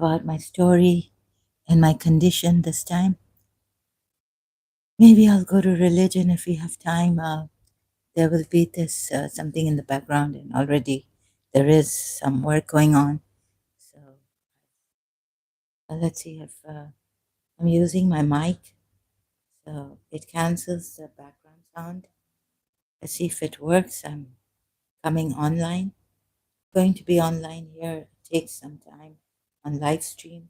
about my story and my condition this time. Maybe I'll go to religion if we have time. There will be this something in the background, and already there is some work going on. So let's see if I'm using my mic, so it cancels the background sound. Let's see if it works. I'm coming online. Going to be online here. It takes some time on live stream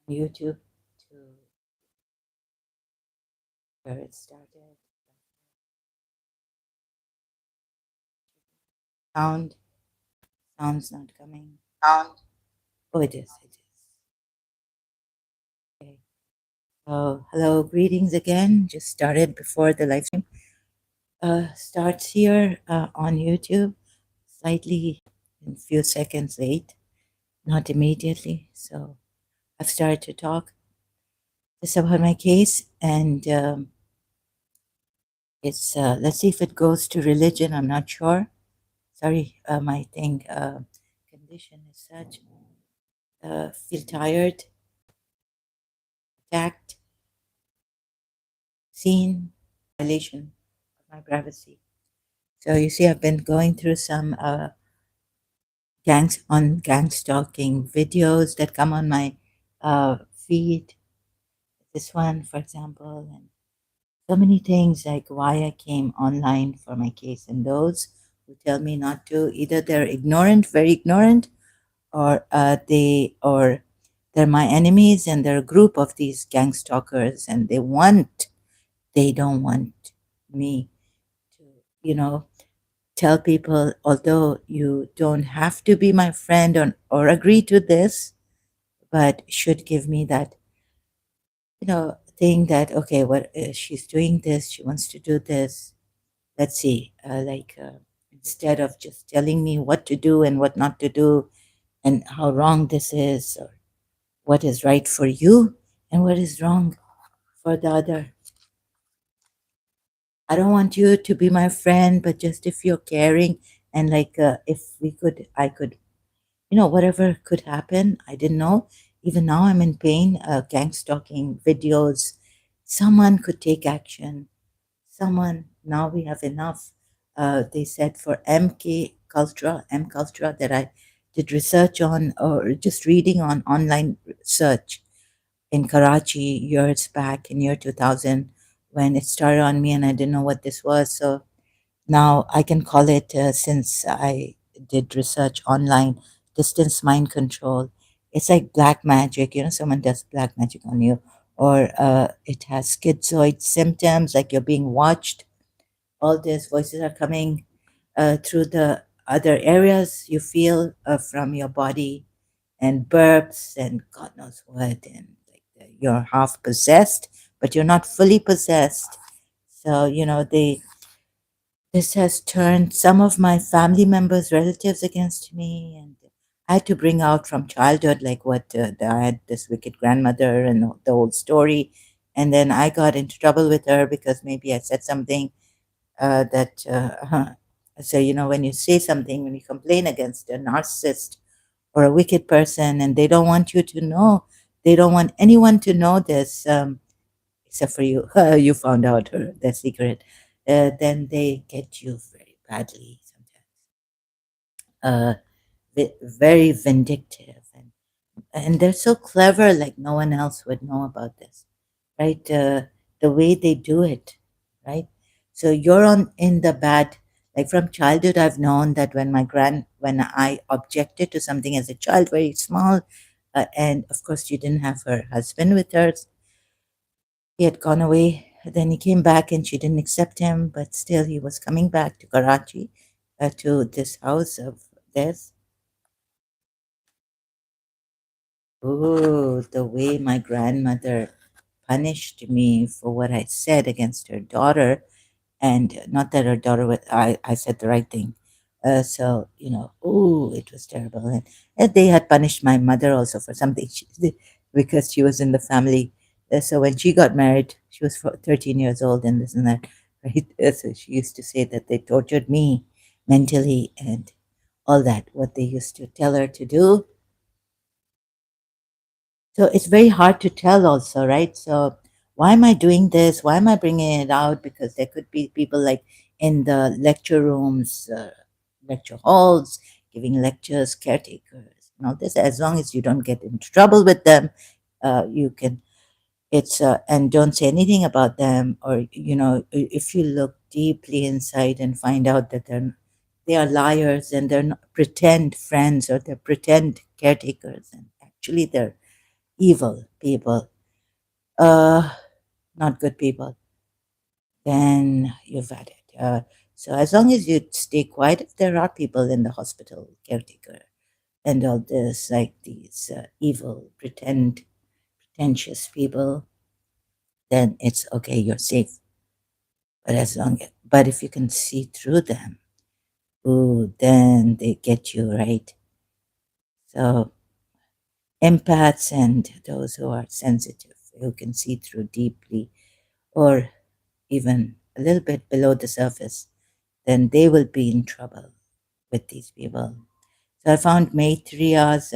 on YouTube to where it started. Sound, sound's not coming. Oh, it is. It is. Okay. So, hello, greetings again. Just started before the live stream starts here on YouTube. Slightly, a few seconds late, not immediately. So, I've started to talk just about my case, and it's let's see if it goes to religion. I'm not sure. Sorry, my thing condition is such. Feel tired, attacked, seen, violation of my privacy. So you see, I've been going through some gang stalking videos that come on my feed. This one, for example, and so many things like why I came online for my case, and those who tell me not to, either they're ignorant, very ignorant, or they're my enemies, and they're a group of these gang stalkers, and they don't want me to, tell people, although you don't have to be my friend or agree to this, but should give me that, thing that, okay, what she's doing this, she wants to do this. Let's see, instead of just telling me what to do and what not to do and how wrong this is, or what is right for you and what is wrong for the other. I don't want you to be my friend, but just if you're caring and if I could, whatever could happen. I didn't know. Even now, I'm in pain. Gang stalking videos. Someone could take action. Someone, now we have enough. They said for M Cultura that I did research on, or just reading on online search in Karachi years back in year 2000 when it started on me and I didn't know what this was. So now I can call it, since I did research online, distance mind control. It's like black magic, someone does black magic on you, or it has schizoid symptoms, like you're being watched. All these voices are coming through the other areas you feel from your body, and burps and God knows what, and you're half possessed, but you're not fully possessed. So this has turned some of my family members, relatives against me, and I had to bring out from childhood, like I had this wicked grandmother and the whole story, and then I got into trouble with her because maybe I said something that. So when you say something, when you complain against a narcissist or a wicked person, and they don't want you to know, they don't want anyone to know this, except for you. You found out their secret. Then they get you very badly sometimes. Very vindictive, and they're so clever, like no one else would know about this, right? The way they do it, right? So you're on in the bad. Like from childhood, I've known that when I objected to something as a child, very small, and of course she didn't have her husband with her. He had gone away. Then he came back and she didn't accept him, but still he was coming back to Karachi, to this house of theirs. Oh, the way my grandmother punished me for what I said against her daughter, and not that her daughter was, I said the right thing. So, oh, it was terrible. And they had punished my mother also for something she did because she was in the family. So when she got married, she was 13 years old and this and that, right? So she used to say that they tortured me mentally and all that, what they used to tell her to do. So it's very hard to tell, also, right? So why am I doing this? Why am I bringing it out? Because there could be people like in the lecture rooms, lecture halls, giving lectures, caretakers, and all this. As long as you don't get into trouble with them, you can. It's and don't say anything about them, or if you look deeply inside and find out that they are liars and they're not pretend friends or they're pretend caretakers, and actually they're evil people, uh, not good people, then you've had it. So as long as you stay quiet, if there are people in the hospital, caretaker, and all this, like these evil, pretentious people, then it's okay, you're safe. But if you can see through them, ooh, then they get you right. So empaths and those who are sensitive, who can see through deeply, or even a little bit below the surface, then they will be in trouble with these people. So I found Maitriya's,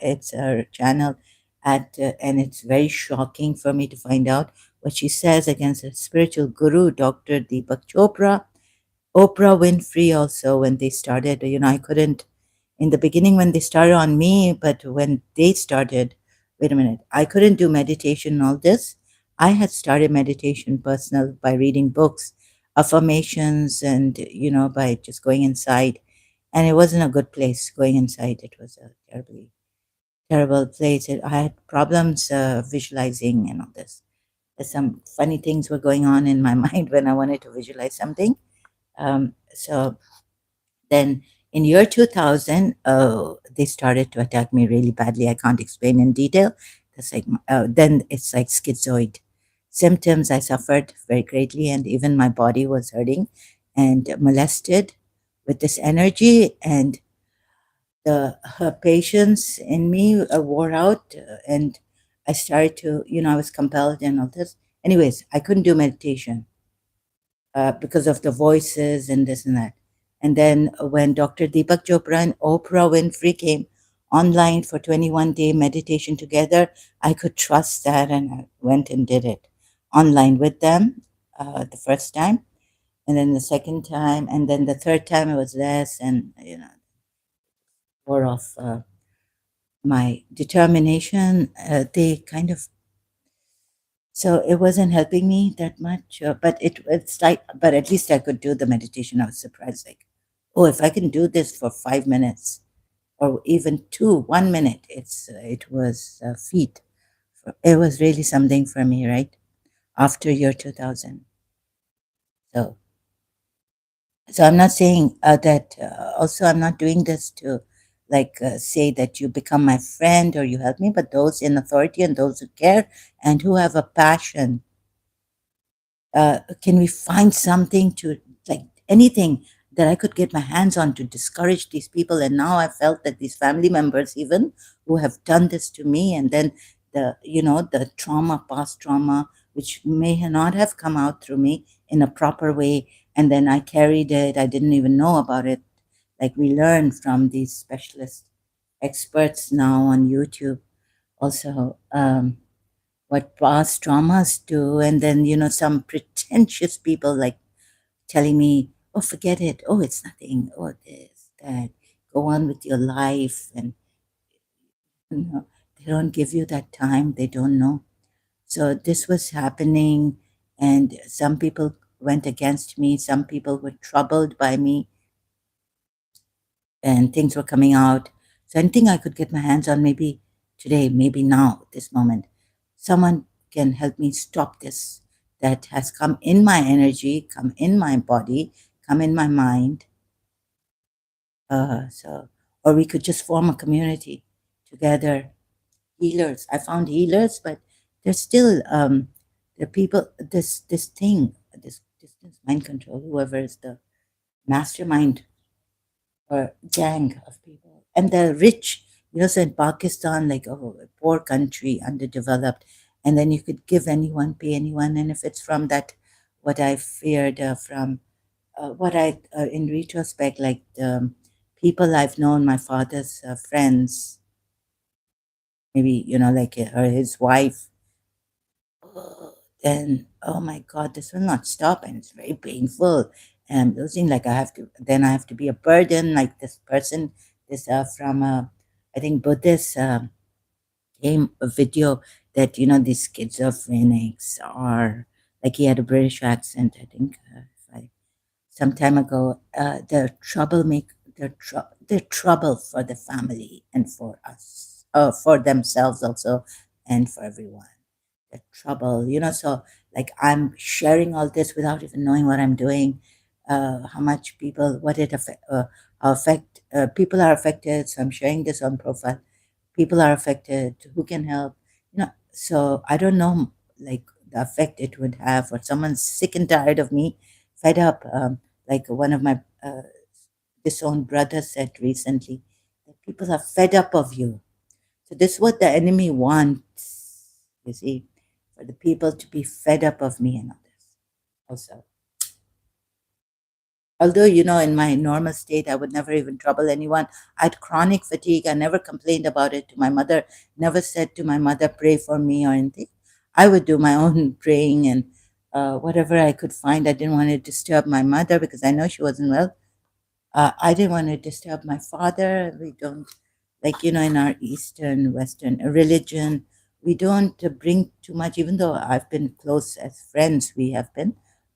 it's her channel and it's very shocking for me to find out what she says against her spiritual guru, Dr. Deepak Chopra. Oprah Winfrey also, when they started, I couldn't, in the beginning when they started on me, but when they started, wait a minute, I couldn't do meditation and all this. I had started meditation personal by reading books, affirmations, and, by just going inside. And it wasn't a good place going inside. It was a terrible place. I had problems visualizing and all this. Some funny things were going on in my mind when I wanted to visualize something. So then in year 2000, they started to attack me really badly. I can't explain in detail. That's like, then it's like schizoid symptoms. I suffered very greatly, and even my body was hurting and molested with this energy. And the her patience in me wore out, and I started to, I was compelled and all this. Anyways, I couldn't do meditation because of the voices and this and that. And then when Dr. Deepak Chopra and Oprah Winfrey came online for 21-day meditation together, I could trust that, and I went and did it online with them the first time, and then the second time, and then the third time it was less, and more of my determination. They kind of So it wasn't helping me that much, but it's like, but at least I could do the meditation. I was surprised, like, oh, if I can do this for 5 minutes or even 1 minute, it was a feat. It was really something for me, right? After year 2000. So, so I'm not saying that. Also, I'm not doing this to like say that you become my friend or you help me, but those in authority and those who care and who have a passion, can we find something to, like, anything that I could get my hands on to discourage these people? And now I felt that these family members, even who have done this to me, and then the trauma, past trauma, which may not have come out through me in a proper way, and then I carried it. I didn't even know about it. Like we learn from these specialist experts now on YouTube, also. What past traumas do, and then some pretentious people like telling me, oh, forget it, oh, it's nothing, oh, this, that, go on with your life. And you know they don't give you that time, they don't know. So this was happening, and some people went against me, some people were troubled by me, and things were coming out. So anything I could get my hands on, maybe today, maybe now, this moment, someone can help me stop this that has come in my energy, come in my body, come in my mind. Or we could just form a community together, healers. I found healers, but there's still the people. This thing, this mind control. Whoever is the mastermind or gang of people. And the rich, so in Pakistan, like, oh, a poor country, underdeveloped, and then you could give anyone, pay anyone, and if it's from that, what I feared from, what I, in retrospect, like the people I've known, my father's friends, maybe, like her, his wife, then oh my God, this will not stop, and it's very painful. And I'm losing, like then I have to be a burden, like this person, this from I think Buddhist came a video that these schizophrenics are like he had a British accent, I think, if I some time ago. They're trouble for the family and for us, for themselves also, and for everyone. They're trouble, So like I'm sharing all this without even knowing what I'm doing, how much people, what it affect people are affected. So I'm sharing this on profile. People are affected. Who can help? So I don't know, like the effect it would have, or someone's sick and tired of me, fed up. Like one of my disowned brothers said recently, that people are fed up of you. So this is what the enemy wants, you see, for the people to be fed up of me and all this. Also, although, in my normal state, I would never even trouble anyone. I had chronic fatigue. I never complained about it to my mother, never said to my mother, pray for me or anything. I would do my own praying and whatever I could find. I didn't want to disturb my mother because I know she wasn't well. I didn't want to disturb my father. We don't, like, in our Eastern, Western religion, we don't bring too much, even though I've been close as friends, we have been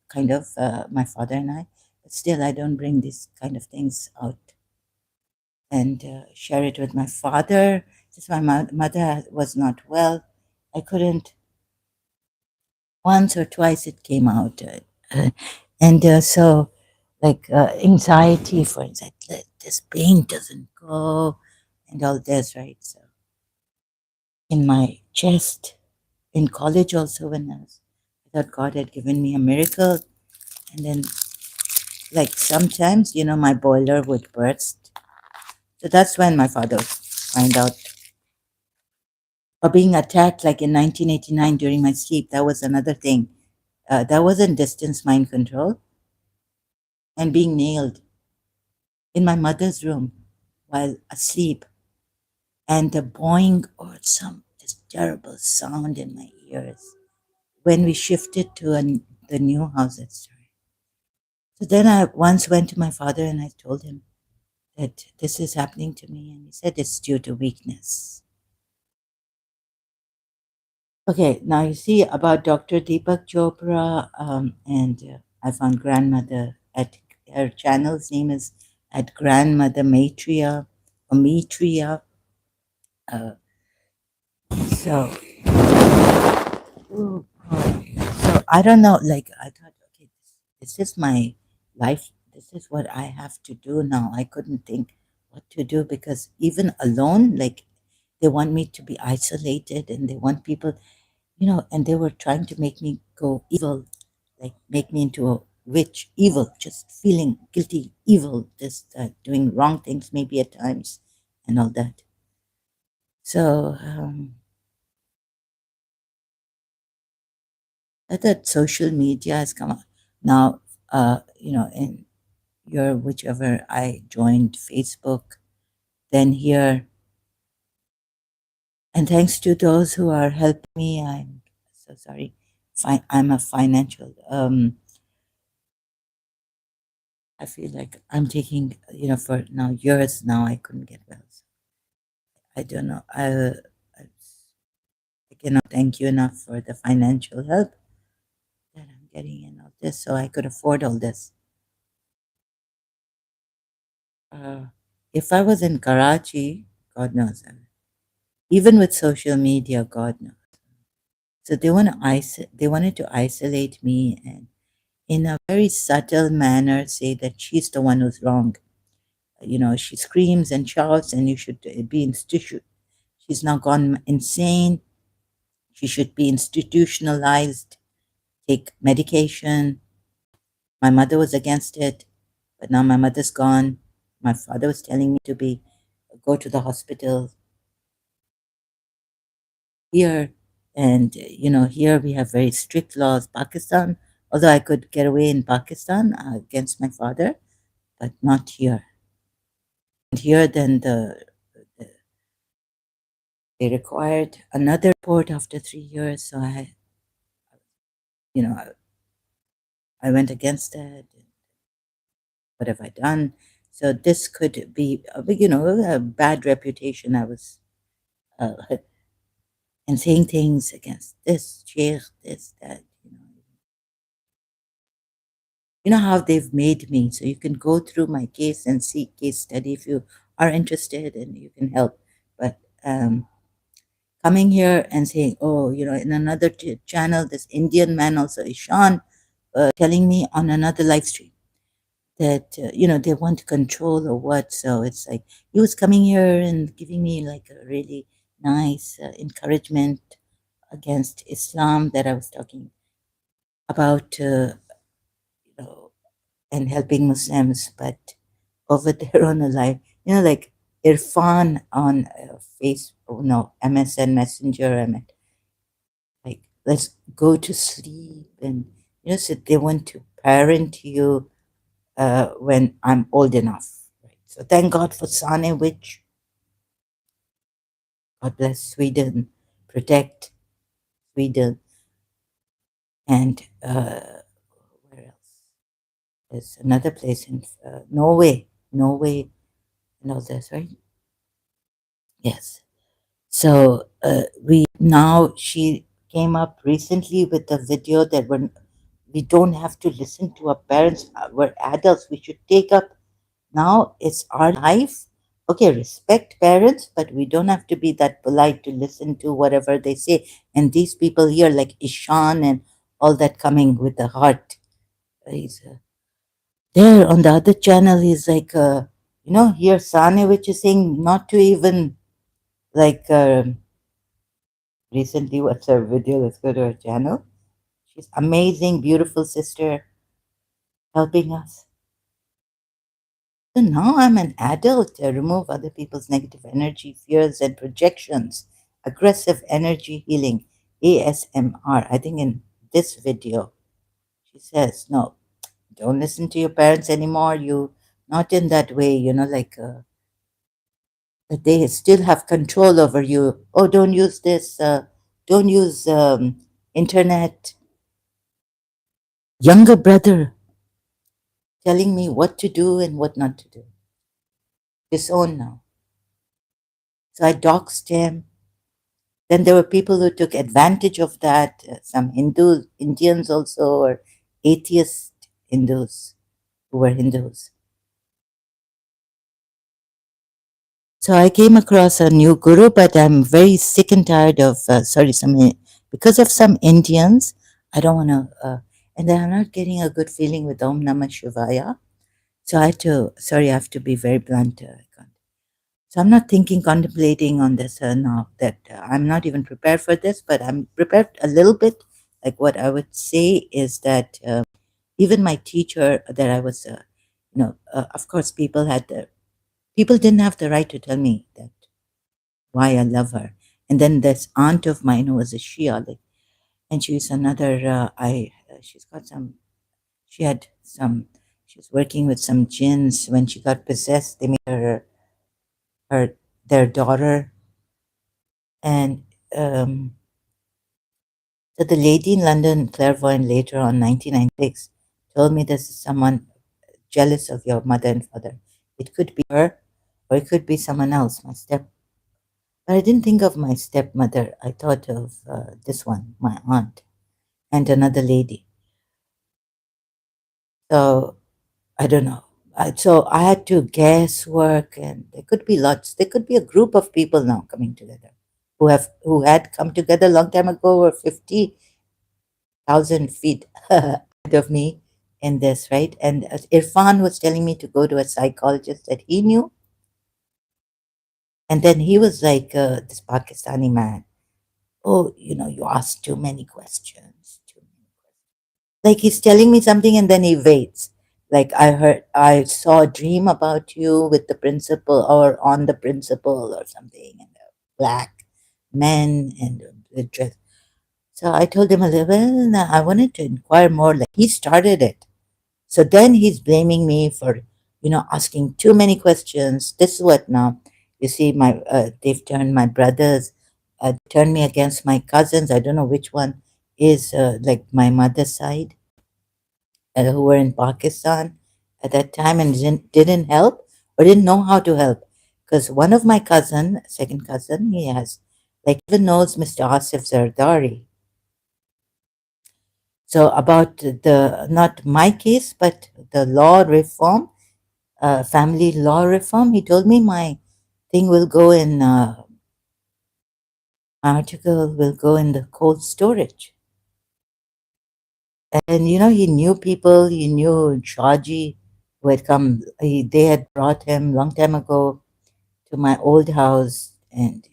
kind of, my father and I, but still, I don't bring these kind of things out and share it with my father. Since my mother was not well, I couldn't. Once or twice it came out. And so, like anxiety, for instance, this pain doesn't go, and all this, right? So, in my chest, in college also, I thought God had given me a miracle, and then, like sometimes, my boiler would burst. So that's when my father find out. Or being attacked, like in 1989 during my sleep, that was another thing. That wasn't distance mind control, and being nailed in my mother's room while asleep, and the boing or some this terrible sound in my ears when we shifted to the new house at Surrey. So then I once went to my father and I told him that this is happening to me, and he said it's due to weakness. Okay, now you see about Dr. Deepak Chopra, and I found grandmother at her channel's name is at Grandmother Maitreya or Maitreya. Uh, so oh, so I don't know. Like I thought, okay, this is my life. This is what I have to do now. I couldn't think what to do because even alone, like they want me to be isolated, and they want people, and they were trying to make me go evil, like make me into a witch, evil, just feeling guilty, evil, just doing wrong things maybe at times, and all that. So that social media has come up now. In your whichever I joined Facebook, then here, and thanks to those who are helping me, I'm so sorry. I'm a financial. I feel like I'm taking, for now years now I couldn't get well. So I don't know. I cannot thank you enough for the financial help that I'm getting in all this, so I could afford all this. Uh, if I was in Karachi, God knows, even with social media, God knows. So they wanted to isolate me and in a very subtle manner say that she's the one who's wrong. She screams and shouts, and you should be instituted. She's now gone insane. She should be institutionalized, take medication. My mother was against it, but now my mother's gone. My father was telling me to be go to the hospital here, and here we have very strict laws. Pakistan, although I could get away in Pakistan against my father, but not here. And here, then They required another report after 3 years, so you know, I went against that. What have I done? So this could be, a bad reputation. I was uh, and saying things against this sheikh, this, that. You know how they've made me. So you can go through my case and see case study if you are interested, and you can help. But coming here and saying, oh, in another channel, this Indian man also, Ishan, telling me on another live stream that they want control or what. So it's like he was coming here and giving me like a really nice encouragement against Islam that I was talking about, and helping Muslims. But over there on a live, like Irfan on Facebook, no, MSN Messenger, I mean, like, let's go to sleep. And, so they want to parent you when I'm old enough. Right? So thank God for Sane, which God bless Sweden, protect Sweden, and where else? There's another place in Norway, and all this, right? Yes. So she came up recently with a video that we don't have to listen to our parents. We're adults. We should take up now. It's our life. Okay, respect parents, but we don't have to be that polite to listen to whatever they say. And these people here, like Ishan and all that, coming with the heart. He's there on the other channel. He's like, here Sane, which is saying not to even like. Recently, what's her video? Let's go to her channel. She's amazing, beautiful sister helping us. So now I'm an adult to remove other people's negative energy, fears, and projections. Aggressive energy healing, ASMR. I think in this video, she says, no, don't listen to your parents anymore. You not in that way, like that they still have control over you. Oh, don't use this. Don't use internet. Younger brother telling me what to do and what not to do. Disown now. So I doxed him. Then there were people who took advantage of that, some Indians also, or atheist Hindus who were Hindus. So I came across a new guru, but I'm very sick and tired of, because of some Indians, I don't want to, and I'm not getting a good feeling with Om Namah Shivaya. So I have to be very blunt. So I'm not contemplating on this now, that I'm not even prepared for this, but I'm prepared a little bit. Like, what I would say is that even my teacher that I was, of course, people didn't have the right to tell me that why I love her. And then this aunt of mine who was a Shia, like, and she's another, she's got some, she had some, she was working with some jinns. When she got possessed, they made her their daughter. And so the lady in London, clairvoyant, later on, 1996, told me this is someone jealous of your mother and father. It could be her, or it could be someone else, my step. But I didn't think of my stepmother. I thought of this one, my aunt, and another lady. So I don't know. So I had to guesswork, and there could be lots. There could be a group of people now coming together who had come together a long time ago, or 50,000 feet ahead of me in this, right? And Irfan was telling me to go to a psychologist that he knew. And then he was like, this Pakistani man, oh, you ask too many questions. Like, he's telling me something and then he waits. Like, I saw a dream about you with the principal, or on the principal or something, and black men and the dress. So I told him a little bit, and I wanted to inquire more. Like, he started it. So then he's blaming me for, asking too many questions. This is what now, you see, they've turned my brothers turned me against my cousins. I don't know which one is like my mother's side, who were in Pakistan at that time and didn't help or didn't know how to help. Because one of my cousin, second cousin, he has like even knows Mr. Asif Zardari. So about the not my case, but the law reform, family law reform, he told me my thing will go in article will go in the cold storage. And he knew people. He knew Shaji, who had come. They had brought him long time ago to my old house, and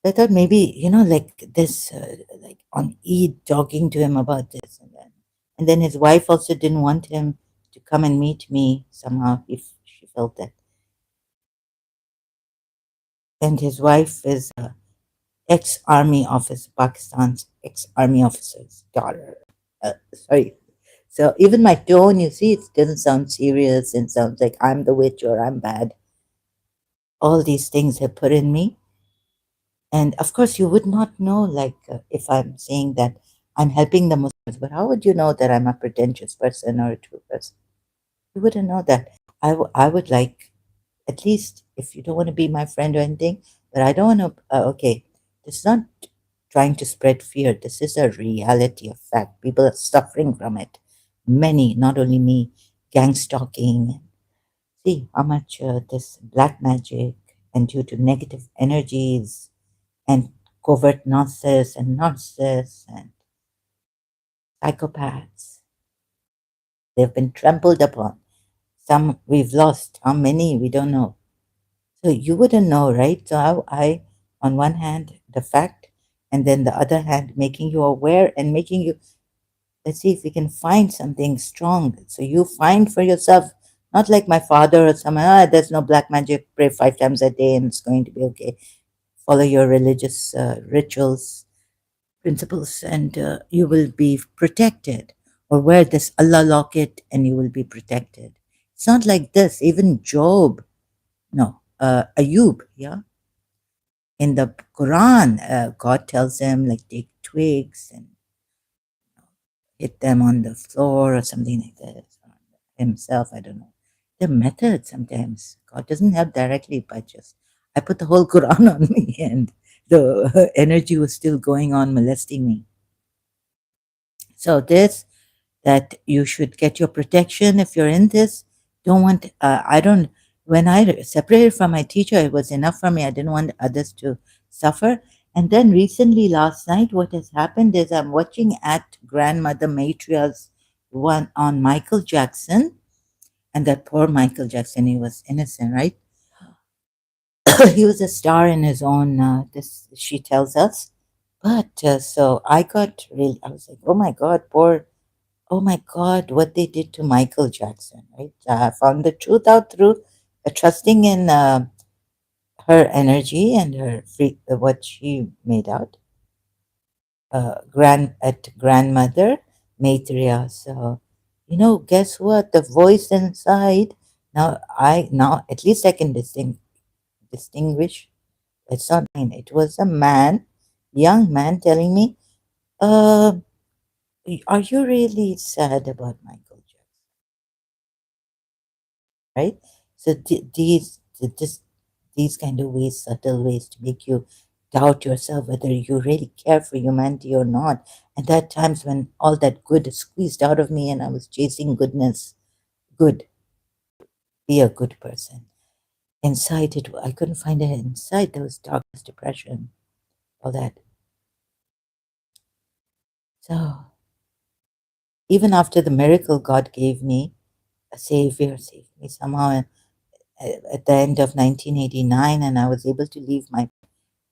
I thought maybe like this, like on Eid, talking to him about this, and then his wife also didn't want him to come and meet me somehow if she felt that, and his wife is ex-army officer, Pakistan's ex-army officer's daughter. Sorry. So even my tone, you see, it doesn't sound serious and sounds like I'm the witch or I'm bad. All these things have put in me. And of course, you would not know, like, if I'm saying that I'm helping the Muslims, but how would you know that I'm a pretentious person or a true person? You wouldn't know that. I would like, at least if you don't want to be my friend or anything, but I don't want to, okay, this is not trying to spread fear. This is a reality of fact. People are suffering from it. Many, not only me, gang stalking. See how much this black magic and due to negative energies and covert narcissists and psychopaths, they've been trampled upon. Some we've lost. How many? We don't know. So you wouldn't know, right? So on one hand, the fact, and then the other hand, making you aware and making you, let's see if we can find something strong. So you find for yourself, not like my father or someone, there's no black magic, pray 5 times a day and it's going to be okay. Follow your religious rituals, principles, and you will be protected. Or wear this Allah locket and you will be protected. It's not like this. Even Job, no, Ayub, yeah. In the Quran, God tells him, like, take twigs and hit them on the floor or something like that. Himself, I don't know. The method sometimes. God doesn't help directly, but just I put the whole Quran on me and the energy was still going on molesting me. So this that you should get your protection if you're in this. Don't want I don't when I separated from my teacher, it was enough for me. I didn't want others to suffer. And then recently last night what has happened is I'm watching at grandmother Matria's one on Michael Jackson, and that poor Michael Jackson, he was innocent, right? He was a star in his own this she tells us. But so I got really I was like, oh my god, poor. Oh my God, what they did to Michael Jackson, right? I found the truth out through trusting in her energy and her free, what she made out. Grandmother Maitreya. So, guess what? The voice inside. Now at least I can distinguish. It's not mine. It was a man, young man, telling me, "Uh, are you really sad about Michael Jackson?" Right? So these kind of ways, subtle ways to make you doubt yourself whether you really care for humanity or not. And there are times when all that good is squeezed out of me and I was chasing goodness, good, be a good person. Inside it, I couldn't find it inside. There was darkness, depression, all that. So even after the miracle God gave me, a savior saved me somehow at the end of 1989, and I was able to leave my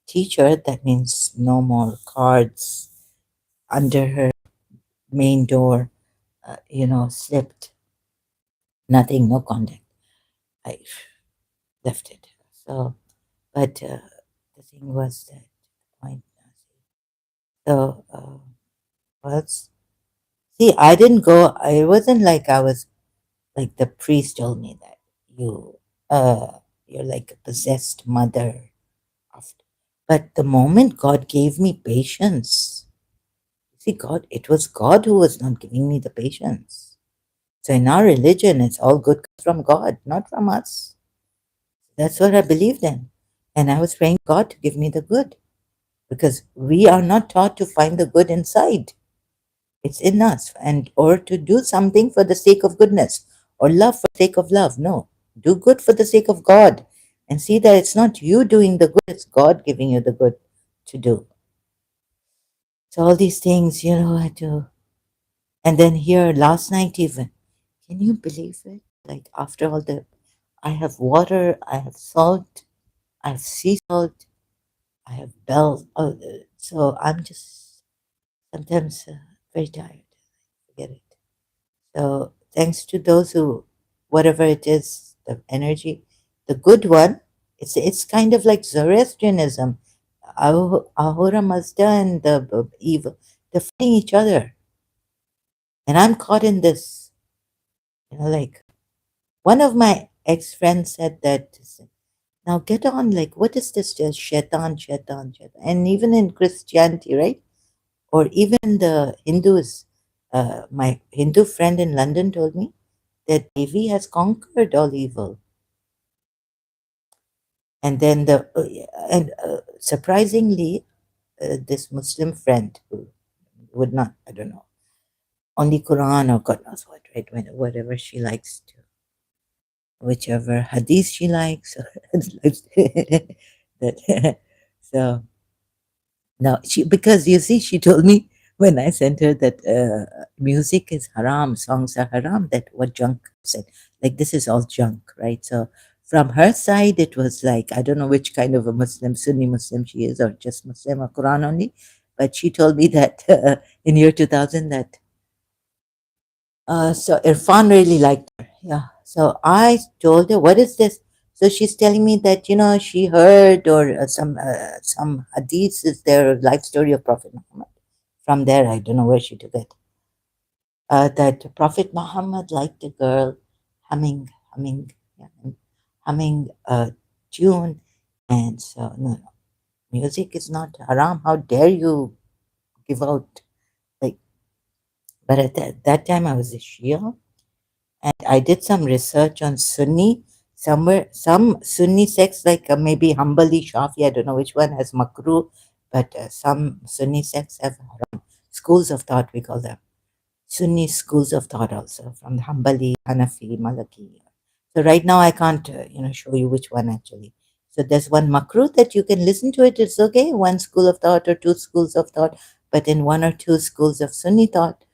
teacher. That means no more cards under her main door, slipped, nothing, no contact. I left it. So, but the thing was that point. So, was see, I didn't go. It wasn't like I was like the priest told me that you, you're like a possessed mother of. But the moment God gave me patience, see, God, it was God who was not giving me the patience. So in our religion, it's all good comes from God, not from us. That's what I believed in. And I was praying God to give me the good because we are not taught to find the good inside. It's in us, and or to do something for the sake of goodness or love for the sake of love. No, do good for the sake of God and see that it's not you doing the good, it's God giving you the good to do. So all these things, I do. And then here last night even, can you believe it? Like after all I have water, I have salt, I have sea salt, I have bells. So I'm just sometimes very tired. Forget it. So thanks to those who, whatever it is, the energy, the good one, it's kind of like Zoroastrianism. Ahura Mazda and the evil, they're fighting each other, and I'm caught in this. Like one of my ex friends said that. Now get on, like what is this? Just shaitan, shaitan, shaitan, and even in Christianity, right? Or even the Hindus. My Hindu friend in London told me that Devi has conquered all evil. And then surprisingly, this Muslim friend who would not, I don't know, only Quran or God knows what, right? Whatever she likes to, whichever hadith she likes. that, so now because you see, she told me when I sent her that music is haram, songs are haram, that what junk said. Like this is all junk, right? So from her side, it was like, I don't know which kind of a Muslim, Sunni Muslim she is, or just Muslim or Quran only. But she told me that in year 2000 that so Irfan really liked her. Yeah. So I told her, what is this? So she's telling me that, she heard or some hadiths is their life story of Prophet Muhammad. From there, I don't know where she took it. That Prophet Muhammad liked a girl yeah, humming a tune. And so, no, no, music is not haram. How dare you give out, like, but at that time I was a Shia. And I did some research on Sunni. Somewhere, some Sunni sects, like maybe Hanbali, Shafi, I don't know which one has makruh, but some Sunni sects have haram. Schools of thought, we call them. Sunni schools of thought also, from the Hanbali, Hanafi, Malaki. So right now I can't, show you which one actually. So there's one makruh that you can listen to it. It's okay, one school of thought or two schools of thought. But in one or two schools of Sunni thought,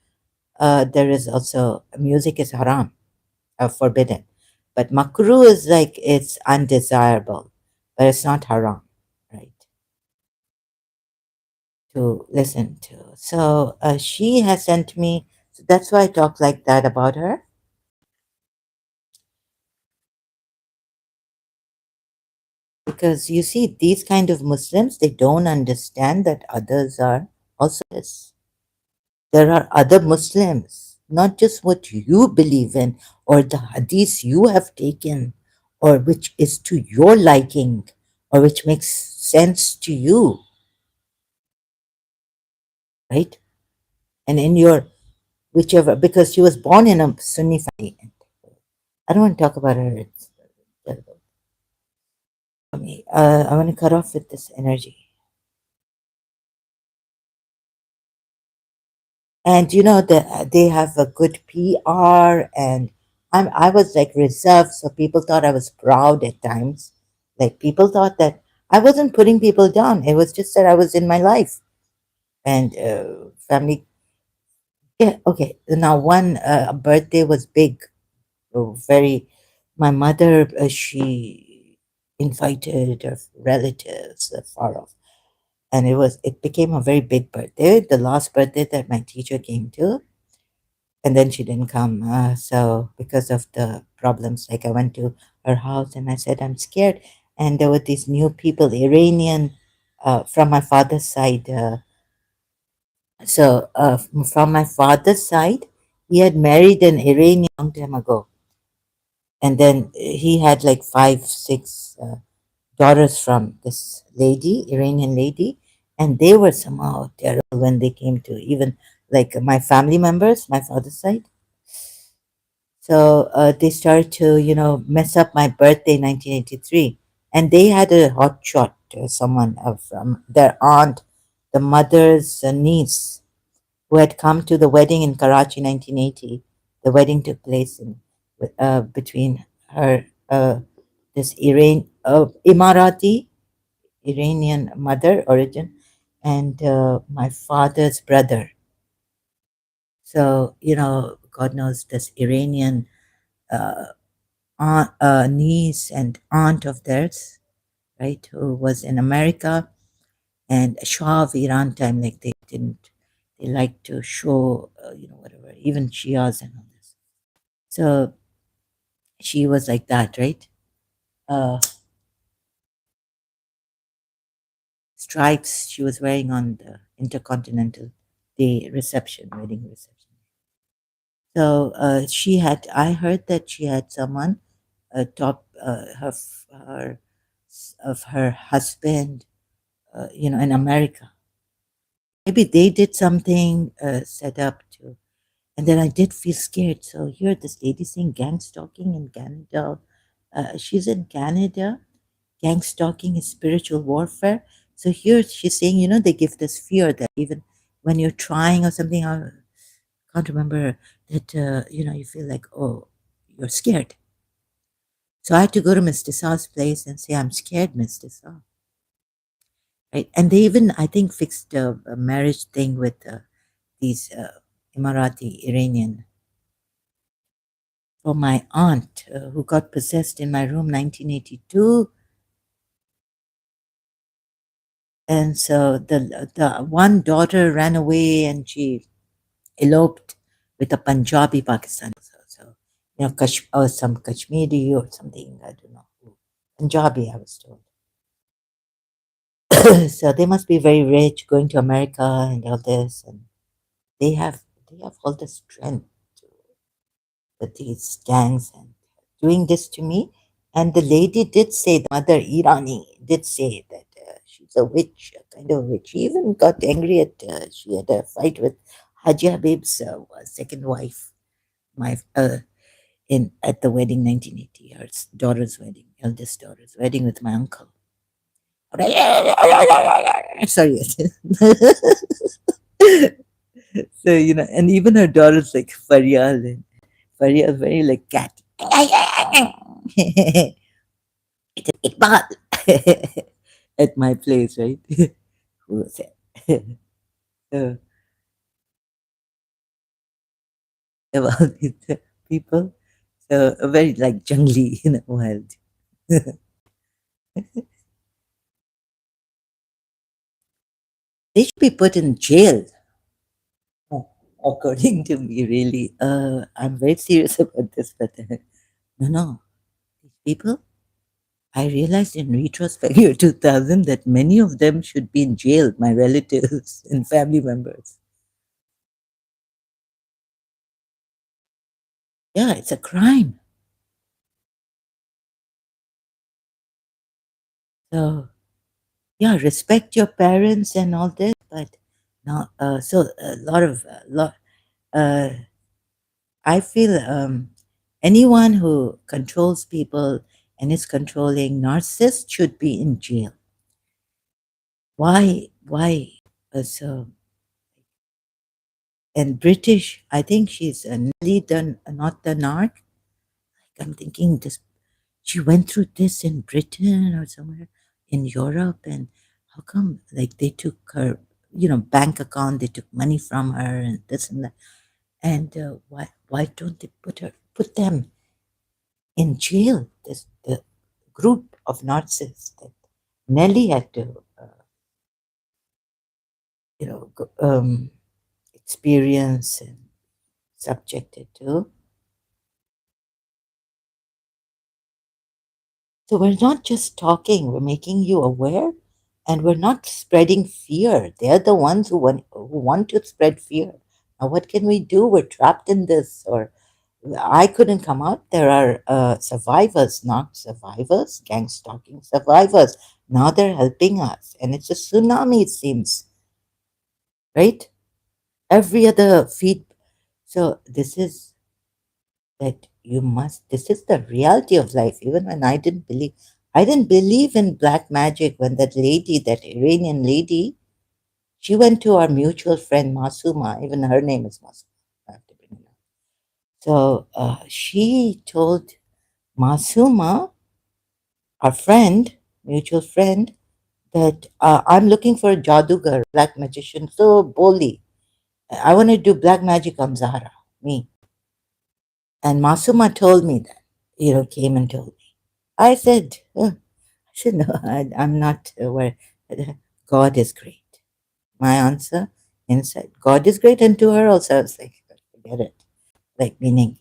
there is also music is haram, forbidden. But makruh is like it's undesirable, but it's not haram, right? To listen to. So she has sent me. So that's why I talk like that about her. Because you see, these kind of Muslims, they don't understand that others are also this. There are other Muslims, not just what you believe in or the hadiths you have taken or which is to your liking or which makes sense to you, right? And in your whichever, because she was born in a Sunni family. I don't want to talk about her. It's terrible for me. I want to cut off with this energy. And they have a good PR, and I was like reserved, so people thought I was proud at times. Like people thought that I wasn't putting people down. It was just that I was in my life and family. Yeah, okay. Now one birthday was big, very. My mother, she invited her relatives far off, and it became a very big birthday. The last birthday that my teacher came to, and then she didn't come. So because of the problems, like I went to her house and I said I'm scared, and there were these new people, Iranian, from my father's side. From my father's side, he had married an Iranian long time ago, and then he had like five, six. daughters from this lady, Iranian lady, and they were somehow terrible when they came to even like my family members, my father's side. So they started to, mess up my birthday, 1983, and they had a hot shot, someone from their aunt, the mother's niece, who had come to the wedding in Karachi, 1980. The wedding took place between her, this Emirati Iranian mother origin, and my father's brother. So, God knows this Iranian uh, niece and aunt of theirs, right, who was in America and Shah of Iran time, like they like to show, whatever, even Shias and all this. So she was like that, right? Uh, Stripes she was wearing on the Intercontinental Day reception, wedding reception. So I heard that she had someone, top, of her husband, in America. Maybe they did something set up to, and then I did feel scared. So here, this lady saying gang stalking in Canada. She's in Canada. Gang stalking is spiritual warfare. So here she's saying, they give this fear that even when you're trying or something, I can't remember that, you feel like, oh, you're scared. So I had to go to Mr. Shah's place and say, I'm scared, Mr. Shah. Right? And they even, I think, fixed a marriage thing with these Emirati Iranian for my aunt who got possessed in my room 1982. And so the one daughter ran away and she eloped with a Punjabi Pakistani. So or some Kashmiri or something, I don't know. Punjabi, I was told. So they must be very rich, going to America and all this, and they have they have all the strength with these gangs and doing this to me. And the lady did say, the mother Irani did say that she's a witch, a kind of witch. She even got angry at, she had a fight with Haji Habib's second wife, my in at the wedding 1980, her daughter's wedding, eldest daughter's wedding with my uncle. Sorry. So, and even her daughter's like Faryal. And Faryal very like cat. Iqbal. At my place, right? Who was it? So, about these people. So, very like jungly, wild. They should be put in jail, according to me, really. I'm very serious about this, but no, no. These people, I realized in retrospect, year 2000, that many of them should be in jail, my relatives and family members. Yeah, it's a crime. So, yeah, respect your parents and all this, but no, so a lot of, uh, I feel anyone who controls people and is controlling narcissists should be in jail. Why? Why? So, and British, I think she's Nelly, not the narc. I'm thinking this, she went through this in Britain or somewhere in Europe, and how come like they took her, bank account, they took money from her and this and that, and why don't they put them in jail? This the group of narcissists that Nelly had to, experience and subjected to. So we're not just talking, we're making you aware and we're not spreading fear. They're the ones who want to spread fear. Now, what can we do? We're trapped in this, or I couldn't come out. There are survivors, not survivors, gang stalking survivors. Now they're helping us, and it's a tsunami, it seems, right? Every other feed. So this is that you must. This is the reality of life. Even when I didn't believe in black magic. When that lady, that Iranian lady, she went to our mutual friend Masuma. Even her name is Masuma. I have to bring it up. So she told Masuma, our friend, mutual friend, that I'm looking for a jadugar, black magician. So boldly, I want to do black magic on Zahra, me. And Masuma told me that, came and told me. I said, I said, no, I'm not where God is great. My answer inside, God is great. And to her also, I was like, forget it. Like, meaning,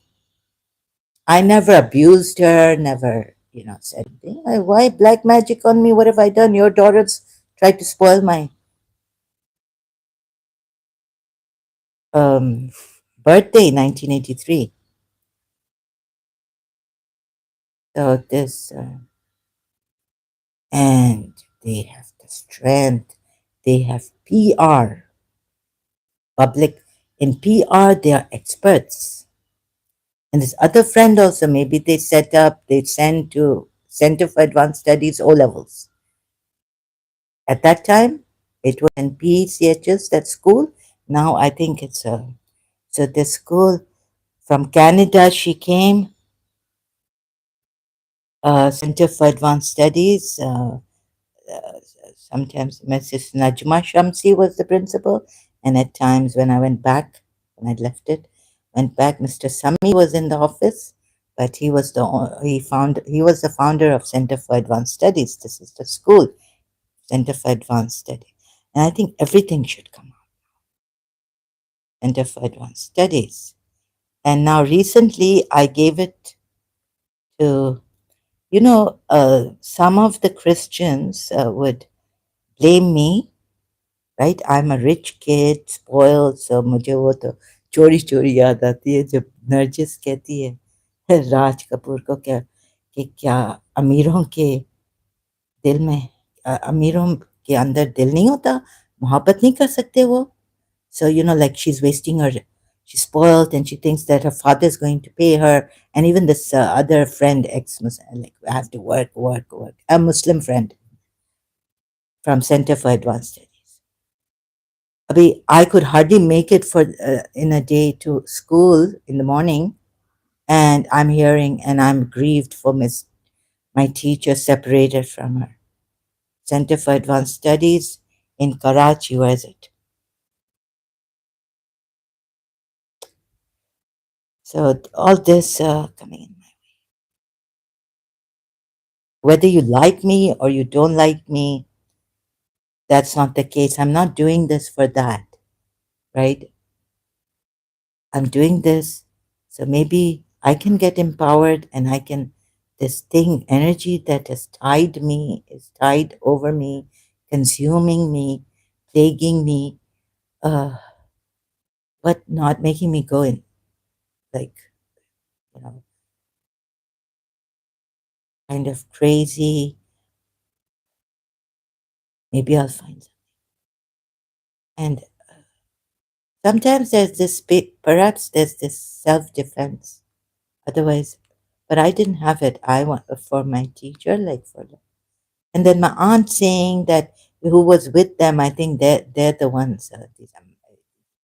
I never abused her, never, said, why black magic on me? What have I done? Your daughters tried to spoil my um, birthday, 1983. So this, and they have the strength, they have PR, public. In PR, they are experts. And this other friend also, maybe they send to Center for Advanced Studies O levels. At that time, it was in PCHS, that school. Now I think it's so this school from Canada, she came, Center for Advanced Studies. Uh, Sometimes Mrs. Najma Shamsi was the principal, and at times when I went back, when I left it, went back, Mr. Sami was in the office, but he was the founder of Center for Advanced Studies. This is the school, Center for Advanced Studies, and I think everything should come out, Center for Advanced Studies. And now recently, I gave it to some of the Christians would blame me, right I am a rich kid spoiled so मुझे वो तो चोरी चोरी याद आती है जब नरजिस कहती है राज कपूर को क्या कि क्या अमीरों के दिल में अमीरों के अंदर दिल नहीं होता मोहब्बत नहीं कर सकते वो so like she's wasting her she's spoiled and she thinks that her father is going to pay her and even this other friend ex-Muslim like I have to work a Muslim friend from Center for Advanced Studies. Abhi, I could hardly make it for in a day to school in the morning, and I'm hearing and I'm grieved for my teacher separated from her. Center for Advanced Studies in Karachi, where is it? So all this coming in. Whether you like me or you don't like me, that's not the case. I'm not doing this for that, right? I'm doing this so maybe I can get empowered and I can, this thing, energy that has tied me, is tied over me, consuming me, plaguing me, uh, but not making me go in, like, you know, kind of crazy. Maybe I'll find some. And sometimes there's this, perhaps there's this self defense. Otherwise, but I didn't have it. I want for my teacher, like for, and then my aunt saying that who was with them. I think they're the ones, these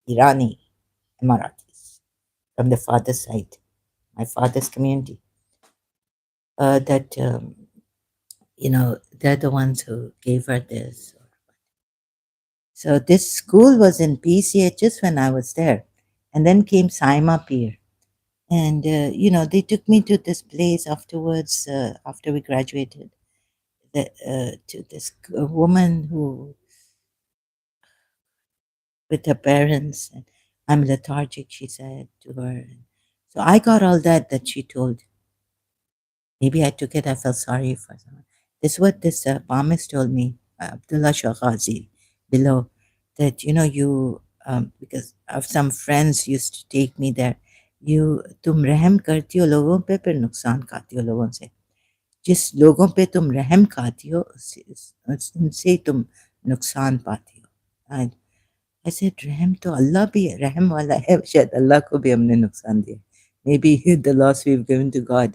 Irani Emiratis from the father's side, my father's community. That they're the ones who gave her this. So this school was in PCHS when I was there, and then came Saima Peer. And they took me to this place afterwards after we graduated to this woman who with her parents and I'm lethargic, she said to her. So I got all that she told. Maybe I took it, I felt sorry for someone. This is what this palmist told me, Abdullah Shah Ghazi, below, that you because of some friends used to take me there, तुम रहम करती हो लोगों पे, फिर नुकसान खाती हो लोगों से। जिस लोगों पे तुम रहम खाती हो, उनसे ही तुम नुकसान पाती हो। ऐसे रहम तो अल्लाह भी रहम वाला है, शायद अल्लाह को भी हमने नुकसान दिया। Maybe the loss we given to God,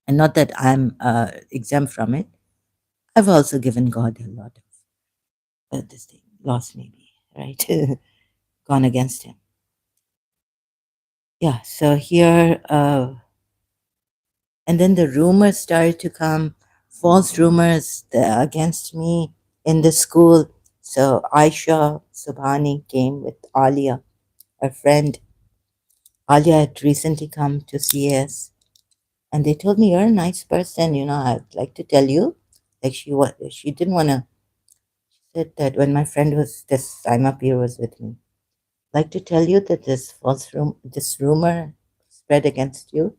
and not that I'm exempt from it. I've also given God a lot of this thing, lost maybe, right? Gone against Him. Yeah, so here, and then the rumors started to come, false rumors against me in the school. So Aisha Subhani came with Alia, her friend. Alia had recently come to see us, and they told me, "You're a nice person, I'd like to tell you." Like she didn't want to. Said that when my friend was this time up here was with me, like to tell you that this rumor spread against you.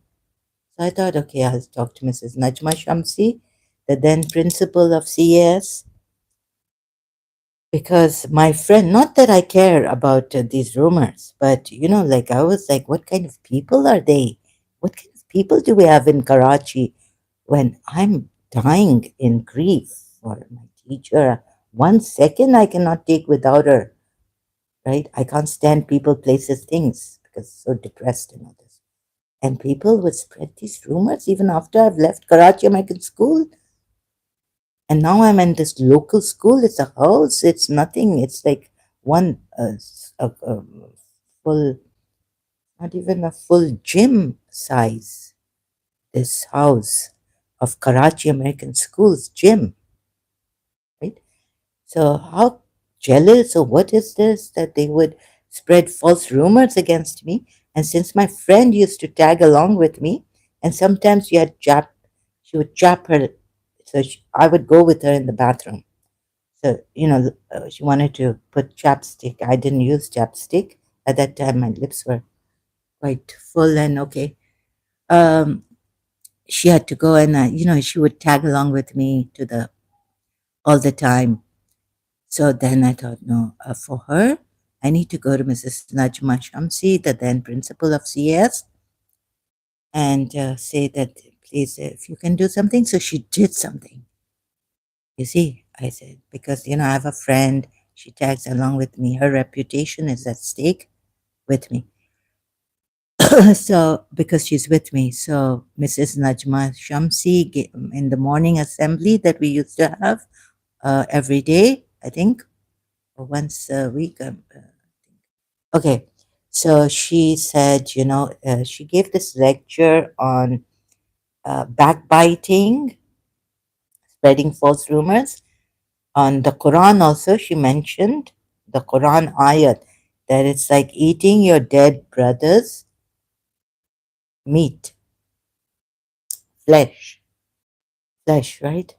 So I thought, okay, I'll talk to Mrs. Najma Shamsi, the then principal of CAS, because my friend, not that I care about these rumors, but like I was like, what kind of people are they? What kind of people do we have in Karachi when I'm dying in grief for my teacher? 1 second I cannot take without her, right? I can't stand people, places, things because so depressed and all this. And people would spread these rumors even after I've left Karachi American School. And now I'm in this local school. It's a house. It's nothing. It's like one full, not even a full gym size. This house of Karachi American School's gym, right? So how jealous or what is this that they would spread false rumors against me? And since my friend used to tag along with me, and sometimes she would jap her, so I would go with her in the bathroom. So she wanted to put chapstick. I didn't use chapstick at that time. My lips were quite full and okay. Um, she had to go and she would tag along with me to the all the time. So then I thought, no, for her, I need to go to Mrs. Najma Shamsi, the then principal of CS, and say that, please, if you can do something. So she did something. You see, I said, because, I have a friend, she tags along with me. Her reputation is at stake with me. So, because she's with me. So, Mrs. Najma Shamsi, in the morning assembly that we used to have every day, I think, or once a week. Okay, so she said, she gave this lecture on backbiting, spreading false rumors. On the Quran, also, she mentioned the Quran ayat that it's like eating your dead brother's meat, flesh, right?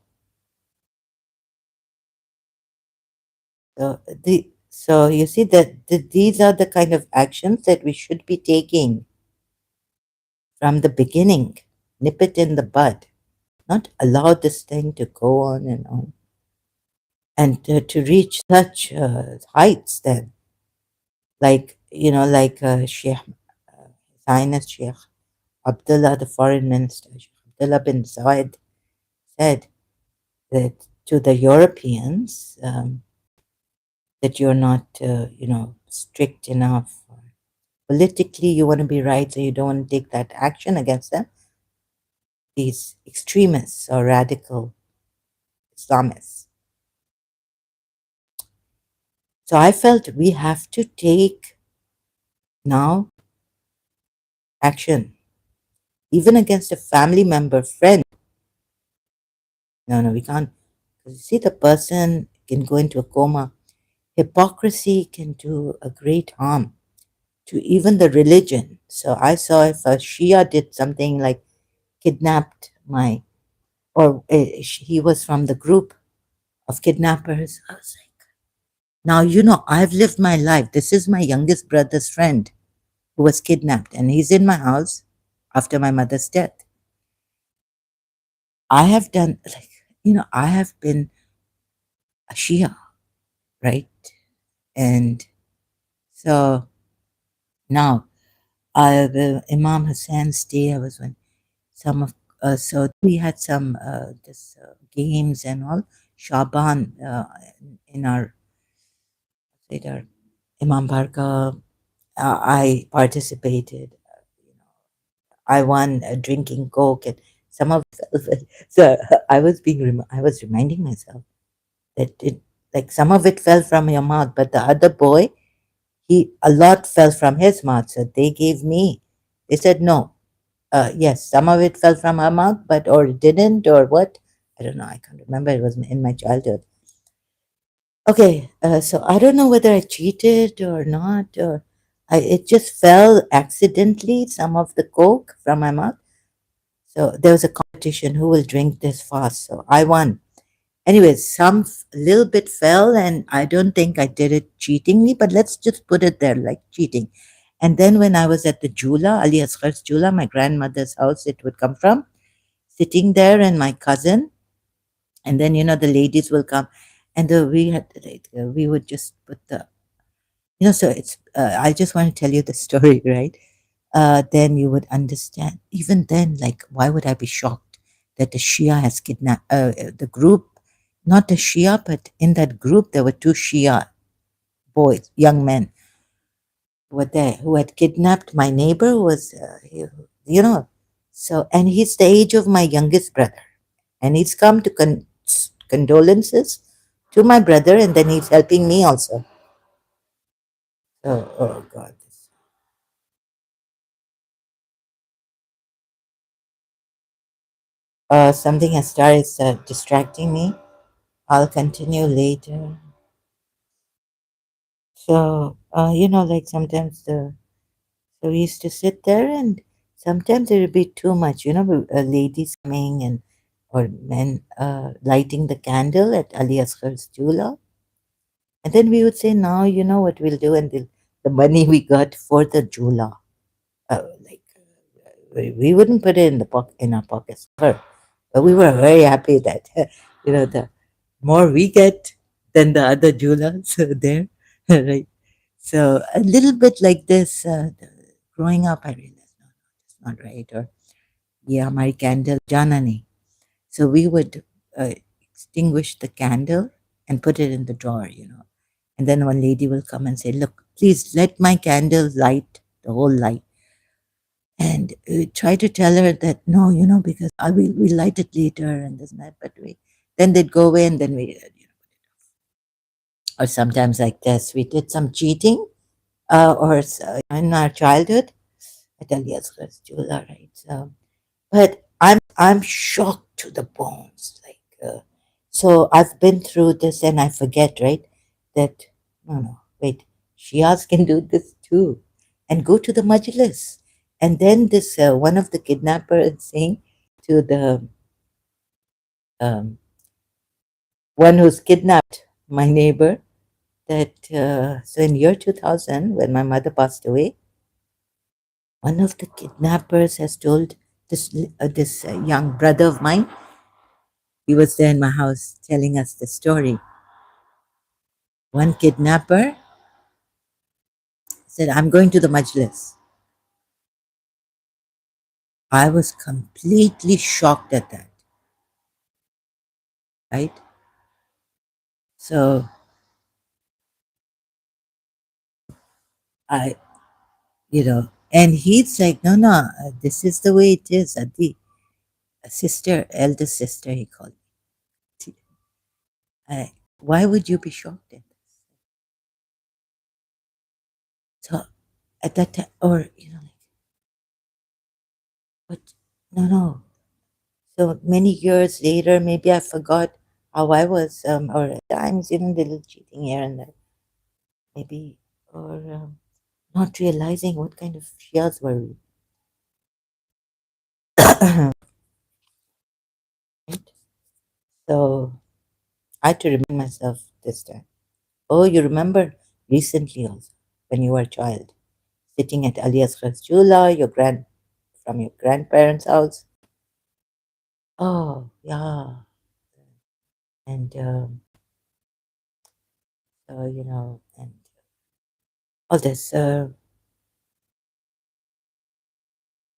So you see that these are the kind of actions that we should be taking from the beginning. Nip it in the bud, not allow this thing to go on and on. And to reach such heights then, like Sheikh His Sheikh Abdullah, the foreign minister, Sheikh Abdullah bin Zayed, said that to the Europeans, that you're not strict enough politically, you want to be right, so you don't want to take that action against them, these extremists or radical Islamists. So I felt we have to take now action, even against a family member, friend. No, we can't. Because you see, the person can go into a coma. Hypocrisy can do a great harm to even the religion. So I saw if a Shia did something like kidnapped or he was from the group of kidnappers. I was like, now, I've lived my life. This is my youngest brother's friend who was kidnapped, and he's in my house after my mother's death. I have done, like, I have been a Shia, right? And so now the Imam Hassan's day. I was when some of so we had some this games and all. Shaban in our later Imam Barka. I participated. I won drinking Coke and some of so I was reminding myself that it like some of it fell from your mouth, but the other boy he a lot fell from his mouth. So they gave me. They said no. Yes, some of it fell from her mouth, but or it didn't or what? I don't know. I can't remember. It was in my childhood. Okay, so I don't know whether I cheated or not, or it just fell accidentally. Some of the coke from my mouth. So there was a competition who will drink this fast. So I won. Anyways, little bit fell, and I don't think I did it cheatingly, but let's just put it there like cheating. And then when I was at the Jula, Ali Asghar's Jula, my grandmother's house, it would come from, sitting there, and my cousin, and then the ladies will come, and we had like, we would just put the so it's I just want to tell you the story, right? Then you would understand. Even then, like, why would I be shocked that the Shia has kidnapped the group? Not the Shia, but in that group there were two Shia boys, young men, were there who had kidnapped my neighbor. Who was you know, so and he's the age of my youngest brother, and he's come to condolences to my brother, and then he's helping me also. Oh God. Something has started distracting me. I'll continue later. So, like sometimes so we used to sit there and sometimes it would be too much, ladies coming and or men lighting the candle at Ali Asghar's Jula. And then we would say, now, you know what we'll do, and the money we got for the Jula, like we wouldn't put it in in our pockets, ever. But we were very happy that the more we get than the other Julas there, right? So a little bit like this. Growing up, I realized no, it's not right. Or yeah, my candle janani. So we would extinguish the candle and put it in the drawer. And then one lady will come and say, "Look, please let my candle light the whole light." And try to tell her that no, because I will we light it later and this and that. But we then they'd go away and then we, or sometimes like this, we did some cheating, in our childhood. I tell you, it's Jula, right? So, but I'm shocked to the bones. Like, so I've been through this and I forget, right? That no, wait, Shias can do this too, and go to the majlis. And then this one of the kidnapper is saying to the um, one who's kidnapped my neighbor that so in year 2000 when my mother passed away, one of the kidnappers has told this young brother of mine. He was there in my house telling us the story. One kidnapper said, "I'm going to the majlis." I was completely shocked at that, right? So I, and he's like, "No, no, this is the way it is." Adi, a sister, elder sister, he called it. Why would you be shocked at this? So at that time, or like, but no, no. So many years later, maybe I forgot how I was, or at times, little cheating here and there, maybe, or not realizing what kind of Shias were we. Right? So I had to remind myself this time. Oh, you remember recently also when you were a child, sitting at Ali Asghar's Jula, from your grandparents' house. Oh, yeah. And and all this.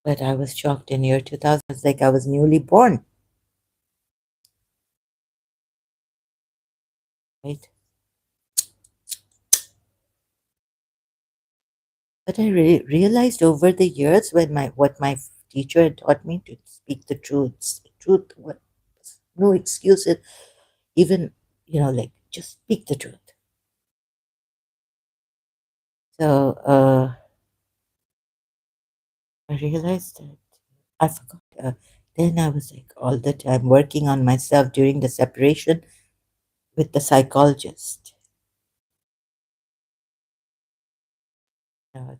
But I was shocked in year 2000. It's like I was newly born, right? But I realized over the years when my what my teacher had taught me to speak the truth, what no excuses, even like just speak the truth. So I realized that I forgot. Then I was like all the time working on myself during the separation with the psychologist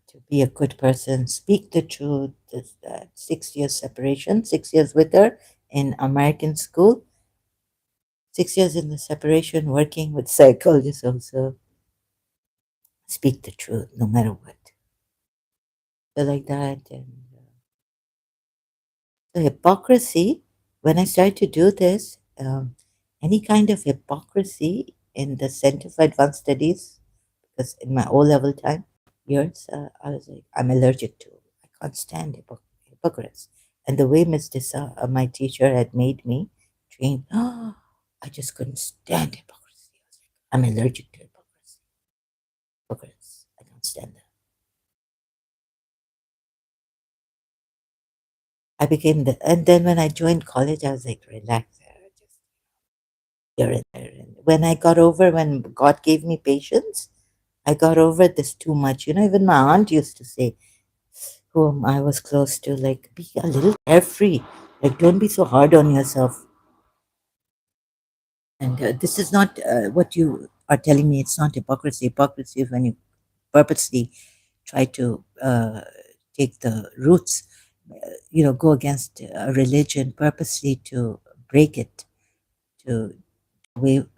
to be a good person, speak the truth. This that 6 years separation, 6 years with her in American school, 6 years in the separation, working with psychologists also. Speak the truth no matter what. So like that, and the hypocrisy. When I started to do this, any kind of hypocrisy in the Center for Advanced Studies, because in my O level time years, I was like, I'm allergic to. I can't stand hypocrites. And the way Miss Disa, my teacher, had made me train, I just couldn't stand hypocrisy. I was like, I'm allergic to hypocrisy. Hypocrites. I can't stand them. I became and then when I joined college, I was like, relax, just here and there. And when I got over, when God gave me patience, I got over this too much. Even my aunt used to say, whom I was close to, like, be a little carefree. Like, don't be so hard on yourself. And this is not what you are telling me. It's not hypocrisy. Hypocrisy is when you purposely try to take the roots, go against a religion purposely to break it, to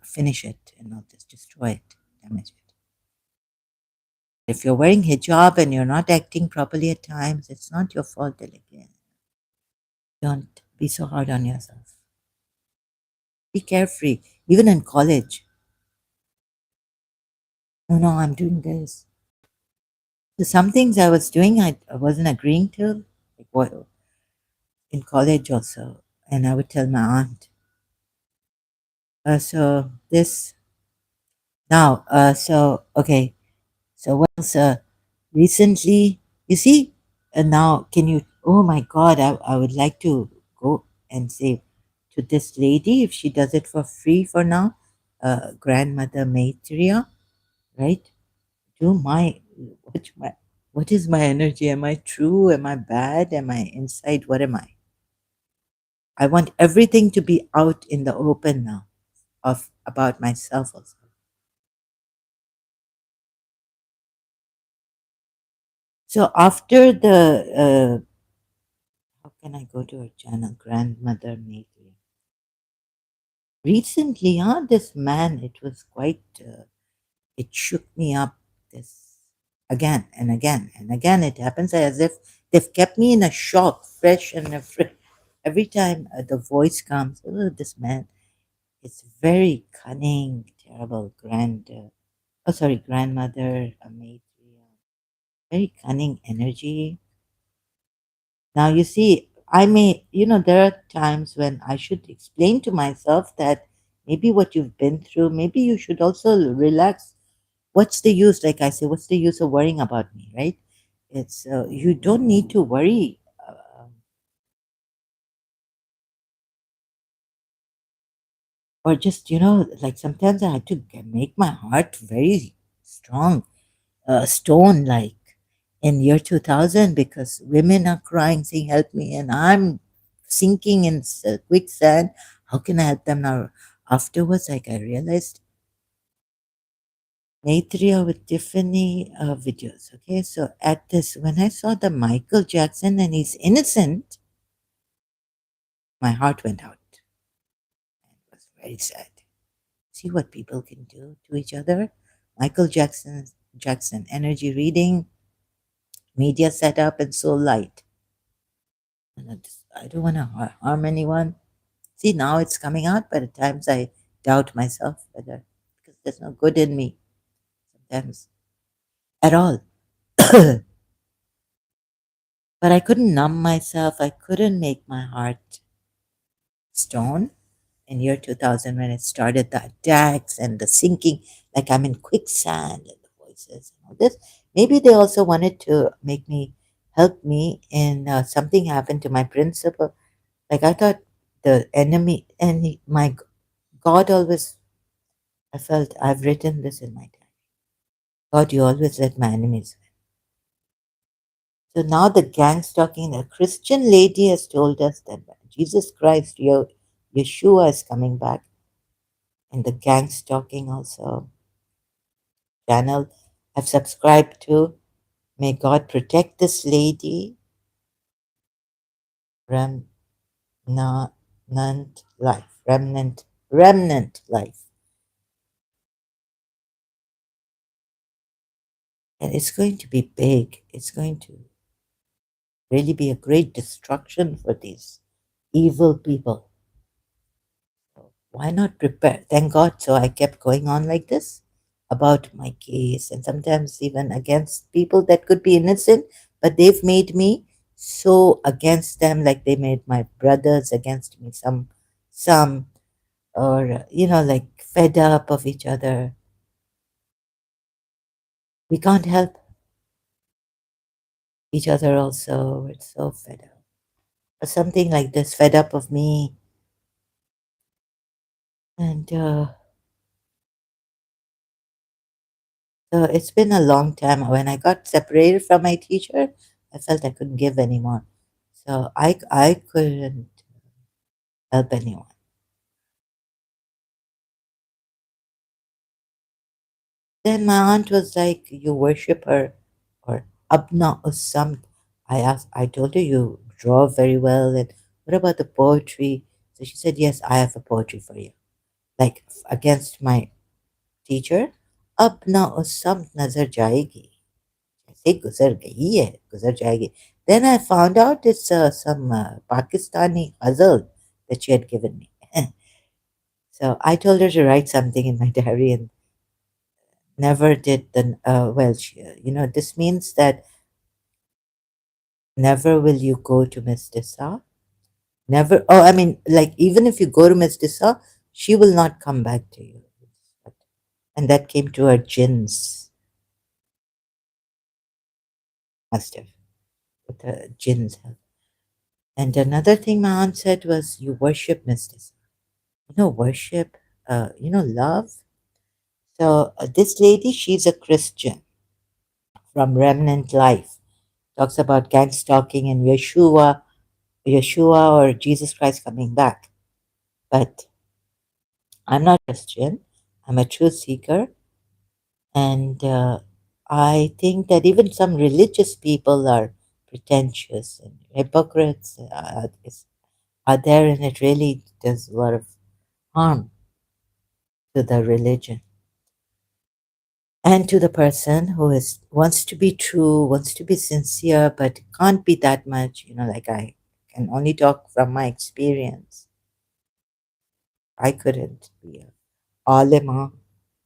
finish it, just destroy it, damage it. If you're wearing hijab and you're not acting properly at times, it's not your fault. Again, don't be so hard on yourself. Be carefree. Even in college, no, no, I'm doing this. So some things I was doing, I wasn't agreeing to, like what in college also, and I would tell my aunt. So this now, so okay, so what else? Recently, you see, now can you? Oh my God, I would like to go and say to this lady if she does it for free for now, grandmother Maitreya, right? Do what is my energy? Am I true? Am I bad? Am I inside? What am I? I want everything to be out in the open now of about myself also. So after how can I go to her channel? Grandmother Maybe. Recently, this man, it was quite, it shook me up. This again and again and again. It happens as if they've kept me in a shock, fresh and every time the voice comes. Oh, this man, it's very cunning, terrible. Grandmother, Maybe. Very cunning energy. Now, you see, there are times when I should explain to myself that maybe what you've been through, maybe you should also relax. What's the use? Like I say, what's the use of worrying about me, right? You don't need to worry. Or just, like sometimes I had to make my heart very strong, stone like in year 2000 because women are crying saying help me and I'm sinking in quicksand. How can I help them now? Afterwards, like I realized Maitreya with Tiffany videos. Okay, so at this, when I saw the Michael Jackson and he's innocent, my heart went out. It was very sad. See what people can do to each other. Michael Jackson energy reading, media setup, and soul light. And I don't want to harm anyone. See, now it's coming out, but at times I doubt myself whether, because there's no good in me sometimes at all. But I couldn't numb myself. I couldn't make my heart stone. In year 2000, when it started, the attacks and the sinking, like I'm in quicksand, and the voices and all this. Maybe they also wanted to make me help me in something happened to my principal. Like I thought the enemy and my God always. I felt I've written this in my diary. God, you always let my enemies win. So now the gang stalking, the Christian lady has told us that Jesus Christ, your Yeshua is coming back, and the gang stalking also channel I've subscribed to. May God protect this lady, remnant life. And it's going to be big. It's going to really be a great destruction for these evil people. Why not prepare? Thank God. So I kept going on like this about my case, and sometimes even against people that could be innocent, but they've made me so against them, like they made my brothers against me. Some, or like fed up of each other. We can't help each other. Also, we're so fed up. Or something like this, fed up of me, and so it's been a long time. When I got separated from my teacher, I felt I couldn't give anymore. So I couldn't help anyone. Then my aunt was like, "You worship her," or Abna or some. I told her, "You draw very well, and what about the poetry?" So she said, "Yes, I have a poetry for you." Like against my teacher, "अब ना उस समत नजर जाएगी, ऐसे गुजर गई है, गुजर जाएगी." Then I found out it's some Pakistani ghazal that she had given me. So I told her to write something in my diary, and never did the well. This means that never will you go to Miss Dissa. Never. Oh, I mean, like even if you go to Miss Dissa, she will not come back to you. And that came to her jinns, must have, with her jinns help. And another thing my aunt said was, "You worship Miss Dissa." Worship. Love. So this lady, she's a Christian from Remnant Life. Talks about gang stalking and Yeshua or Jesus Christ coming back. But I'm not Christian. I'm a truth seeker, and I think that even some religious people are pretentious and hypocrites. Are there, and it really does a lot of harm to the religion and to the person who is wants to be true, wants to be sincere, but can't be that much. Like I can only talk from my experience. I couldn't be a alima,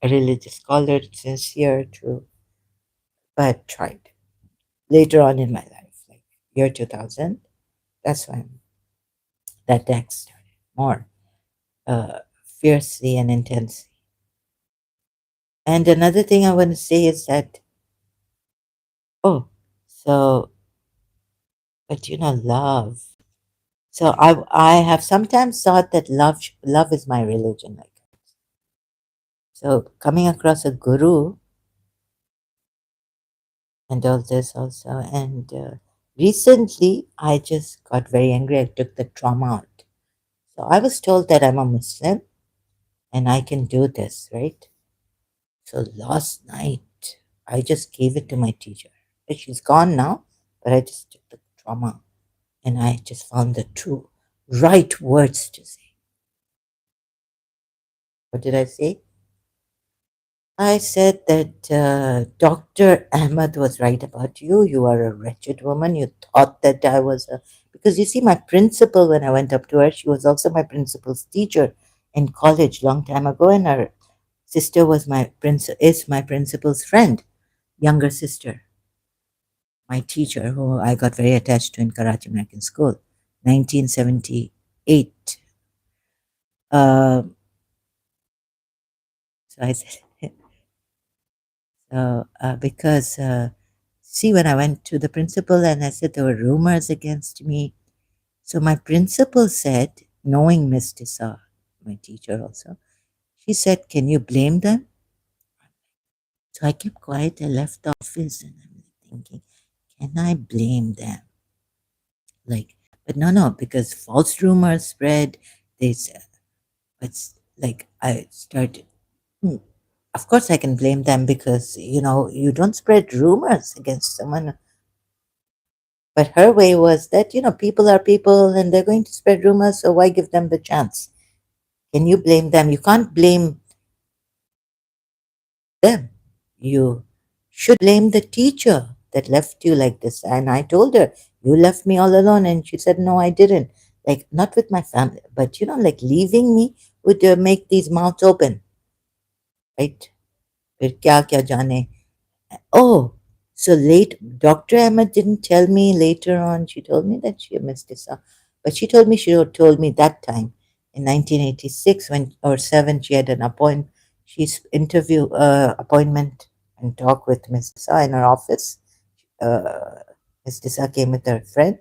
a religious scholar, sincere, true, but tried. Later on in my life, like year 2000, that's when that text started more fiercely and intensely. And another thing I want to say is that, oh, so, but love. So I have sometimes thought that love is my religion. Like so, coming across a guru and all this also, and recently I just got very angry. I took the trauma out. So I was told that I'm a Muslim and I can do this, right? So last night I just gave it to my teacher. She's gone now, but I just took the trauma and I just found the true right words to say. What did I say? I said that Dr. Ahmed was right about you. You are a wretched woman. You thought that I was a. Because you see, my principal, when I went up to her, she was also my principal's teacher in college long time ago, and her sister was is my principal's friend, younger sister. my teacher, who I got very attached to in Karachi American School, 1978. Uh, so I said, because see, when I went to the principal and I said there were rumors against me, so my principal said, knowing Miss Tissa, my teacher also, she said, "Can you blame them?" So I kept quiet. I left the office and I'm thinking, can I blame them? Like, but no, because false rumors spread. They said, it's like I started. "Hmm, of course, I can blame them because you don't spread rumors against someone." But her way was that people are people and they're going to spread rumors, so why give them the chance? Can you blame them? You can't blame them. You should blame the teacher that left you like this. And I told her, "You left me all alone." And she said, "No, I didn't. Like, not with my family, but like leaving me would make these mouths open, right? फिर क्या क्या जाने." Oh, so late. Dr. Emma didn't tell me later on. She told me that she missed this out. But she told me she had told me that time in 1986 when or seven she had an appointment. She's interview appointment and talk with Miss Tissa in her office. Miss Tissa came with her friend,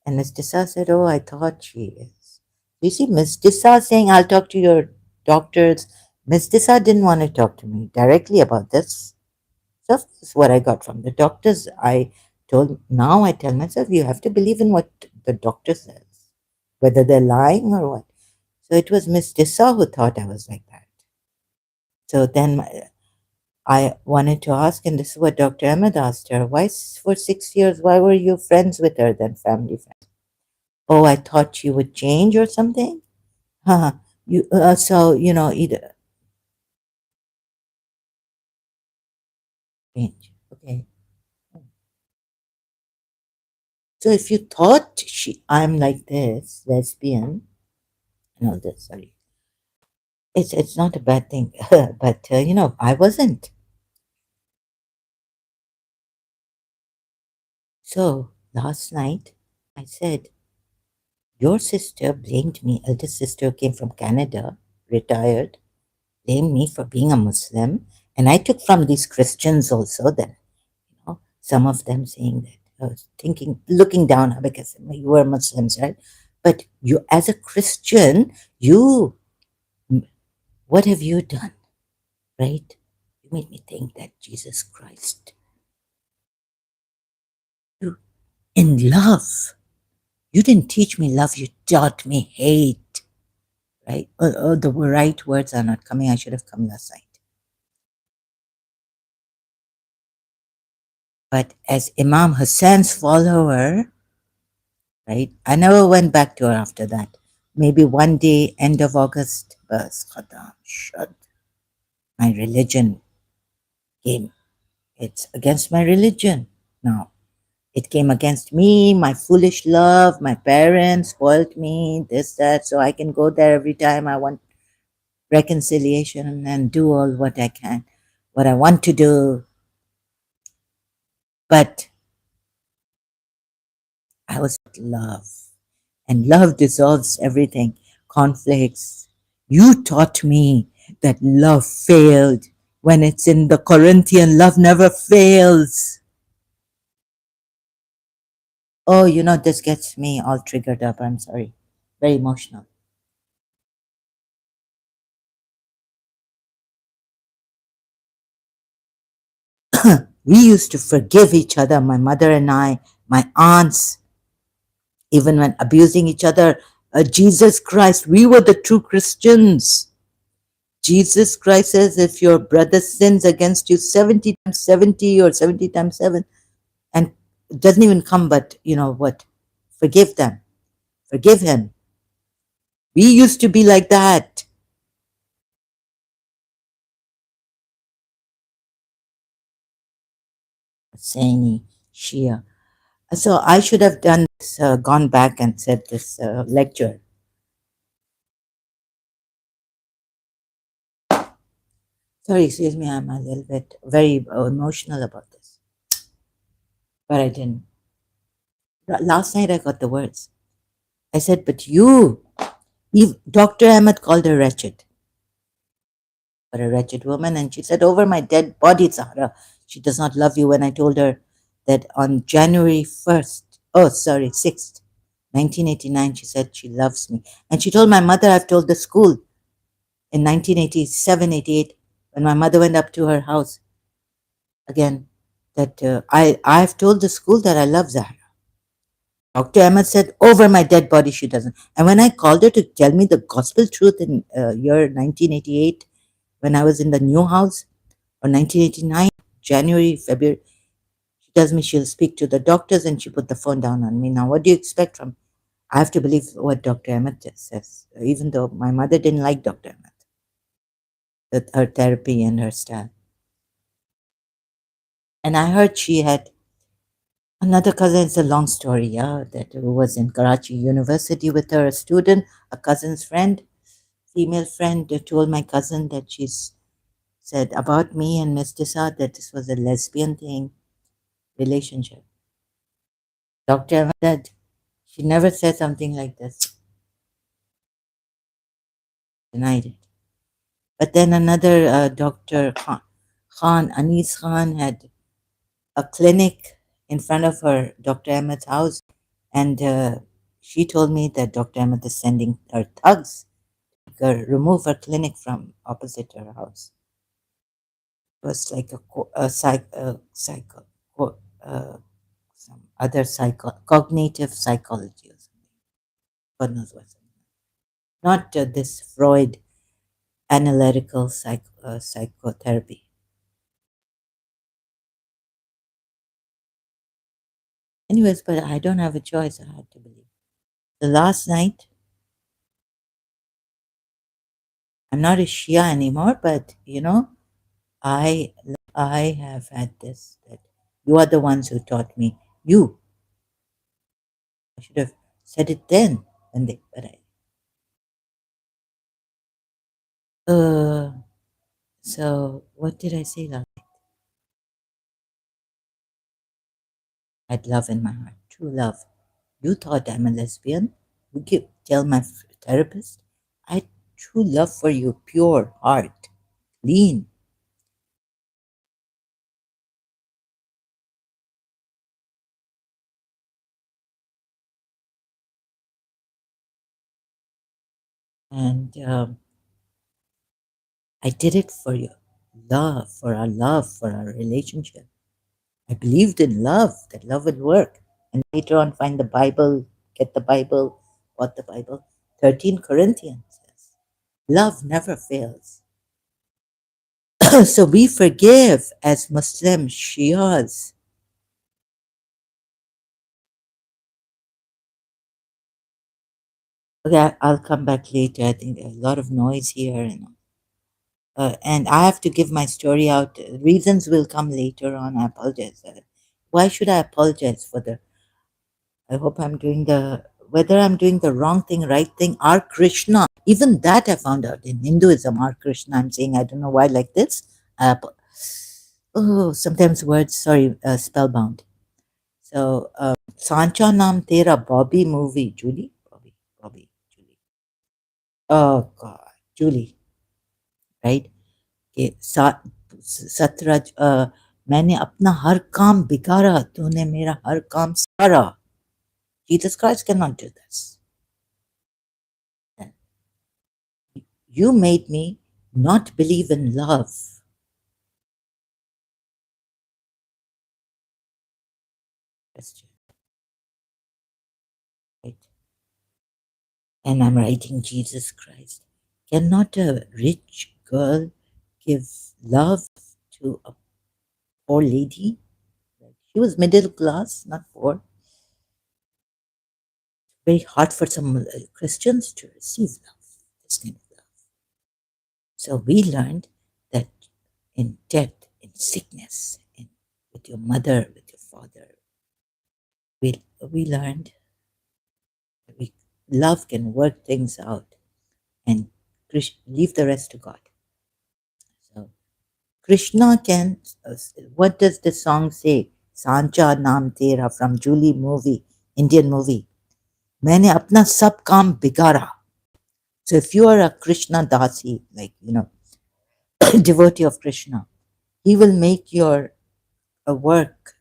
and Miss Tissa said, "Oh, I thought she is." You see, Miss Tissa saying, "I'll talk to your doctors." Miss Tissa didn't want to talk to me directly about this. So this is what I got from the doctors. Now I tell myself, you have to believe in what the doctor says, whether they're lying or what. So it was Miss Tissa who thought I was like that. So then I wanted to ask, and this is what Dr. Ahmed asked her, for 6 years, why were you friends with her then, family friends? Oh, I thought she would change or something? Huh. Either change. Okay. So if you thought I'm like this, lesbian, no, this, sorry. It's not a bad thing, but I wasn't. So last night I said, "Your sister blamed me. Eldest sister came from Canada, retired, blamed me for being a Muslim, and I took from these Christians also that some of them saying that, thinking, looking down because you were Muslims, right? But you, as a Christian, you, what have you done, right? You made me think that Jesus Christ, you, in love. You didn't teach me love, you taught me hate, right? The right words are not coming. I should have come last night. But as Imam Hassan's follower, right, I never went back to her after that. Maybe one day, end of August, bas khadam shad, my religion came. It's against my religion now. It came against me, my foolish love, my parents spoiled me, this, that, so I can go there every time I want reconciliation and do all what I can, what I want to do. But I was love, and love dissolves everything, conflicts. You taught me that love failed when it's in the Corinthian, love never fails. Oh, this gets me all triggered up. I'm sorry. Very emotional. We used to forgive each other, my mother and I, my aunts, even when abusing each other. Jesus Christ, we were the true Christians. Jesus Christ says, if your brother sins against you 70 times 70 or 70 times 7, and it doesn't even come, but what? Forgive them. Forgive him. We used to be like that. Saying Shia. So I should have done this, gone back and said this lecture. Sorry, excuse me, I'm a little bit very emotional about this. but I didn't. Last night I got the words. I said, but you Dr. Ahmed called her wretched, but a wretched woman. And she said, over my dead body, Sahara, she does not love you. When I told her that on January 1st, oh, sorry, 6th, 1989, she said she loves me. And she told my mother, I've told the school in 1987, 88, when my mother went up to her house again, that I've told the school that I love Zahra. Dr. Ahmed said, over my dead body, she doesn't. And when I called her to tell me the gospel truth in year 1988, when I was in the new house, or 1989, January, February, she tells me she'll speak to the doctors and she put the phone down on me. Now, what do you expect from? I have to believe what Dr. Ahmed says, even though my mother didn't like Dr. Ahmed, her therapy and her style. And I heard she had another cousin. It's a long story, yeah, that who was in Karachi University with her, a student, a cousin's friend, female friend, told my cousin that she's said about me and Miss Desad that this was a lesbian thing, relationship. Dr. Ahmed said she never said something like this, denied it. But then another Dr. Khan, Anis Khan, had a clinic in front of her, Dr. Ahmed's house, and she told me that Dr. Ahmed is sending her thugs to remove her clinic from opposite her house. It was like uh, some other cognitive psychology or something. God knows what. Not this Freud analytical psychotherapy. Anyways, but I don't have a choice. I had to believe. The last night, I'm not a Shia anymore, but I I have had this that you are the ones who taught me. You, I should have said it then, but I. Uh, so what did I say last? I had love in my heart, true love. You thought I'm a lesbian. Tell my therapist. I had true love for you, pure heart, clean. And I did it for you. Love, for our relationship. I believed in love, that love would work. And later on, find the Bible, get the Bible, what the Bible. 13 Corinthians says, love never fails. So we forgive as Muslim Shias. Okay, I'll come back later. I think there's a lot of noise here. And I have to give my story out. Reasons will come later on. I apologize. Why should I apologize for the? I hope I'm doing whether I'm doing the wrong thing, right thing. Our Krishna, even that I found out in Hinduism. Our Krishna, I'm saying I don't know why like this. Oh, sometimes words, sorry, spellbound. So, Sancha Naam Tera Bobby movie, Julie, Julie. Oh God, Julie, right? कि सतरज मैंने अपना हर काम बिगाड़ा तूने मेरा हर काम सारा. Jesus Christ cannot do this. You made me not believe in love. Right? And I'm writing Jesus Christ. Cannot a rich girl give love to a poor lady? She was middle class, not poor. Very hard for some Christians to receive love, this kind of love. So we learned that in death, in sickness, with your mother, with your father, we learned that love can work things out and leave the rest to God. So Krishna can, what does the song say? सांचा नाम तेरा from Julie movie, Indian movie. मैंने अपना सब काम बिगाड़ा. So if you are a Krishna dasi, like, devotee of Krishna, he will make your work,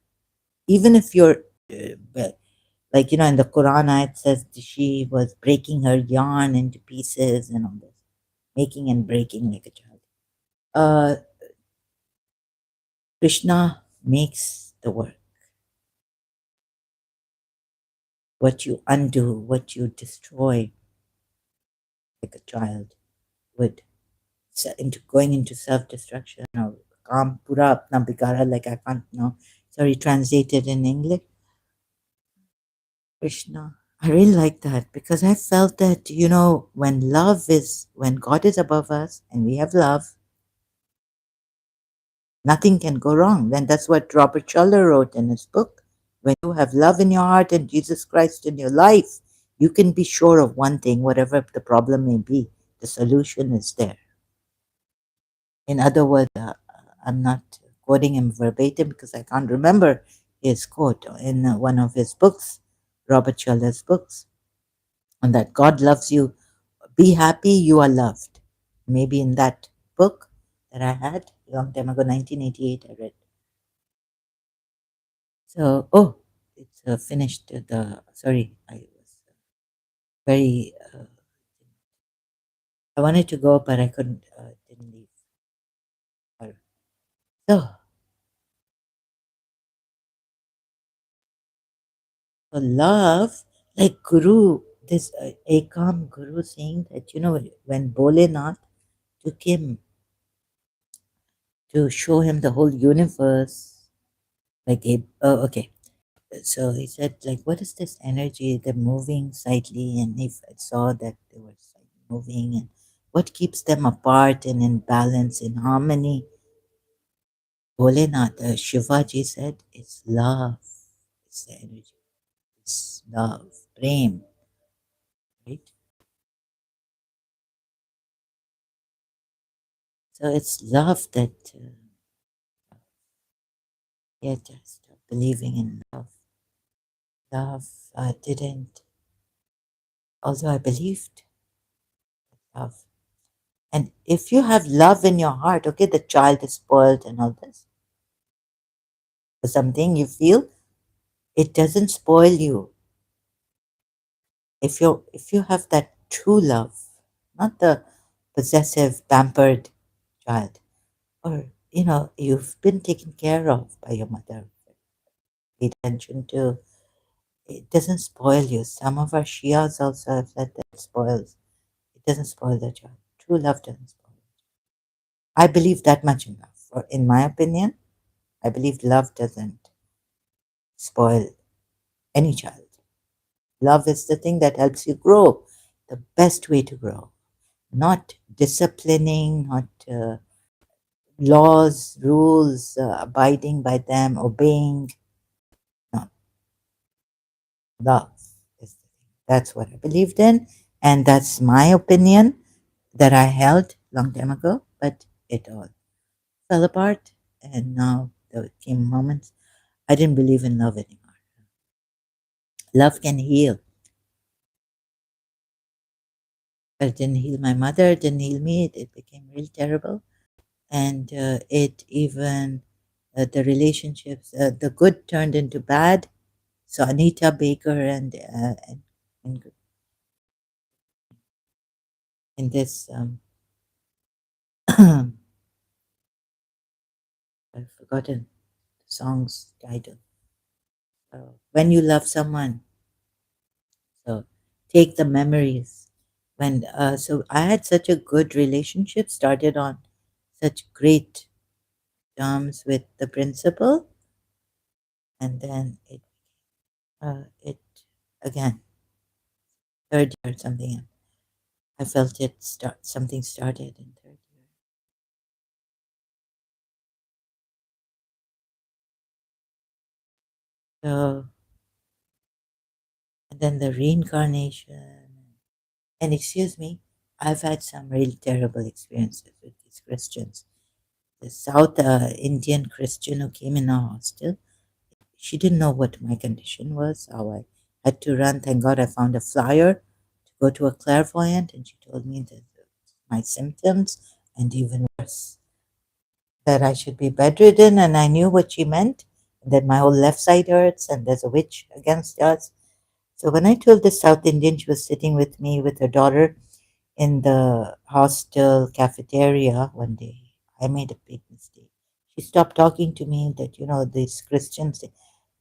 even if you're, like, in the Quran, it says she was breaking her yarn into pieces and all this, making and breaking like a child. Krishna makes the work. What you undo, what you destroy, like a child would, into going into self-destruction or काम पूरा अपना बिगाड़ा, like I can't know. Sorry, translated in English. Krishna. I really like that because I felt that, when God is above us and we have love, nothing can go wrong. Then that's what Robert Schuller wrote in his book. When you have love in your heart and Jesus Christ in your life, you can be sure of one thing, whatever the problem may be, the solution is there. In other words, I'm not quoting him verbatim because I can't remember his quote in one of his books, Robert Schuller's books, and that God loves you. Be happy, you are loved. Maybe in that book that I had a long time ago, 1988, I read. So, it's finished. Sorry, I was very. I wanted to go, but I couldn't. Didn't leave. So, so love, like Guru, this Ekam Guru saying that, when Bholenath took him to show him the whole universe, like, okay. So he said, like, what is this energy? They're moving slightly, and he saw that they were slightly moving, and what keeps them apart and in balance, in harmony? Bholenath, Shivaji said, it's love. It's the energy. It's love, prem, right? So it's love that, yeah, just believing in love. Love didn't, although I believed love. And if you have love in your heart, okay, the child is spoiled and all this, for something you feel, it doesn't spoil you. If you have that true love, not the possessive, pampered child, or you've been taken care of by your mother, pay attention to, it doesn't spoil you. Some of our Shias also have said that it spoils. It doesn't spoil the child. True love doesn't spoil. I believe that much in love. Or in my opinion, I believe love doesn't spoil any child. Love is the thing that helps you grow, the best way to grow. Not disciplining, not laws, rules, abiding by them, obeying. No, love is the thing. That's what I believed in, and that's my opinion that I held long time ago. But it all fell apart, and now there came moments I didn't believe in love anymore. Love can heal, but it didn't heal my mother. It didn't heal me. It became real terrible, and it even the relationships, the good turned into bad. So Anita Baker and in this I've forgotten the song's title. When you love someone, so take the memories. So I had such a good relationship, started on such great terms with the principal, and then it again third year something. I felt it start something started in third year. So and then the reincarnation. And excuse me, I've had some really terrible experiences with these Christians. The South Indian Christian who came in our hostel, She didn't know what my condition was, how I had to run. Thank God I found a flyer to go to a clairvoyant, and she told me that my symptoms, and even worse, that I should be bedridden. And I knew what she meant, that my whole left side hurts, and there's a witch against us. So when I told the South Indian, she was sitting with me with her daughter in the hostel cafeteria one day. I made a big mistake. She stopped talking to me that, these Christians,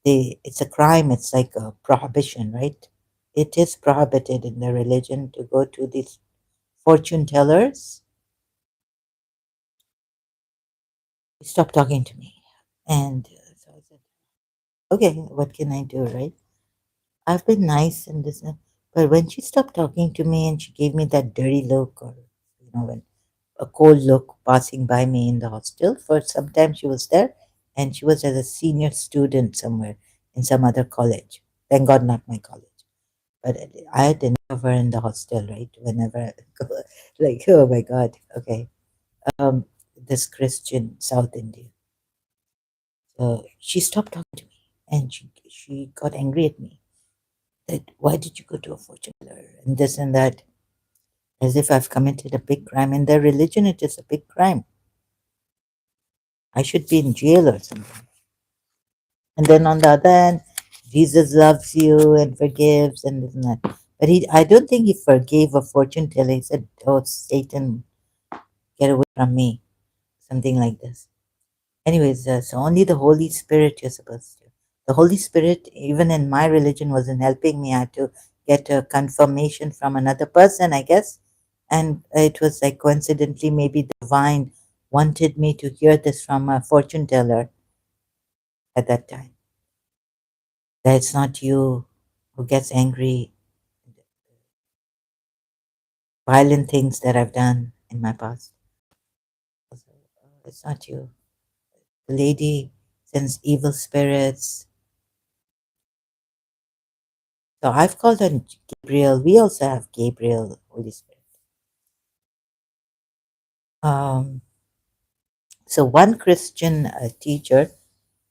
it's a crime, it's like a prohibition, right? It is prohibited in the religion to go to these fortune tellers. She stopped talking to me. And so I said, okay, what can I do, right? I've been nice and this, but when she stopped talking to me and she gave me that dirty look, or, when a cold look passing by me in the hostel. For some time she was there, and she was as a senior student somewhere in some other college. Thank God, not my college. But I had enough of her in the hostel, right? Whenever I go, like, oh my God, okay. Um, this Christian South Indian. So she stopped talking to me, and she got angry at me. That why did you go to a fortune teller and this and that, as if I've committed a big crime. In their religion, it is a big crime. I should be in jail or something. And then on the other hand, Jesus loves you and forgives and this and that. But I don't think he forgave a fortune teller. He said, "Oh, Satan, get away from me," something like this. Anyways, so only the Holy Spirit you're supposed to. The Holy Spirit, even in my religion, wasn't helping me. I had to get a confirmation from another person, I guess. And it was like coincidentally, maybe the divine wanted me to hear this from a fortune teller at that time. That it's not you who gets angry, violent things that I've done in my past. It's not you. The lady sends evil spirits. So I've called on Gabriel. We also have Gabriel, Holy Spirit. Um, so one Christian teacher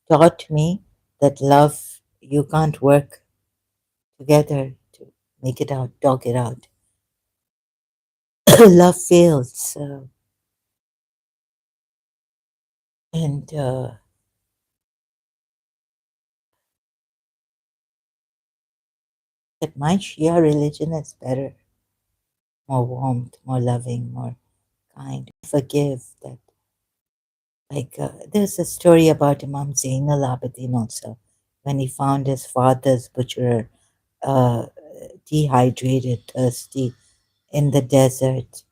taught me that love, you can't work together to make it out, talk it out. Love fails. And that my Shia religion is better, more warmth, more loving, more kind. Forgive that. Like, there's a story about Imam Zainal Abidin also, when he found his father's butcher uh, dehydrated, thirsty in the desert.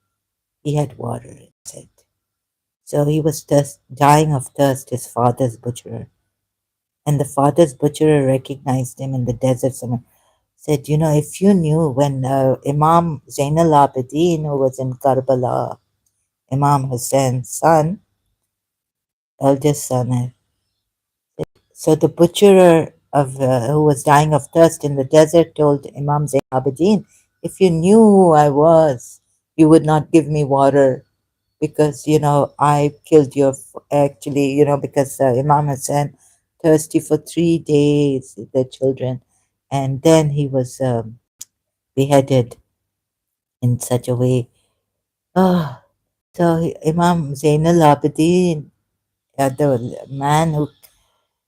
He had water, it said. So he was dying of thirst, his father's butcher. And the father's butcher recognized him in the desert somewhere. Said, if you knew when Imam Zainal Abidin, who was in Karbala, Imam Hussein's son, eldest son, so the butcher of who was dying of thirst in the desert told Imam Zain Abidin, if you knew who I was, you would not give me water because, I killed your, actually, because Imam Hussein thirsty for 3 days, the children, and then he was beheaded in such a way. Oh, so Imam Zainal Abidin, the man who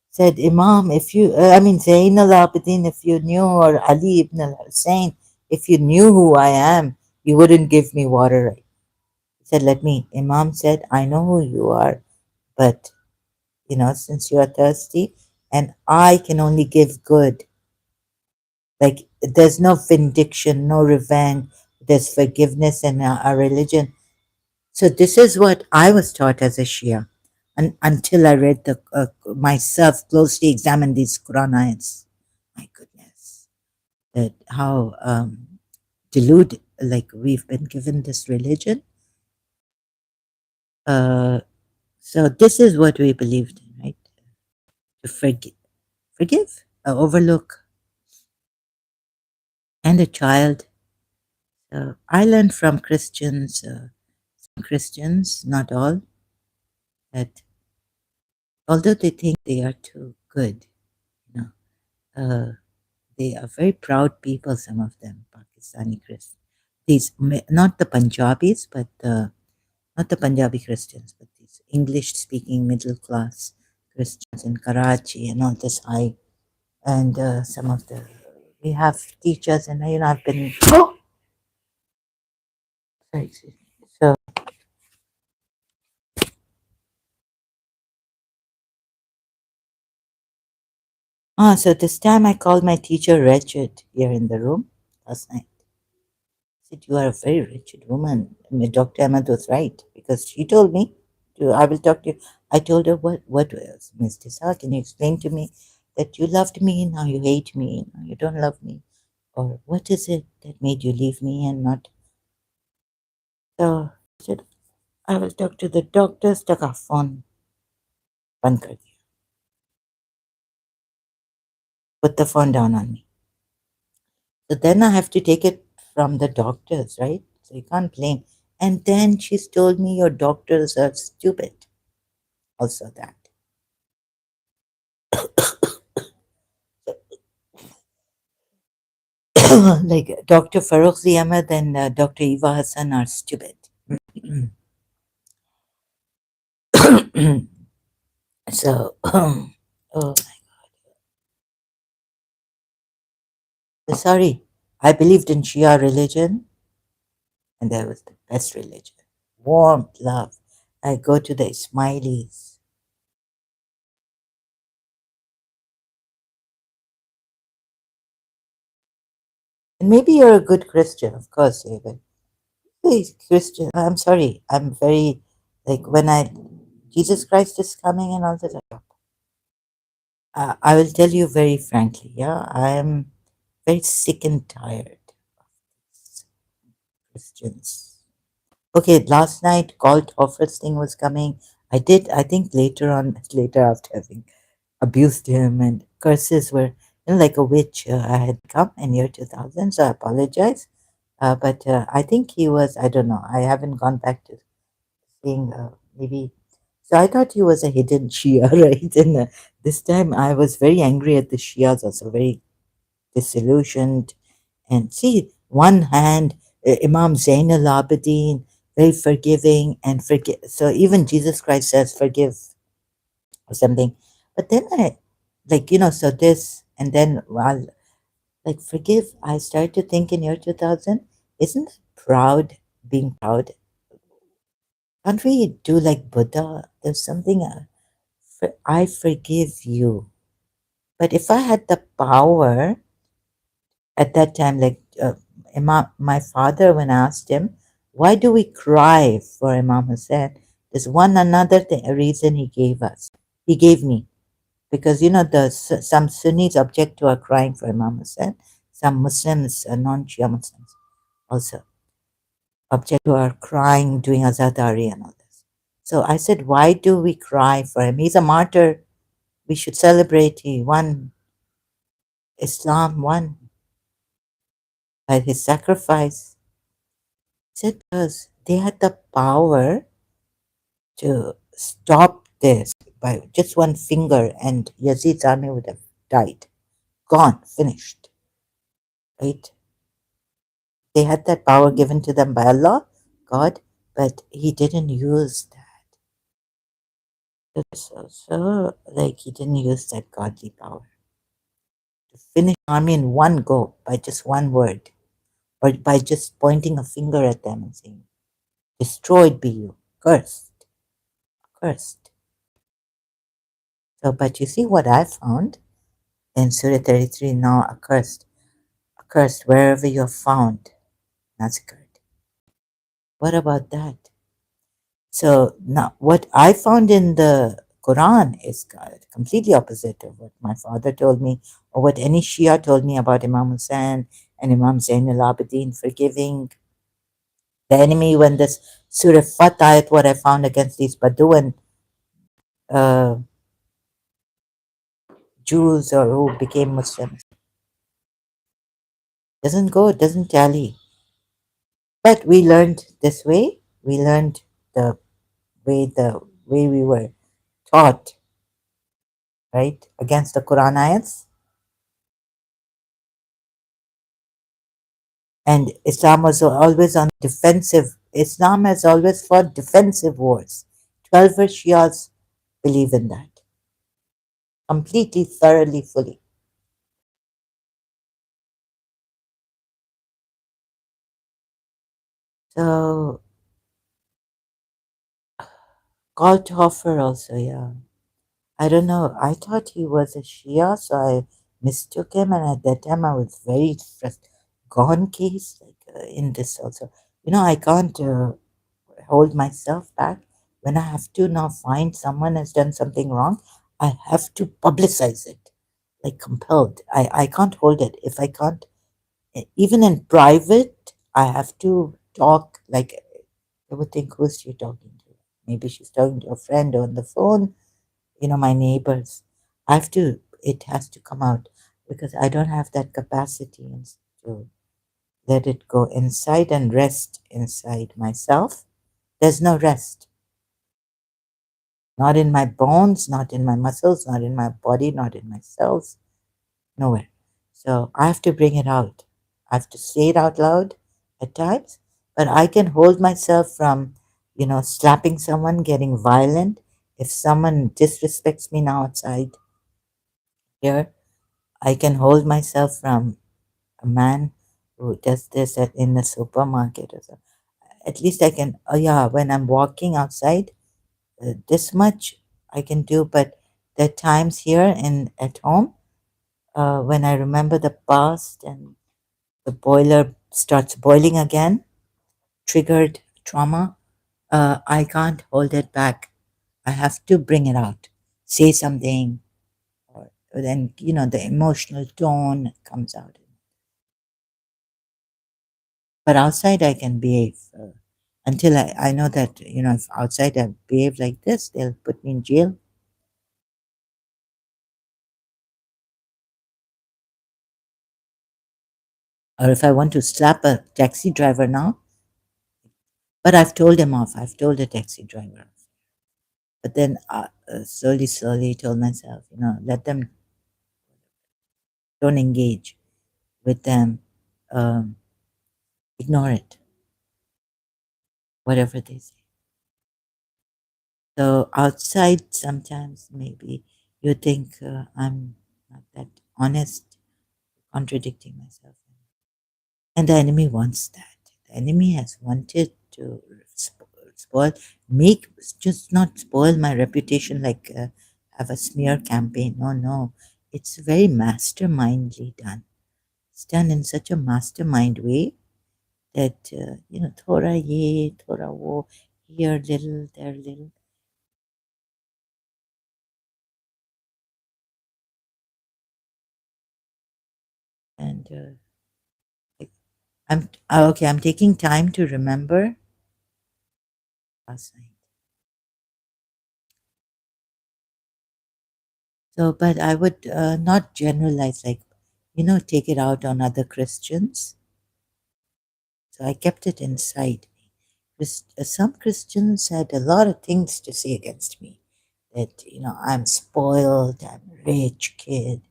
said, Imam, if you, I mean, Zain al Abidin, if you knew, or Ali ibn al Hussein, if you knew who I am, you wouldn't give me water. He said, let me. Imam said, I know who you are, but, since you are thirsty, and I can only give good, like, there's no vindication, no revenge, there's forgiveness in our religion. So this is what I was taught as a Shia, until I read the myself closely examined these Quran ayats. My goodness, that how deluded, like we've been given this religion. Uh, so this is what we believed in, right? To forgive, overlook, and a child. I learned from Christians, some Christians, not all, that although they think they are too good, Uh, they are very proud people, some of them, Pakistani Christians. Not the Punjabis, but not the Punjabi Christians, but these English speaking middle class Christians in Karachi and all this high. And some of the, we have teachers, and I've been, oh, sorry, excuse me. So, so this time I called my teacher wretched here in the room last night. Said, "You are a very wretched woman." And Dr. Ahmed was right because she told me, I will talk to you. I told her, what was, Miss Tisa, can you explain to me that you loved me, now you hate me, now you don't love me? Or what is it that made you leave me and not? So I said, I will talk to the doctors, took our phone, band kar diya. Put the phone down on me. So then I have to take it from the doctors, right? So you can't blame. And then she's told me your doctors are stupid. Also that. Like Dr. Farooq Ahmed and Dr. Eva Hassan are stupid. So, oh, sorry, I believed in Shia religion, and that was the best religion. Warmth, love. I go to the Ismailis. And maybe you're a good Christian, of course, David. Please, Christian, I'm sorry. I'm very, like, when Jesus Christ is coming and all that. I will tell you very frankly, yeah, I am very sick and tired of Christians. Okay, last night, called offers thing was coming. I think later on, later after having abused him and curses were, like a witch, I had come in year 2000, so I apologize. But I think he was, I don't know, I haven't gone back to seeing maybe. So I thought he was a hidden Shia, right? And this time I was very angry at the Shias, also very disillusioned. And see, one hand, Imam Zain al Abidin, very forgiving and forgive. So even Jesus Christ says, forgive or something. But then so this, and then while, like, forgive, I started to think in year 2000, isn't it proud, being proud? Can't we do like Buddha? There's something, I forgive you. But if I had the power at that time, like Imam, my father, when I asked him, why do we cry for Imam Hussein? There's one another thing, a reason he gave us. He gave me. Because, some Sunnis object to our crying for Imam Hussein. Some Muslims, non-Shia Muslims, also object to our crying, doing Azadari and all this. So I said, why do we cry for him? He's a martyr. We should celebrate. He won, Islam won by his sacrifice. He said, because they had the power to stop this by just one finger, and Yazid's army would have died. Gone, finished. Right? They had that power given to them by Allah, God, but He didn't use that. So, like, He didn't use that godly power to finish the army in one go by just one word, or by just pointing a finger at them and saying, "Destroyed be you, cursed, cursed." So, but you see what I found in Surah 33 now, accursed wherever you're found, massacred. What about that? So now, what I found in the Quran is completely opposite of what my father told me, or what any Shia told me about Imam Hussein and Imam Zain al Abidin forgiving the enemy. When this Surah Fat ayat, what I found against these Bedouin uh, Jews or who became Muslims, doesn't go, doesn't tally. But we learned this way. We learned the way we were taught, right, against the Quran ayats. And Islam was always on defensive. Islam has always fought defensive wars. 12 Shias believe in that completely, thoroughly, fully. So, Galt Hoffer also, yeah. I don't know. I thought he was a Shia, so I mistook him. And at that time, I was very gone case like in this also. I can't hold myself back when I have to now find someone has done something wrong. I have to publicize it, like compelled. I can't hold it. If I can't, even in private, I have to talk like they would think who's she talking to. Maybe she's talking to a friend on the phone, my neighbors. It has to come out because I don't have that capacity to let it go inside and rest inside myself. There's no rest, not in my bones, not in my muscles, not in my body, not in my cells, nowhere. So I have to bring it out. I have to say it out loud at times, but I can hold myself from, slapping someone, getting violent. If someone disrespects me now outside here, I can hold myself from a man who does this in the supermarket or so. At least I can, oh yeah, when I'm walking outside, this much I can do, but there are times here in at home when I remember the past and the boiler starts boiling again, triggered trauma, I can't hold it back. I have to bring it out, say something, or then, the emotional tone comes out. But outside, I can behave until I know that, if outside I behave like this, they'll put me in jail. Or if I want to slap a taxi driver now, but I've told him off. I've told the taxi driver off. But then slowly, slowly told myself, let them, don't engage with them, um, ignore it, whatever they say. So outside, sometimes maybe you think I'm not that honest, contradicting myself. And the enemy wants that. The enemy has wanted to spoil, make, just not spoil my reputation like have a smear campaign. No, no. It's very mastermindly done. It's done in such a mastermind way that, thora ye, thora wo, here little, there little. And okay, I'm taking time to remember last night. So, but I would not generalize, like, take it out on other Christians. So I kept it inside me. Some Christians had a lot of things to say against me. That, I'm spoiled, I'm a rich kid.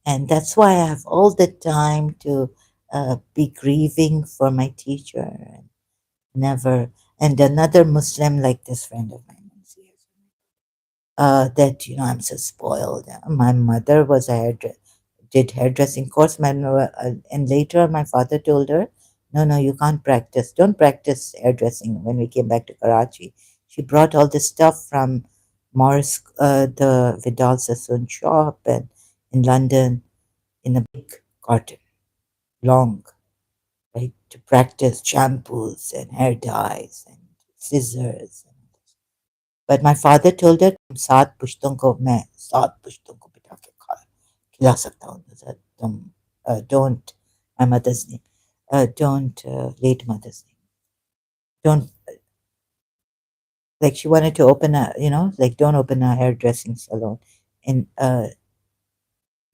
And that's why I have all the time to be grieving for my teacher. And never, and another Muslim like this friend of mine, that, I'm so spoiled. My mother was a did hairdressing course. And later my father told her, no, no, you can't practice. Don't practice hairdressing. When we came back to Karachi, she brought all this stuff from Morris, the Vidal Sassoon shop, and in London in a big carton, long, right, to practice shampoos and hair dyes and scissors. But my father told her, "तुम सात पुश्तों को मैं सात पुश्तों को बिठा के खिला सकता हूँ, तुम don't, my mother's name, don't, late mother's name, don't, like she wanted to open a, like don't open a hairdressing salon in,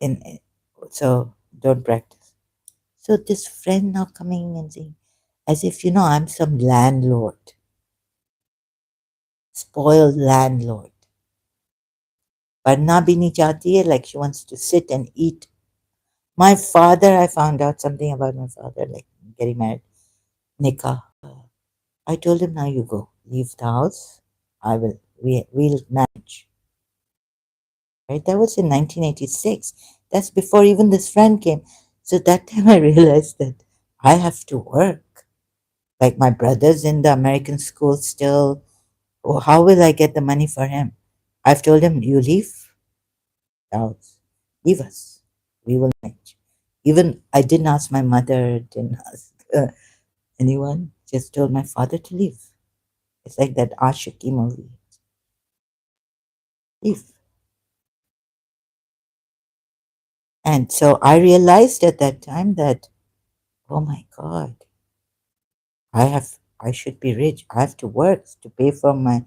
in, so don't practice." So this friend now coming and saying, as if, I'm some landlord, spoiled landlord. Padna bhi nahi chahti hai, like she wants to sit and eat. My father, I found out something about my father, like getting married, nikah. I told him, now you go, leave the house. We'll manage. Right? That was in 1986. That's before even this friend came. So that time I realized that I have to work. Like my brother's in the American school still. Oh, how will I get the money for him? I've told him, you leave the house, leave us. We will manage. Even I didn't ask my mother, didn't ask anyone, just told my father to leave. It's like that Ashiki movie. Leave. And so I realized at that time that, oh my God, I should be rich. I have to work to pay for my,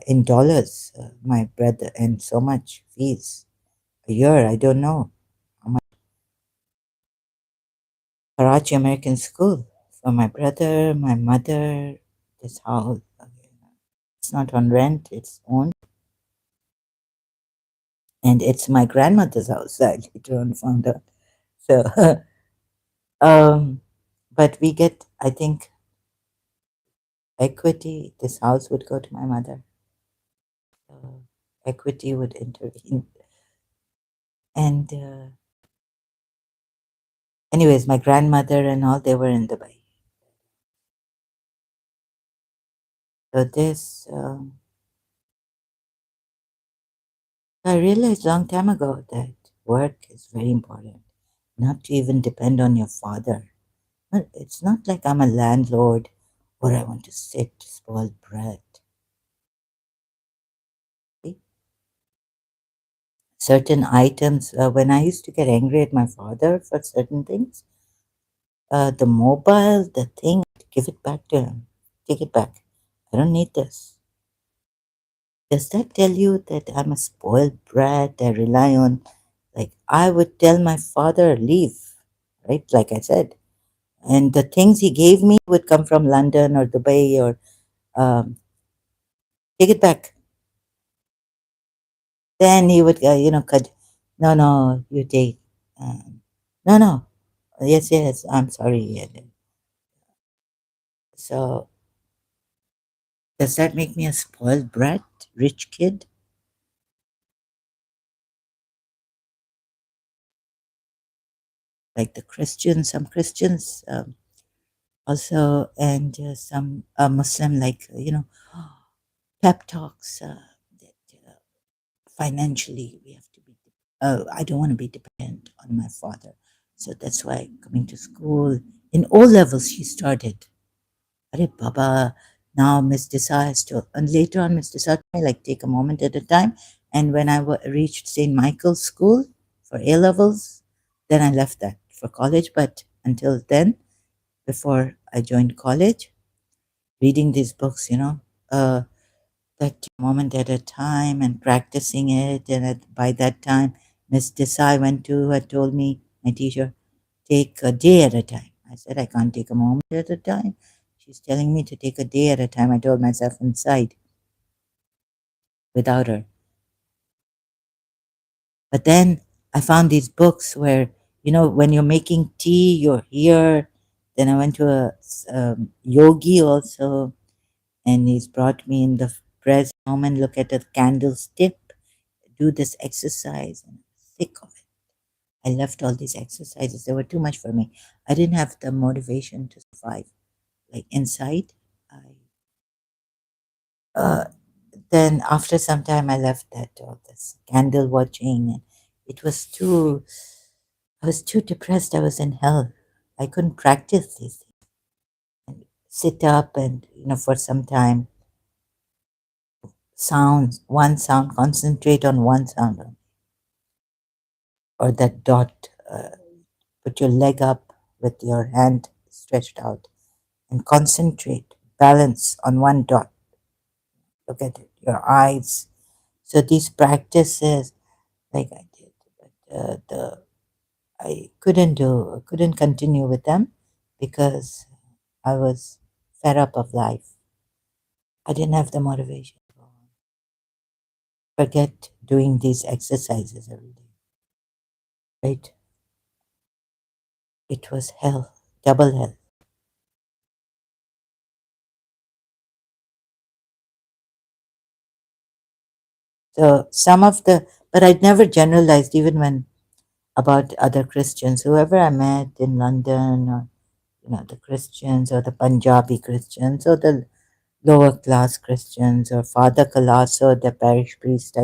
in dollars, my brother, and so much fees a year. I don't know how much. Karachi American School for my brother, my mother, this house. It's not on rent, it's owned. And it's my grandmother's house, I later on found out. So, um, but we get, I think, equity. This house would go to my mother. Equity would intervene. And anyways, my grandmother and all, they were in Dubai. So this, I realized long time ago that work is very important. Not to even depend on your father. It's not like I'm a landlord or I want to sit spoiled brat. See? Certain items, when I used to get angry at my father for certain things, the mobile, the thing, give it back to him. Take it back. I don't need this. Does that tell you that I'm a spoiled brat? I rely on, like, I would tell my father, leave, right? Like I said. And the things he gave me would come from London or Dubai or take it back. Then he would, cut, no, no, you take, no, no, yes, yes, I'm sorry. So, does that make me a spoiled brat, rich kid? Like the Christians, some Christians also, and some Muslim, like, pep talks that financially we have to be, I don't want to be dependent on my father. So that's why coming to school, in all levels, she started. Arey Baba, now Miss Desai has to, and later on Miss Desai told me, like, take a moment at a time. And when I reached St. Michael's School for A levels, then I left that for college. But until then, before I joined college, reading these books, that moment at a time and practicing it. And by that time, Miss Desai went to had told me, my teacher, take a day at a time. I said, I can't take a moment at a time. She's telling me to take a day at a time. I told myself inside without her. But then I found these books where, when you're making tea, you're here. Then I went to a yogi also, and he's brought me in the present moment, look at the candles tip, do this exercise, and I'm sick of it. I left all these exercises. They were too much for me. I didn't have the motivation to survive. Like inside, I uh, then after some time I left that all this candle watching, and it was too. I was too depressed. I was in hell. I couldn't practice these things. Sit up and for some time, sounds one sound, concentrate on one sound, or that dot. Put your leg up with your hand stretched out and concentrate, balance on one dot. Look at it, your eyes. So these practices, like I did, but I couldn't continue with them because I was fed up of life. I didn't have the motivation. Forget doing these exercises every day, right? It was hell, double hell. So some of the, but I'd never generalized even when about other Christians, whoever I met in London, or the Christians or the Punjabi Christians or the lower class Christians or Father Calasso, the parish priest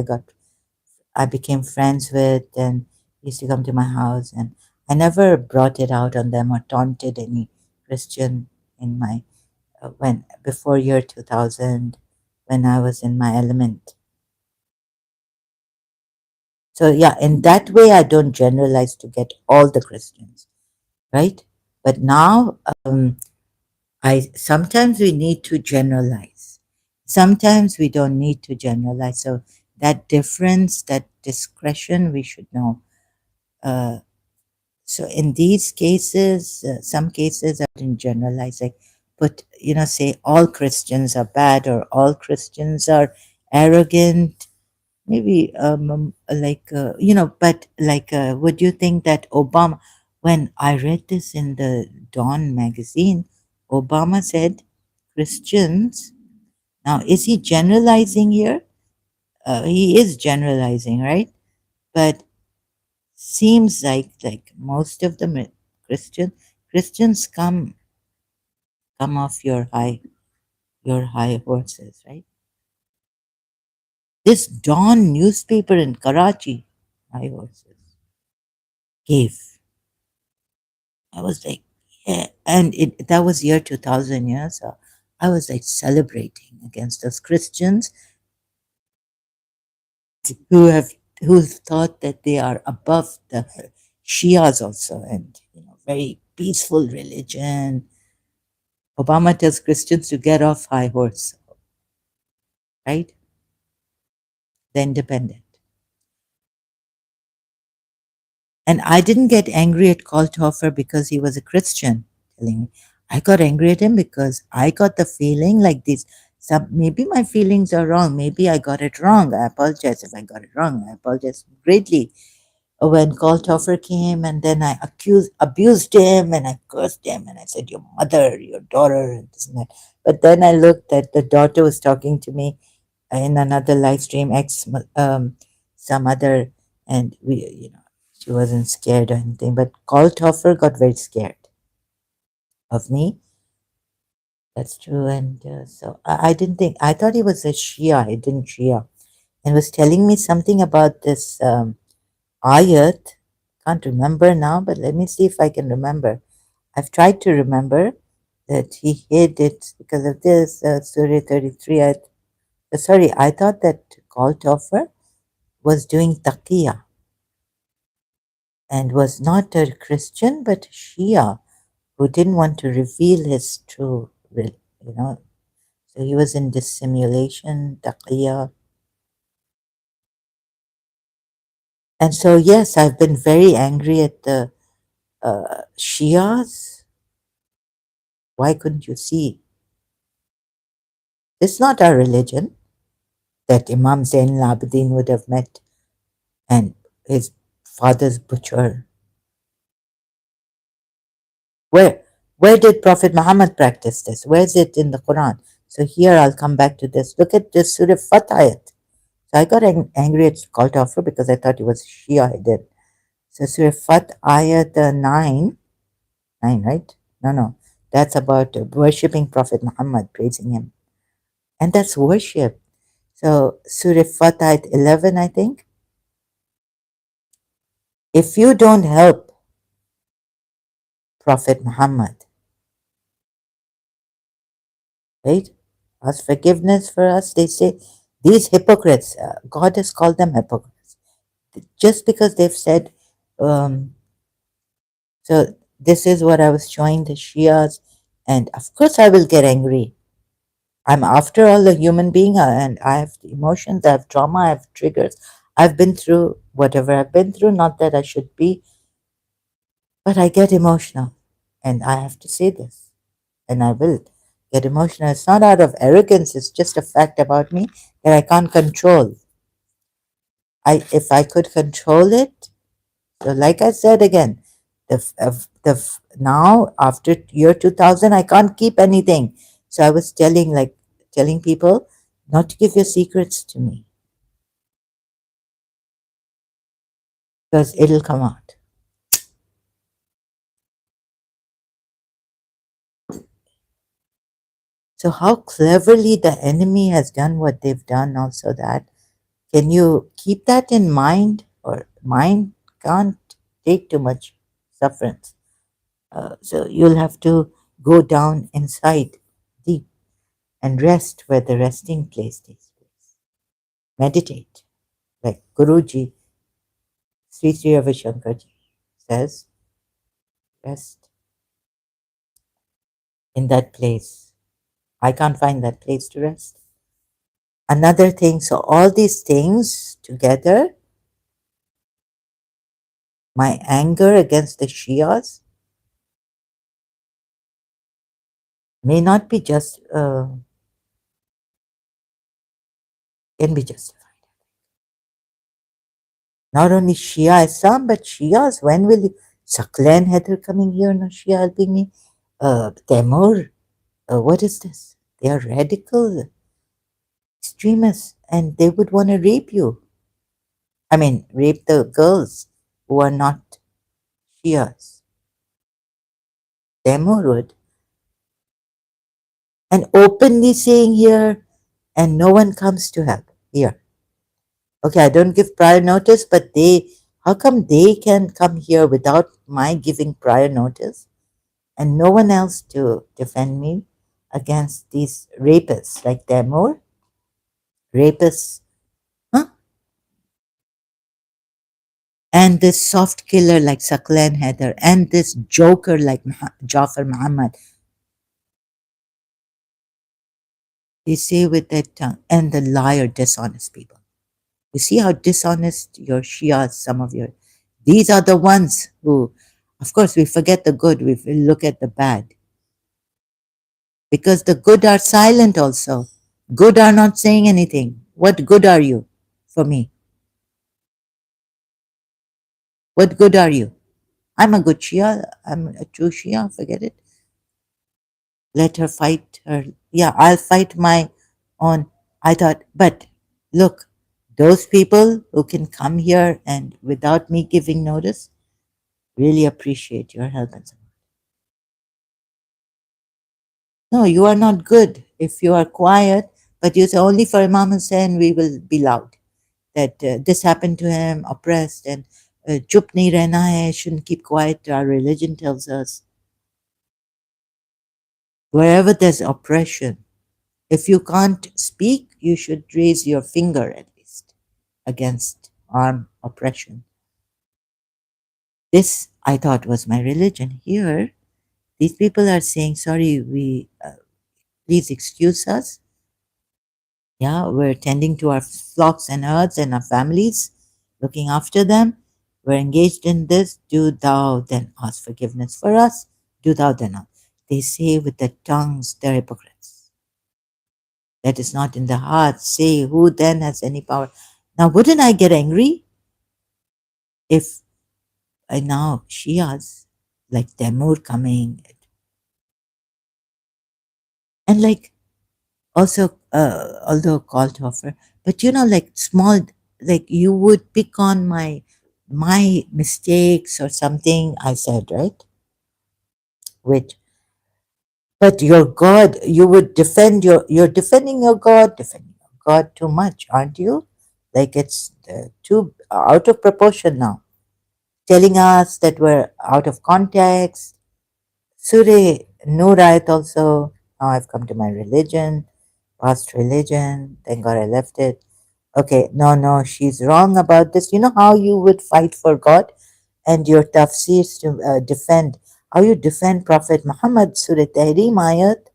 I became friends with, and he used to come to my house, and I never brought it out on them or taunted any Christian in my when before year 2000 when I was in my element. So yeah, in that way, I don't generalize to get all the Christians, right? But now, I sometimes we need to generalize. Sometimes we don't need to generalize. So that difference, that discretion, we should know. Uh, so in these cases, some cases I didn't generalize. I put, say all Christians are bad or all Christians are arrogant. Maybe but like, would you think that Obama? When I read this in the Dawn magazine, Obama said Christians. Now, is he generalizing here? He is generalizing, right? But seems like most of the Christians come off your high horses, right? This Dawn newspaper in Karachi, high horses, gave. I was like, yeah, and that was year 2000, yeah. So I was like celebrating against those Christians who have who thought that they are above the Shias also, and very peaceful religion. Obama tells Christians to get off high horse, right? The independent. And I didn't get angry at Kalthofer because he was a Christian telling me. I got angry at him because I got the feeling like this. Maybe my feelings are wrong. Maybe I got it wrong. I apologize if I got it wrong. I apologize greatly. When Kalthofer came, and then I abused him, and I cursed him, and I said, "Your mother, your daughter," and this and that. But then I looked at the daughter was talking to me in another live stream, some other, and she wasn't scared or anything. But Kalthofer got very scared of me. That's true, and so I didn't think. I thought he was a Shia. He didn't Shia, and was telling me something about this ayat. Can't remember now, but let me see if I can remember. I've tried to remember that he hid it because of this Surah 33. Sorry, I thought that Kalthofer was doing taqiyya and was not a Christian but Shia who didn't want to reveal his true, you know. So he was in dissimulation, taqiyya. And so, yes, I've been very angry at the Shias. Why couldn't you see? It's not our religion that Imam Zain al Abidin would have met and his father's butcher. Where where did Prophet Muhammad practice this? Where is it in the Quran? So here I'll come back to this. Look at this Surah Fatayat. So I got angry at Kalthofer because I thought he was Shia. I did. So Surah Fat ayat 9, 9, right? No, no. That's about worshipping Prophet Muhammad, praising him. And that's worship. So Surah Fat ayat 11, I think. If you don't help Prophet Muhammad, right? Ask forgiveness for us. They say these hypocrites, God has called them hypocrites. Just because they've said, um, so this is what I was showing the Shias, and of course I will get angry. I'm after all a human being, and I have emotions, I have trauma, I have triggers. I've been through whatever I've been through, not that I should be, but I get emotional, and I have to say this, and I will get emotional. It's not out of arrogance, it's just a fact about me that I can't control. If I could control it, so like I said again, now after year 2000, I can't keep anything. So I was telling people not to give your secrets to me. because it'll come out. So, how cleverly the enemy has done what they've done, also that. Can you keep that in mind? Or mind can't take too much sufferance. So, you'll have to go down inside deep and rest where the resting place takes place. Meditate, like Guruji, Sri Sri Ravi Shankarji says, rest in that place. I can't find that place to rest. Another thing, so all these things together, my anger against the Shias may not be just, can be justified. Not only Shia Islam, but Shias. When will Saklan Heather coming here? No, Shia helping me. Temur, what is this? They are radical extremists and they would want to rape you. I mean, rape the girls who are not Shias. Temur would. And openly saying here, and no one comes to help here. Okay, I don't give prior notice, but how come they can come here without my giving prior notice? And no one else to defend me against these rapists like Temur, rapists, huh? And this soft killer like Saklan Heather, and this joker like Jafar Muhammad. They say with their tongue, and the liar, dishonest people. You see how dishonest your Shias, some of your, these are the ones who, of course, we forget the good, we look at the bad. Because the good are silent also. Good are not saying anything. What good are you for me? What good are you? I'm a good Shia. I'm a true Shia. Forget it. Let her fight her. Yeah, I'll fight my own. I thought, but look, those people who can come here and without me giving notice, really appreciate your help and support. No, you are not good if you are quiet, but you say only for Imam Hussain we will be loud. That this happened to him, oppressed, and chup nahi rehna hai, shouldn't keep quiet. Our religion tells us wherever there's oppression, if you can't speak, you should raise your finger at least against arm oppression. This I thought was my religion. Here, these people are saying, "Sorry, we please excuse us. Yeah, we're tending to our flocks and herds and our families, looking after them. We're engaged in this. Do thou then ask forgiveness for us. Do thou then ask." They say with their tongues, they're hypocrites. That is not in the heart. Say, who then has any power? Now, wouldn't I get angry if I now Shias like Temur coming and like also, although call to offer, but like small, like you would pick on my mistakes or something I said, right? Which, but your God, you would defend you're defending your God, defending your God too much, aren't you? Like it's too out of proportion now. Telling us that we're out of context. Sure, no right also. Now I've come to my religion, past religion. Thank God I left it. Okay, no, she's wrong about this. You know how you would fight for God and your tafsirs to defend, how you defend Prophet Muhammad, Surah Tahrim ayat,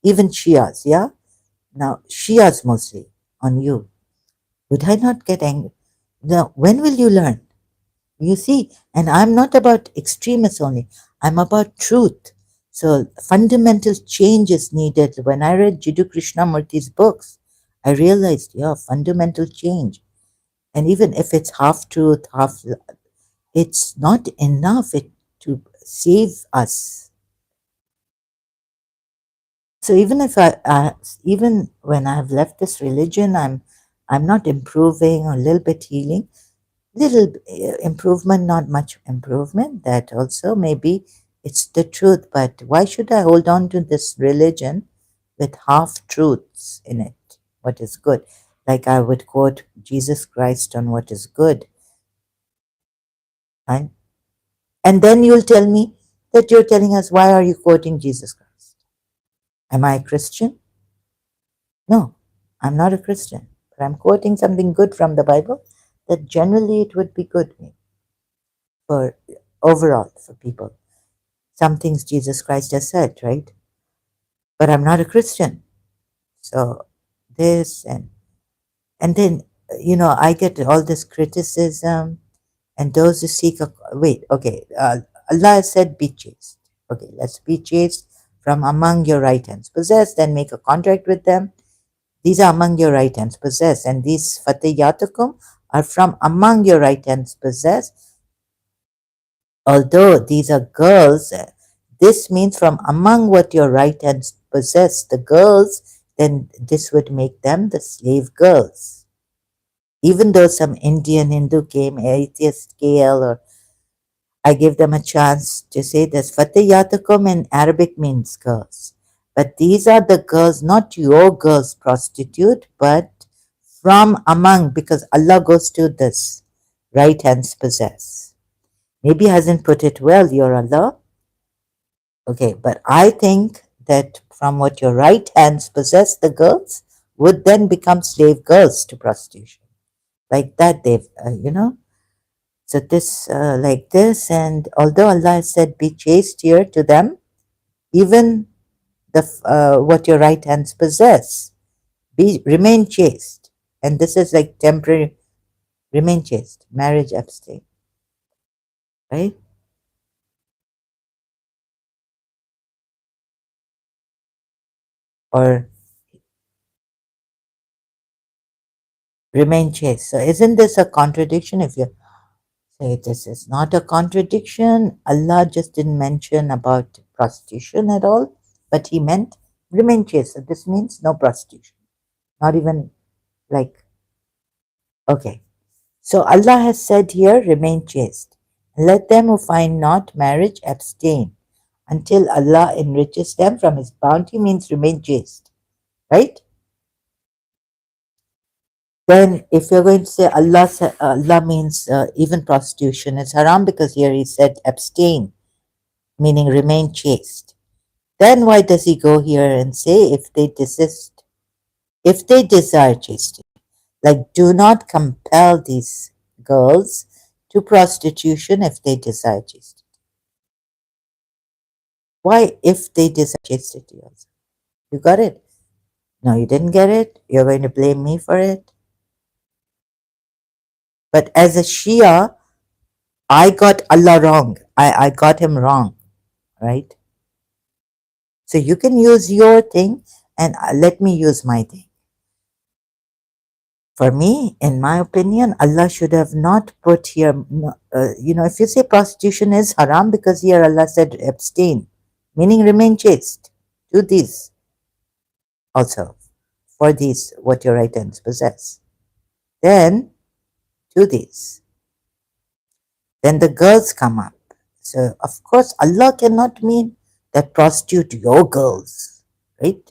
even Shias, yeah? Now, Shias mostly on you. Would I not get angry? Now, when will you learn? You see, and I'm not about extremists only, I'm about truth. So, fundamental change is needed. When I read Jiddu Krishnamurti's books, I realized, yeah, fundamental change. And even if it's half truth, it's not enough to save us. So even if even when I've left this religion, I'm not improving or a little bit healing. little improvement, not much improvement. That also maybe it's the truth, but why should I hold on to this religion with half truths in it? What is good? Like I would quote Jesus Christ on what is good, right? And then you'll tell me that you're telling us, why are you quoting Jesus Christ? Am I a Christian? No, I'm not a Christian, but I'm quoting something good from the Bible that generally it would be good for overall for people. Some things Jesus Christ has said, right? But I'm not a Christian. So this and then I get all this criticism and those who seek a wait, okay, Allah said be chaste. Okay, let's be chaste from among your right hands. Possess, then make a contract with them. These are among your right hands. Possess, and these fatiyatukum are from among your right hands. Possess. Although these are girls, this means from among what your right hands possess, the girls, then this would make them the slave girls. Even though some Indian Hindu came, atheist KL, or I give them a chance to say this, Fatiyatukum in Arabic means girls. But these are the girls, not your girls, prostitute, but from among, because Allah goes to this, right hands possess. Maybe hasn't put it well, your Allah. Okay, but I think that from what your right hands possess, the girls would then become slave girls to prostitution. Like that, they've. So this, like this, and although Allah said, "Be chaste" here to them, even what your right hands possess, remain chaste, and this is like temporary. Remain chaste, marriage abstain, right? Or remain chaste. So isn't this a contradiction if you say this is not a contradiction? Allah just didn't mention about prostitution at all, but He meant remain chaste. So this means no prostitution, not even like, okay. So Allah has said here, remain chaste. Let them who find not marriage abstain until Allah enriches them from His bounty, means remain chaste, right? Then, if you're going to say Allah means even prostitution is haram because here He said abstain, meaning remain chaste. Then why does He go here and say if they desist, if they desire chastity? Like, do not compel these girls to prostitution if they desire chastity. Why, if they desire chastity also? You got it? No, you didn't get it. You're going to blame me for it. But as a Shia, I got Allah wrong. I got him wrong, right? So you can use your thing and let me use my thing. For me, in my opinion, Allah should have not put here, if you say prostitution is haram because here Allah said abstain, meaning remain chaste. Do these also, for these, what your right hands possess. Then do these. Then the girls come up. So, of course, Allah cannot mean that prostitute your girls, right?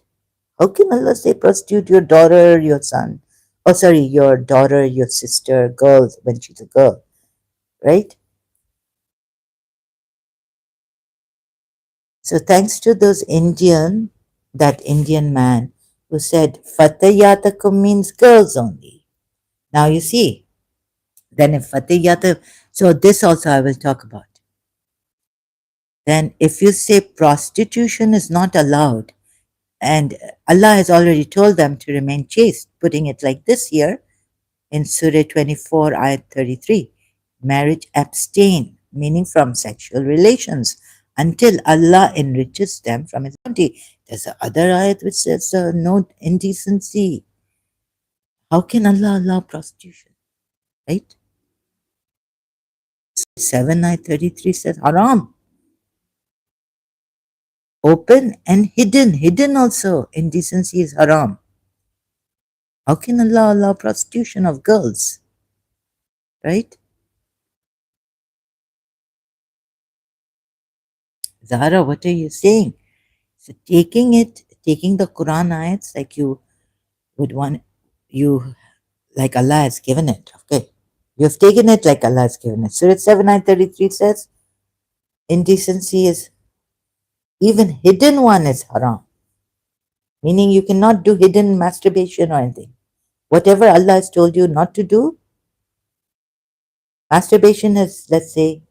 How can Allah say prostitute your daughter, your son? Oh, sorry, your daughter, your sister, girls, when she's a girl, right? So, thanks to that Indian man who said, Fatayatakum means girls only. Now, you see, then if Fatayata, so this also I will talk about. Then, if you say prostitution is not allowed, and Allah has already told them to remain chaste, putting it like this here in Surah 24, ayat 33. Marriage abstain, meaning from sexual relations, until Allah enriches them from His bounty. There's a other ayat which says no indecency. How can Allah allow prostitution? Right? 7 ayat 33 says haram. Open and hidden. Hidden also. Indecency is haram. How can Allah allow prostitution of girls? Right? Zahra, what are you saying? So taking the Quran ayats like you would want, you, like Allah has given it. Okay. You have taken it like Allah has given it. Surah 7, ayat 33 says, indecency is, even hidden one is haram. Meaning you cannot do hidden masturbation or anything. Whatever Allah has told you not to do, masturbation is, let's say,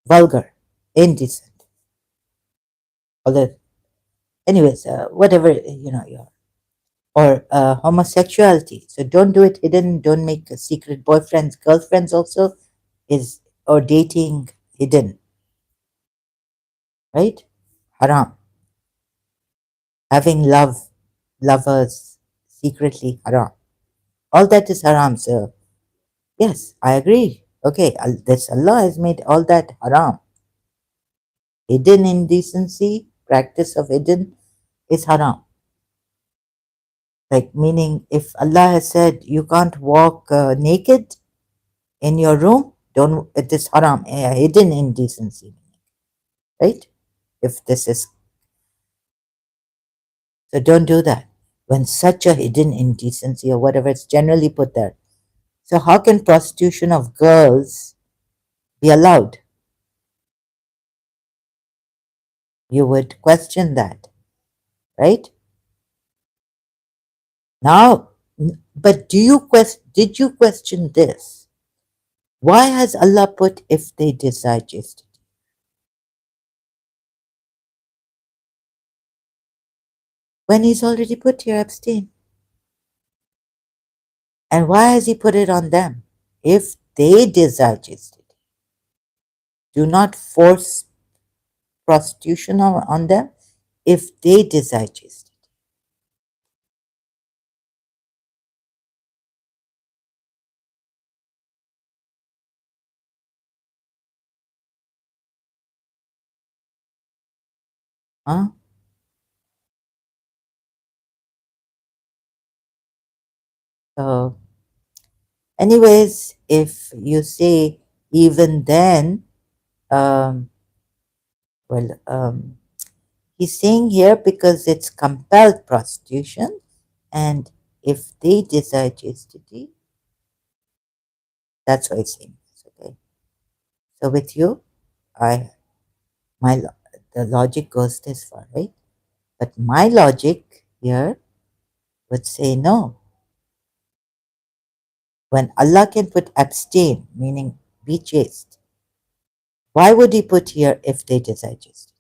vulgar, indecent. Although, anyways, whatever, you're, or homosexuality. So don't do it hidden. Don't make secret boyfriends, girlfriends also is, or dating hidden, right? Haram. Having lovers secretly, haram. All that is haram. So yes, I agree. Okay, this Allah has made all that haram. Hidden indecency, practice of hidden is haram. Like, meaning, if Allah has said you can't walk naked in your room, don't, it is haram, hidden indecency, right? If this is, so don't do that. When such a hidden indecency or whatever it's generally put there. So how can prostitution of girls be allowed? You would question that, right? Now, but did you question this? Why has Allah put if they desire chastity? When He's already put here, abstain. And why has He put it on them? If they desire chastity. Do not force prostitution on them if they desire chastity. Huh? So, anyways, if you say even then, um, well, he's saying here because it's compelled prostitution, and if they desire chastity, that's what it's saying. Okay. So with you, I the logic goes this far, right? But my logic here would say no. When Allah can put abstain, meaning be chaste, why would He put here if they desire chastity?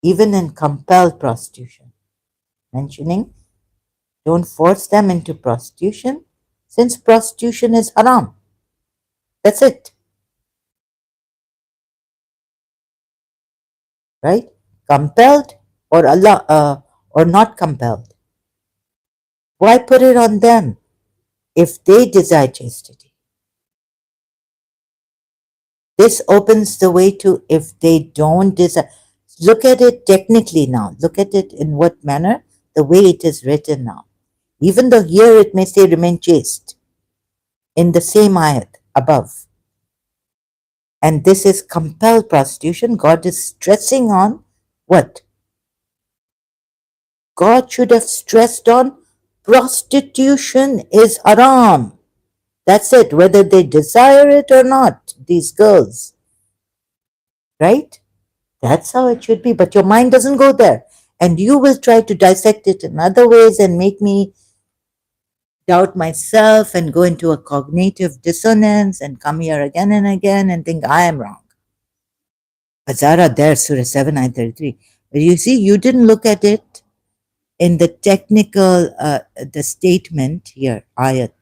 Even in compelled prostitution, mentioning don't force them into prostitution, since prostitution is haram. That's it, right? Compelled or Allah or not compelled. Why put it on them if they desire chastity? This opens the way to if they don't desire. Look at it technically now. Look at it in what manner? The way it is written now. Even though here it may say remain chaste in the same ayat above. And this is compelled prostitution. God is stressing on what? God should have stressed on prostitution is haram. That's it, whether they desire it or not, these girls. Right? That's how it should be. But your mind doesn't go there. And you will try to dissect it in other ways and make me doubt myself and go into a cognitive dissonance and come here again and again and think I am wrong. Azara there, Surah 7, 933. But you see, you didn't look at it in the technical, the statement here, ayat,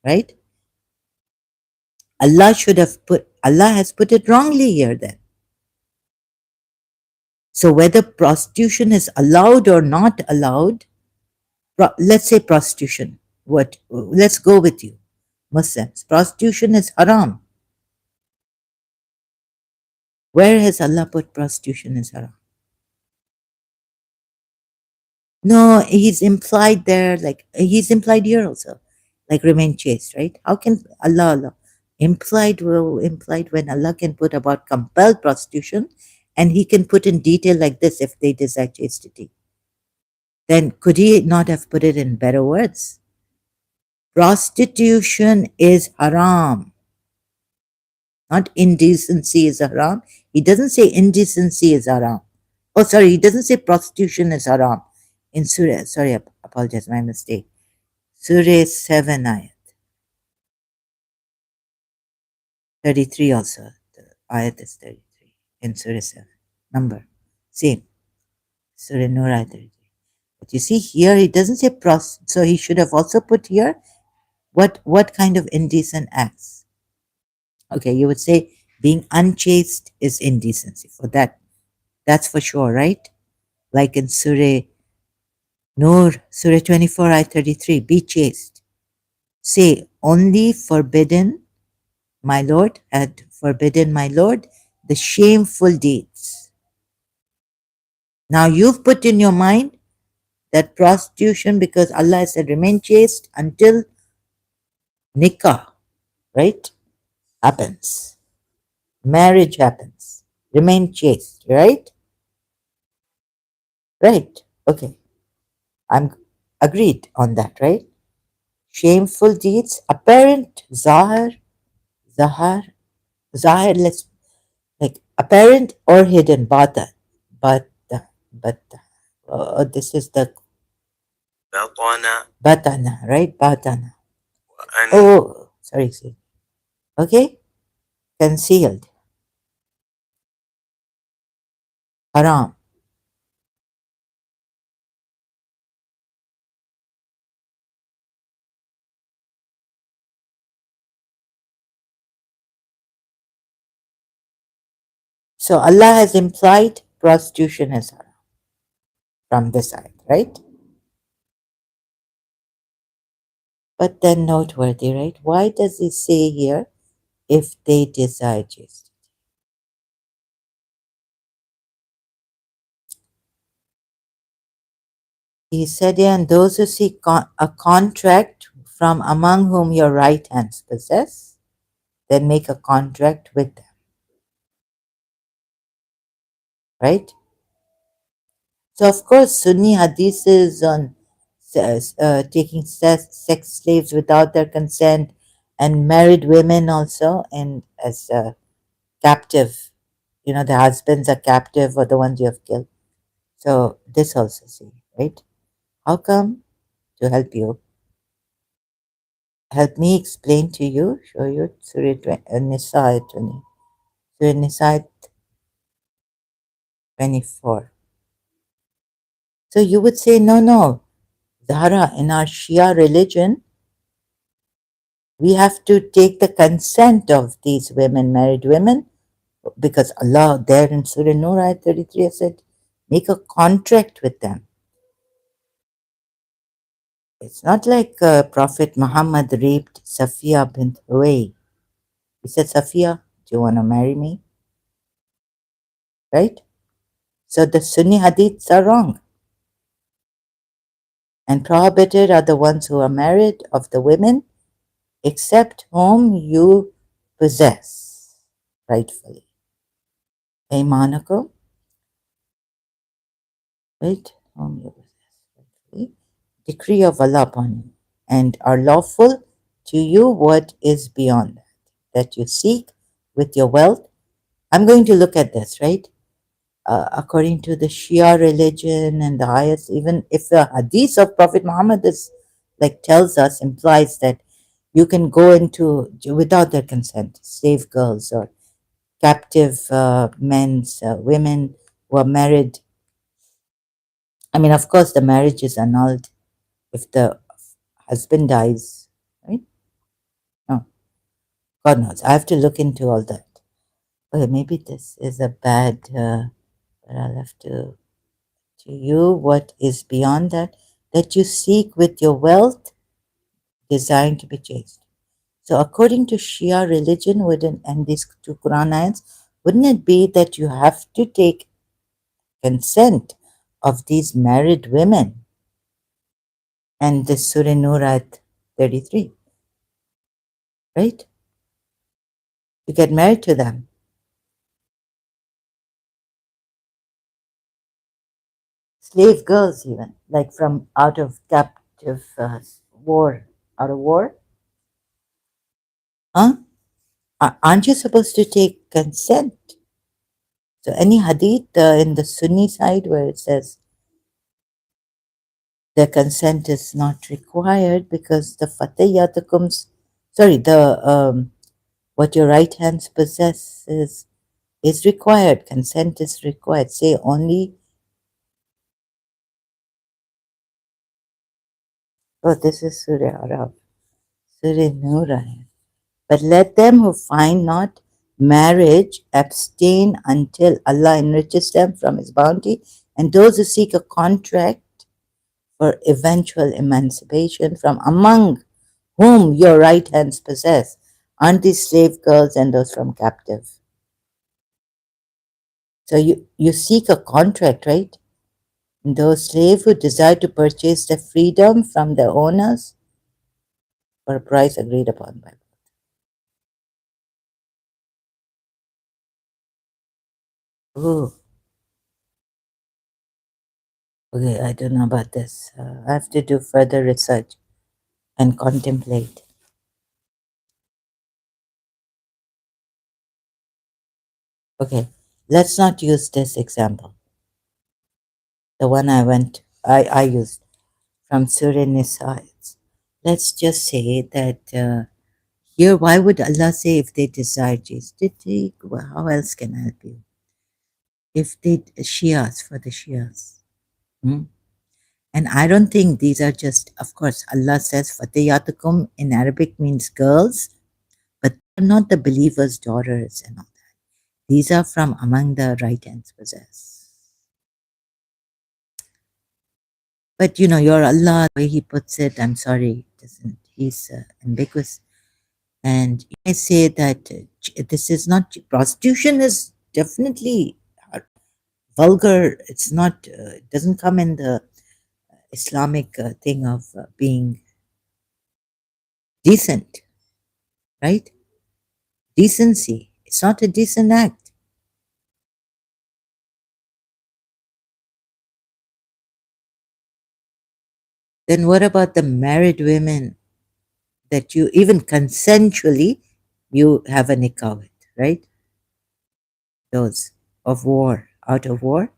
right? Allah has put it wrongly here then. So whether prostitution is allowed or not allowed, let's say prostitution, let's go with you, Muslims. Prostitution is haram. Where has Allah put prostitution is haram? No, He's implied there, like He's implied here also, like remain chaste, right? How can Allah Implied when Allah can put about compelled prostitution, and He can put in detail like this if they desire chastity. Then could He not have put it in better words? Prostitution is haram, not indecency is haram. He doesn't say indecency is haram. Oh, sorry, he doesn't say prostitution is haram. In Surah, sorry, I apologize, my mistake. Surah 7, ayat 33 also. The ayat is 33 in Surah 7. Number, same. Surah Nur ayat 33. But you see here, he doesn't say so he should have also put here what kind of indecent acts. Okay, you would say being unchaste is indecency. For that, that's for sure, right? Like in Surah Nur, Surah 24, ayat 33, be chaste. Say, only forbidden, my Lord, had forbidden, my Lord, the shameful deeds. Now you've put in your mind that prostitution, because Allah said remain chaste until nikah, right? Happens. Marriage happens. Remain chaste, right? Right. Okay. I'm agreed on that, right? Shameful deeds, apparent, zahar, zahir, let's like apparent or hidden, bata, but, but, this is the batana, right? Batana. Oh, sorry, sorry. Okay, concealed, haram. So Allah has implied prostitution is haram from this side, right? But then noteworthy, right? Why does he say here if they desire chastity? He said here, and those who seek a contract from among whom your right hands possess, then make a contract with them, right? So, of course, Sunni hadiths on taking sex slaves without their consent, and married women also, and as captive, the husbands are captive or the ones you have killed. So, this also see, right? How come? To help me explain to you, show you Surah Nisa 20, Surah Nisa 24. So, you would say, no, Zahra, in our Shia religion, we have to take the consent of these women, married women, because Allah there in Surah Nur ayat 33 has said, make a contract with them. It's not like Prophet Muhammad raped Safiya bint Huway. He said, Safiya, do you want to marry me? Right? So the Sunni hadiths are wrong. And prohibited are the ones who are married of the women, except whom you possess rightfully. Aymanakum, right? Whom you possess rightfully. Decree of Allah upon you, and are lawful to you what is beyond that you seek with your wealth. I'm going to look at this, right? According to the Shia religion and the ayats, even if the hadith of Prophet Muhammad is like tells us, implies that you can go into without their consent, slave girls or captive men's women who are married. I mean, of course, the marriage is annulled if the husband dies, right? No, God knows. I have to look into all that. Okay, maybe this is a bad, but I'll have to you what is beyond that you seek with your wealth, desiring to be chaste. So, according to Shia religion, wouldn't and these two Quran ayats, wouldn't it be that you have to take consent of these married women? And the Surah Nur ayat 33, right? You get married to them. Slave girls, even, like from out of captive war, out of war. Huh? Aren't you supposed to take consent? So, any hadith in the Sunni side where it says the consent is not required because the fatayatakum's, sorry, the what your right hands possesses is required. Consent is required. Say only, oh, this is Surah Arab, Surah Nur. But let them who find not marriage abstain until Allah enriches them from His bounty, and those who seek a contract for eventual emancipation from among whom your right hands possess, aren't these slave girls and those from captive? So you seek a contract, right? And those slaves who desire to purchase their freedom from their owners for a price agreed upon by. Oh, okay, I don't know about this. I have to do further research and contemplate. Okay, let's not use this example. The one I used from Surah Nisa. Let's just say that here, why would Allah say if they desire Jesus? Well, how else can I help you? If they, Shias, for the Shias. Hmm? And I don't think these are just, of course, Allah says, Fatayatukum in Arabic means girls, but they're not the believers' daughters and all. These are from among the right hands possessed. But you know, your Allah, the way He puts it, I'm sorry, doesn't He's ambiguous. And you may say that this is not prostitution is definitely vulgar. It's not. It doesn't come in the Islamic thing of being decent, right? Decency. It's not a decent act. Then what about the married women that you even consensually you have a nikah with, right? Those of war, out of war.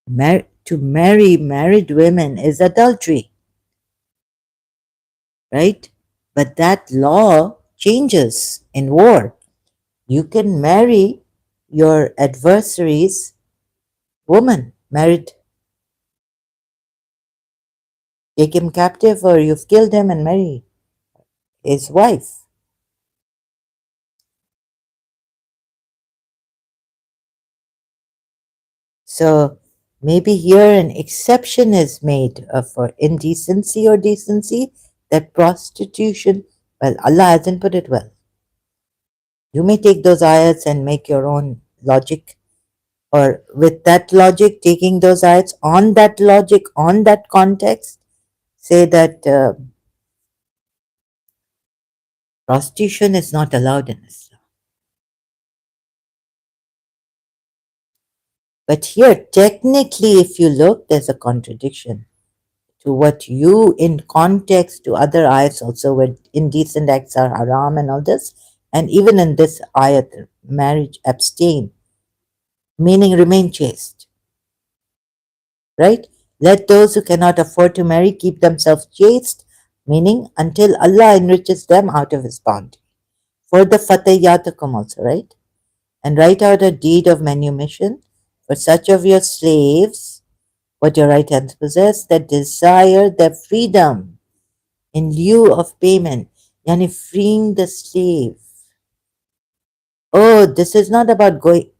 To marry married women is adultery, right? But that law changes in war. You can marry your adversary's woman, married, take him captive, or you've killed him and marry his wife. So maybe here an exception is made for indecency or decency, that prostitution, well, Allah hasn't put it well. You may take those ayats and make your own logic, or with that logic, taking those ayats on that logic, on that context, say that prostitution is not allowed in Islam. But here, technically, if you look, there's a contradiction to what you, in context to other ayats also, where indecent acts are haram and all this, and even in this ayat, marriage abstain, meaning remain chaste, right? Let those who cannot afford to marry keep themselves chaste, meaning until Allah enriches them out of His bounty. For the fatayatakum also, right? And write out a deed of manumission for such of your slaves, what your right hands possess, that desire their freedom in lieu of payment, yani freeing the slave. Oh, this is not about going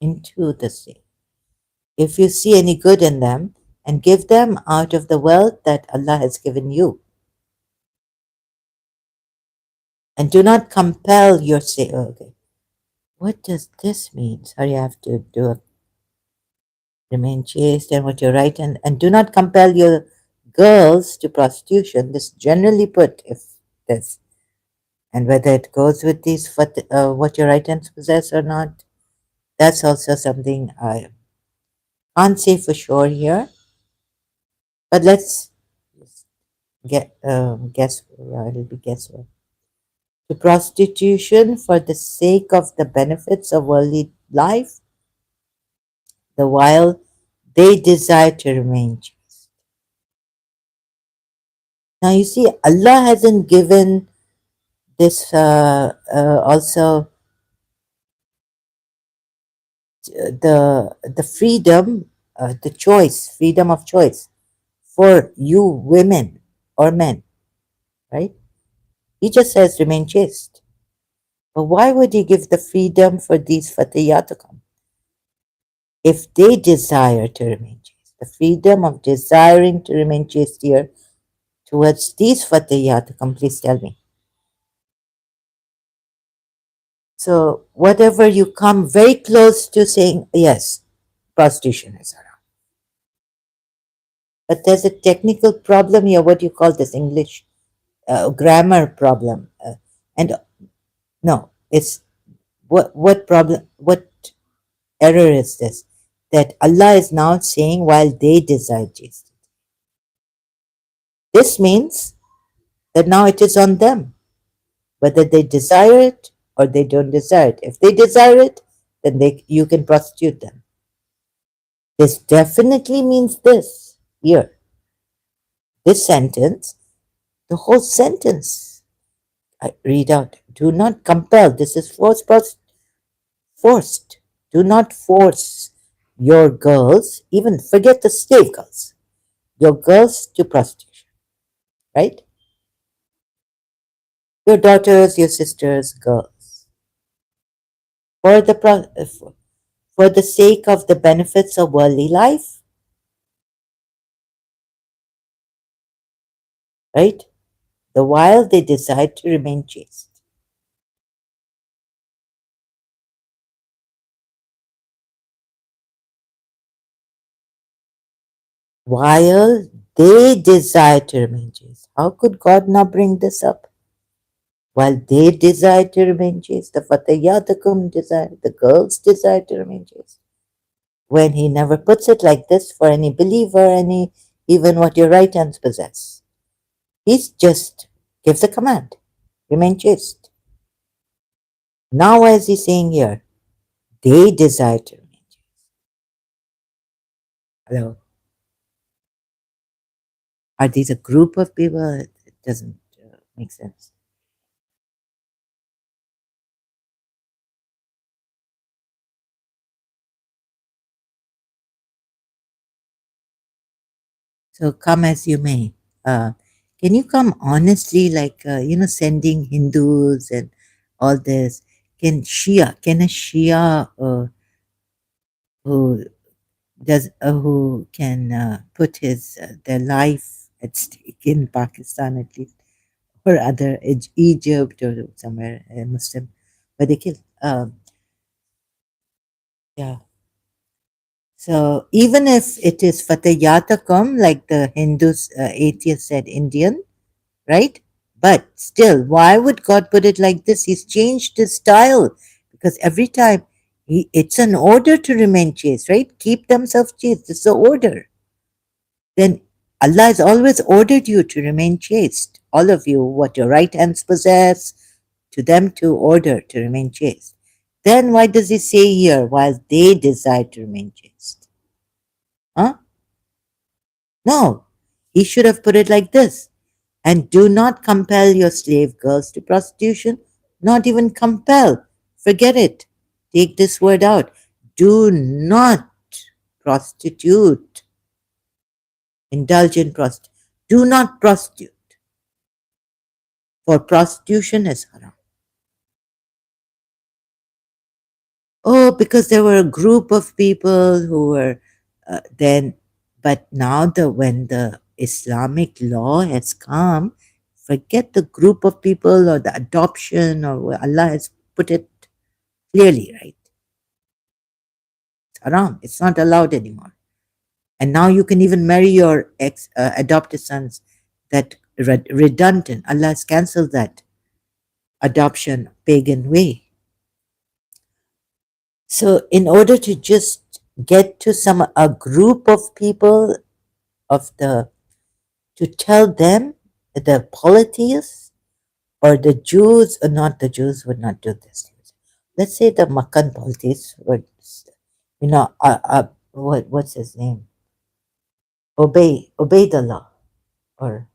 into the slave. If you see any good in them, and give them out of the wealth that Allah has given you. And do not compel your slave. Oh, okay. What does this mean? Sorry, I have to do a remain chaste and what you're right, and do not compel your girls to prostitution, this generally put, if this, and whether it goes with these what your right hands possess or not, that's also something I can't say for sure here. But let's get guess. Yeah, it'll be guesswork. To prostitution for the sake of the benefits of worldly life, the while they desire to remain chaste. Now you see, Allah hasn't given this also the freedom, the choice, freedom of choice for you women or men, right? He just says remain chaste. But why would he give the freedom for these fatiyat to come if they desire to remain chaste? The freedom of desiring to remain chaste here towards these fatiyat to come, please tell me. So whatever you come very close to saying, yes, prostitution is haram. But there's a technical problem here, what do you call this, English grammar problem. And no, it's what problem, what error is this? That Allah is now saying while they desire chastity. This means that now it is on them, whether they desire it or they don't desire it. If they desire it, then you can prostitute them. This definitely means this here. This sentence, the whole sentence, I read out. Do not compel. This is forced. Do not force your girls, even forget the slave girls, your girls to prostitution, right? Your daughters, your sisters, girls, for for the sake of the benefits of worldly life, right? The while they decide to remain chaste. While they desire to remain chaste. How could God not bring this up? While they desire to remain chaste, the fatayatakum desire, the girls desire to remain chaste. When he never puts it like this for any believer, any even what your right hands possess. He just gives a command, remain chaste. Now, as he's saying here, they desire to remain chaste. Hello. Are these a group of people? It doesn't make sense. So come as you may. Can you come honestly, like, sending Hindus and all this? Can a Shia who who can put his their life at stake in Pakistan at least, or other Egypt or somewhere Muslim, where they kill. Yeah. So even if it is Fatayatakum, like the Hindus, atheist said, Indian, right? But still, why would God put it like this? He's changed his style because every time it's an order to remain chaste, right? Keep themselves chaste. It's the order. Then Allah has always ordered you to remain chaste. All of you, what your right hands possess, to them to order to remain chaste. Then why does he say here, while they desire to remain chaste? Huh? No. He should have put it like this. And do not compel your slave girls to prostitution, not even compel. Forget it. Take this word out. Do not prostitute. Indulge in prostitution. Do not prostitute. For prostitution is haram. Oh, because there were a group of people who were then, but now when the Islamic law has come, forget the group of people or the adoption or where Allah has put it clearly, right? It's haram. It's not allowed anymore. And now you can even marry your ex adopted sons. That redundant. Allah has cancelled that adoption pagan way. So, in order to just get to some a group of people of the to tell them the polytheists or the Jews, or not the Jews would not do this. Let's say the Makkan polytheists would, what's his name? Obey the law, or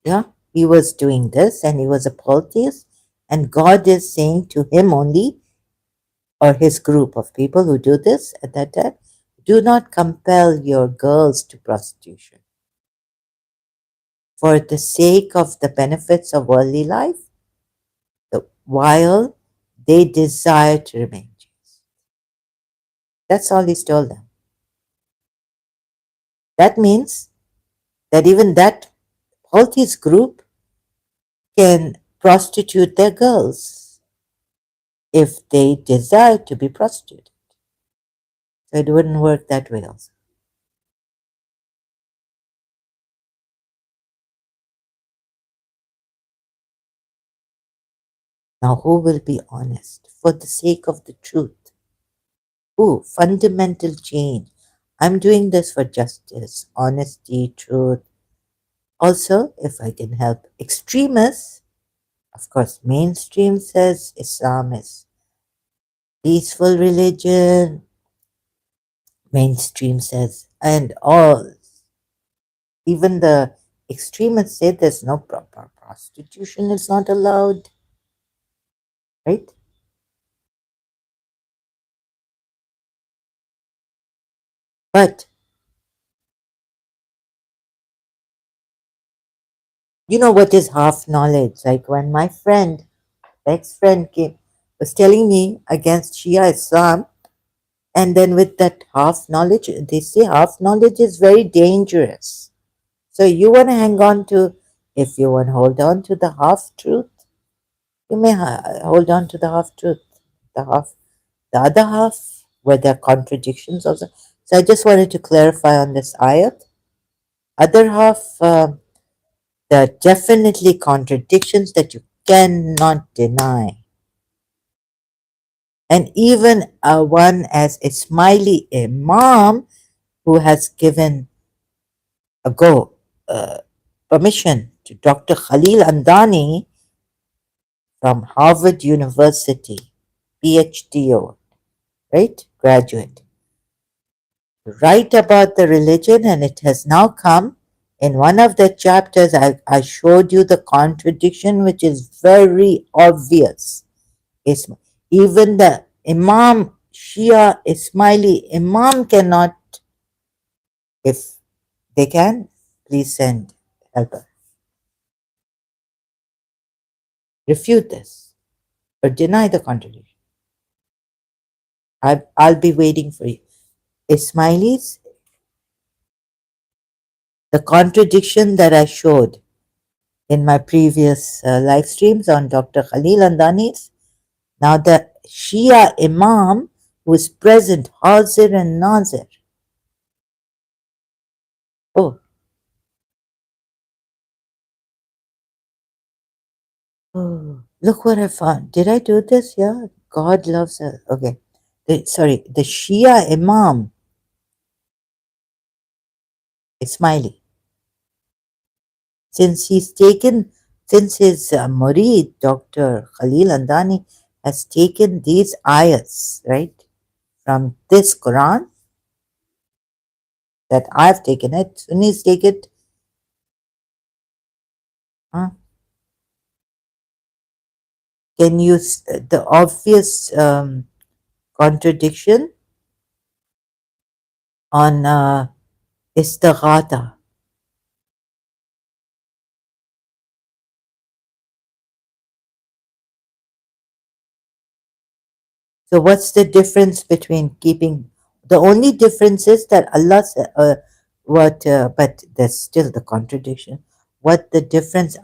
yeah, he was doing this and he was a polytheist, and God is saying to him only, or his group of people who do this at that time, do not compel your girls to prostitution for the sake of the benefits of worldly life, while they desire to remain chaste. That's all he's told them. That means that even that polytheist group can prostitute their girls if they desire to be prostituted. So it wouldn't work that way also. Now, who will be honest for the sake of the truth? Who? Fundamental change. I'm doing this for justice, honesty, truth. Also, if I can help extremists, of course, mainstream says Islam is peaceful religion. Mainstream says, and all, even the extremists say there's no proper prostitution is not allowed, right? But you know what is half knowledge? Like when my friend, ex-friend came, was telling me against Shia Islam, and then with that half knowledge, they say half knowledge is very dangerous. So you want to hang on to, if you want to hold on to the half truth, you may hold on to the half truth. The other half, where there are contradictions also. So I just wanted to clarify on this ayat. Other half, there are definitely contradictions that you cannot deny. And even one as Ismaili Imam, who has given a go permission to Dr. Khalil Andani from Harvard University, PhD, right? Graduate. Write about the religion, and it has now come in one of the chapters. I showed you the contradiction, which is very obvious. It's, even the Imam, Shia Ismaili Imam cannot, if they can, please send helper, refute this or deny the contradiction. I'll be waiting for you. Ismailis, the contradiction that I showed in my previous live streams on Dr. Khalil Andani's, now the Shia Imam who is present, Hazir and Nazir. Oh, oh, look what I found. Did I do this? Yeah, God loves us. Okay. Sorry, the Shia Imam, Ismaili, since he's taken, since his murid, Dr. Khalil Andani, has taken these ayats, right, from this Quran, that I've taken it, Sunnis take it. Huh? Can you, the obvious contradiction on istighatha. So what's the difference between keeping? The only difference is that Allah said, but there's still the contradiction. What the difference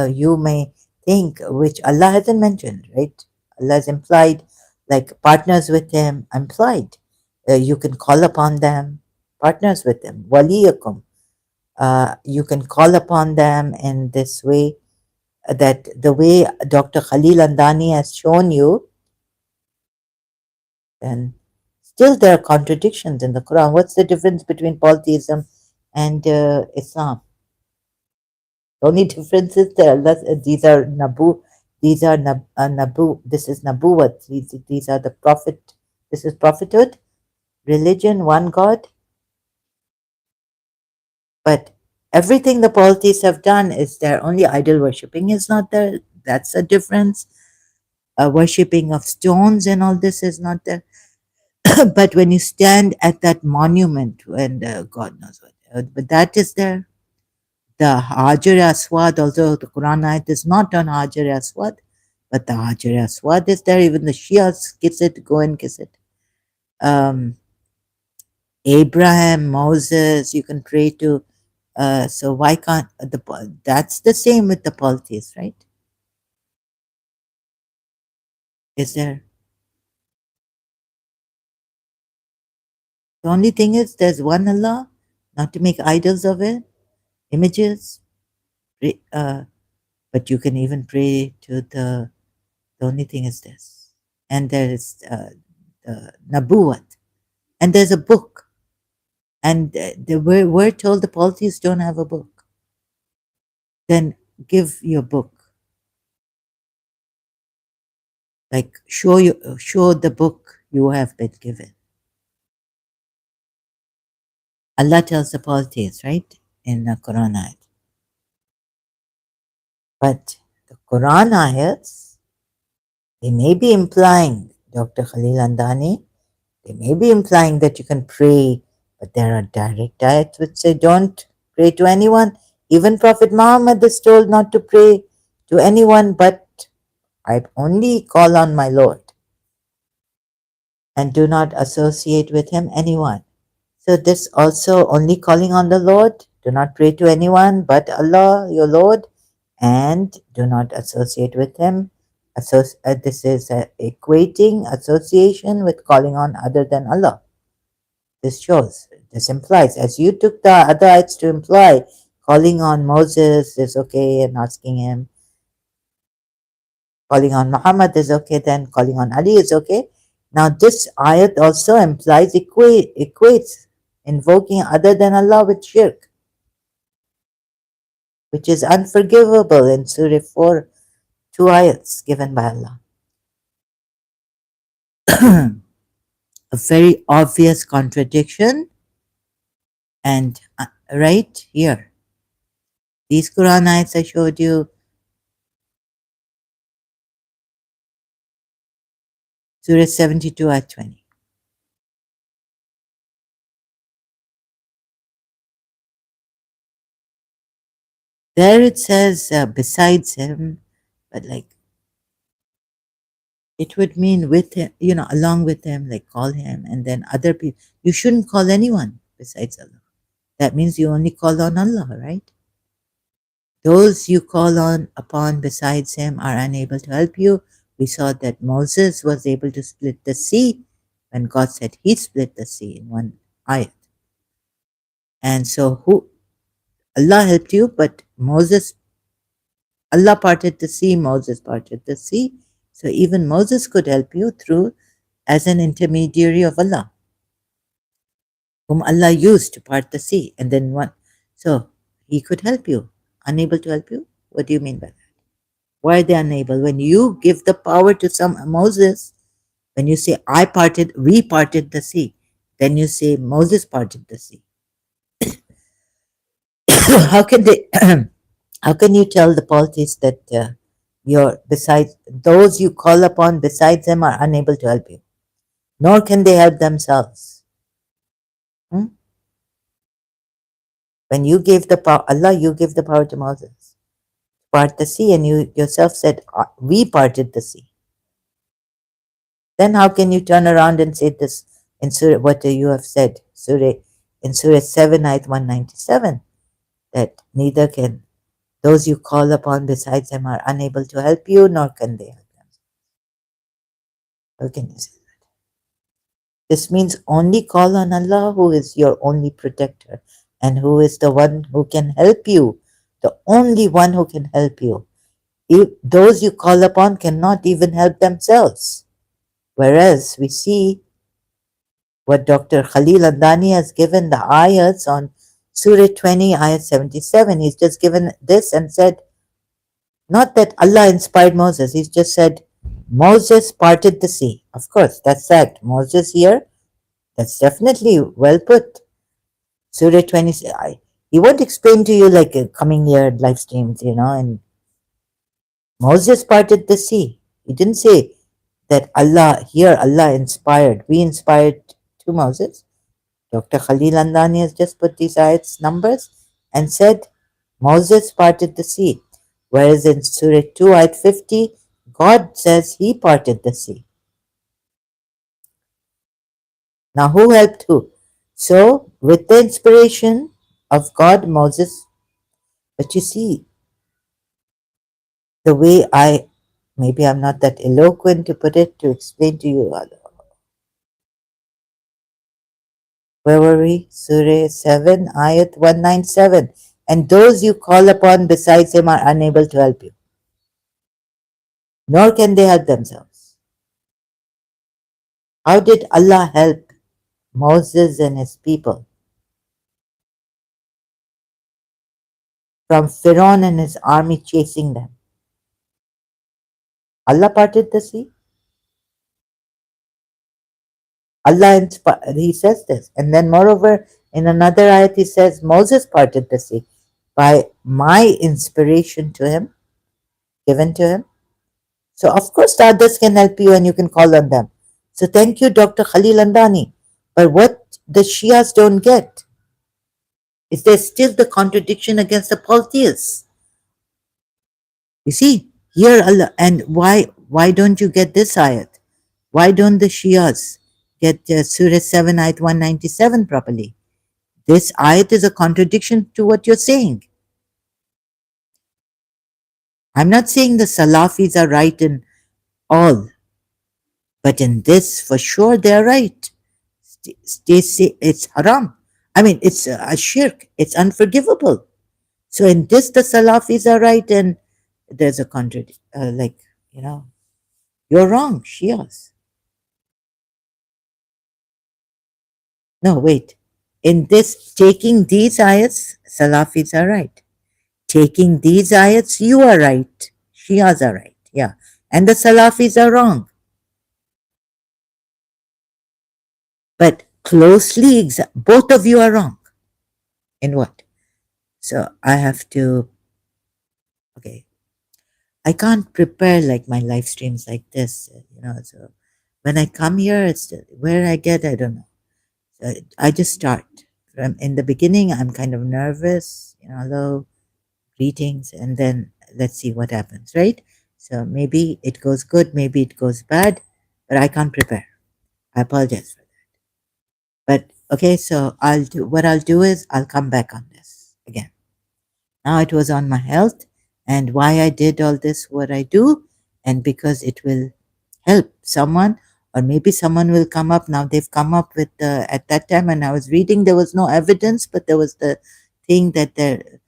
you may think, which Allah hasn't mentioned, right? Allah has implied, like partners with Him, implied. You can call upon them. partners with them. Waliyakum. You can call upon them in this way, that the way Dr. Khalil Andani has shown you, then still there are contradictions in the Quran. What's the difference between polytheism and Islam? The only difference is these are nabu. This is nabuwat. These are the prophet. This is prophethood, religion, one God. But everything the polytheists have done is there. Only idol worshipping is not there. That's a difference. Worshipping of stones and all this is not there. But when you stand at that monument, and God knows what, but that is there. The Hajar Aswad, although the Quran ayat is not on Hajar Aswad, but the Hajar Aswad is there. Even the Shias kiss it, go and kiss it. Um, Abraham, Moses, you can pray to. So why can't that's the same with the polytheists, right? Is there? The only thing is there's one Allah, not to make idols of it, images. But you can even pray to the only thing is this. And there is the Nabuwat. And there's a book. And we're told the polytheists don't have a book. Then give your book. Like show the book you have been given. Allah tells the polytheists, right? In the Quran ayat. But the Quran ayats, they may be implying, Dr. Khalil Andani, they may be implying that you can pray, but there are direct ayats which say don't pray to anyone. Even Prophet Muhammad is told not to pray to anyone, but I only call on my Lord and do not associate with him anyone. So this also only calling on the Lord, do not pray to anyone but Allah, your Lord, and do not associate with him. This is equating association with calling on other than Allah. This implies, as you took the other ayats to imply, calling on Moses is okay and asking him, calling on Muhammad is okay, then calling on Ali is okay. Now this ayat also implies equates invoking other than Allah with shirk, which is unforgivable in Surah 4, two ayats given by Allah. A very obvious contradiction, and right here, these Quran ayats I showed you, Surah 72 ayat 20. There it says besides him, but like it would mean with him, along with him, like call him, and then other people. You shouldn't call anyone besides Allah. That means you only call on Allah, right? Those you call on upon besides him are unable to help you. We saw that Moses was able to split the sea when God said he split the sea in one ayat. And so who Allah helped you, but Allah parted the sea, Moses parted the sea. So even Moses could help you through as an intermediary of Allah, whom Allah used to part the sea. And then what? So he could help you. Unable to help you? What do you mean by that? Why are they unable? When you give the power to some Moses, when you say we parted the sea, then you say Moses parted the sea. How can they? How can you tell the polytheists that besides those you call upon besides them are unable to help you, nor can they help themselves? Hmm? When you gave the power, Allah, you gave the power to Moses part the sea, and you yourself said we parted the sea. Then how can you turn around and say this in Surah, what you have said, in Surah 7, ayat 197, that neither can those you call upon besides them are unable to help you, nor can they help them. How can you say? This means only call on Allah, who is your only protector and who is the one who can help you, the only one who can help you. Those you call upon cannot even help themselves. Whereas we see what Dr. Khalil Andani has given the ayats on Surah 20, ayat 77. He's just given this and said, not that Allah inspired Moses, he's just said, Moses parted the sea. Of course, that's that. Moses here, that's definitely well put. Surah 20, he won't explain to you like coming here live streams, and Moses parted the sea. He didn't say that Allah inspired. We inspired to Moses. Dr. Khalil Andani has just put these ayats numbers and said Moses parted the sea. Whereas in Surah 2, ayat 50, God says he parted the sea. Now, who helped who? So, with the inspiration of God, Moses, but you see, the way maybe I'm not that eloquent to put it, to explain to you, where were we? Surah 7, ayat 197. And those you call upon besides him are unable to help you, nor can they help themselves. How did Allah help Moses and his people from Pharaoh and his army chasing them? Allah parted the sea. He says this. And then, moreover, in another ayat, he says, Moses parted the sea by my inspiration to him, given to him. So, of course, the others can help you and you can call on them. So, thank you, Dr. Khalil Andani. But what the Shias don't get is there's still the contradiction against the polytheists. You see, here Allah, and why don't you get this ayat? Why don't the Shias get Surah 7, ayat 197 properly? This ayat is a contradiction to what you're saying. I'm not saying the Salafis are right in all, but in this, for sure, they're right. They say it's haram. I mean, it's a shirk. It's unforgivable. So in this, the Salafis are right, and there's a contradiction. You're wrong, Shias. No, wait. In this, taking these ayats, Salafis are right. Taking these ayats, you are right. Shias are right. Yeah. And the Salafis are wrong. But both of you are wrong. In what? So I have to, okay. I can't prepare like my live streams like this, So when I come here, it's where I get, I don't know. So I just start. From in the beginning, I'm kind of nervous, hello, greetings, and then let's see what happens, right? So maybe it goes good, maybe it goes bad, but I can't prepare. I apologize for that. But okay, so what I'll do is I'll come back on this again. Now it was on my health and why I did all this, what I do, and because it will help someone, or maybe someone will come up. Now they've come up with at that time, and I was reading, there was no evidence, but there was the thing that the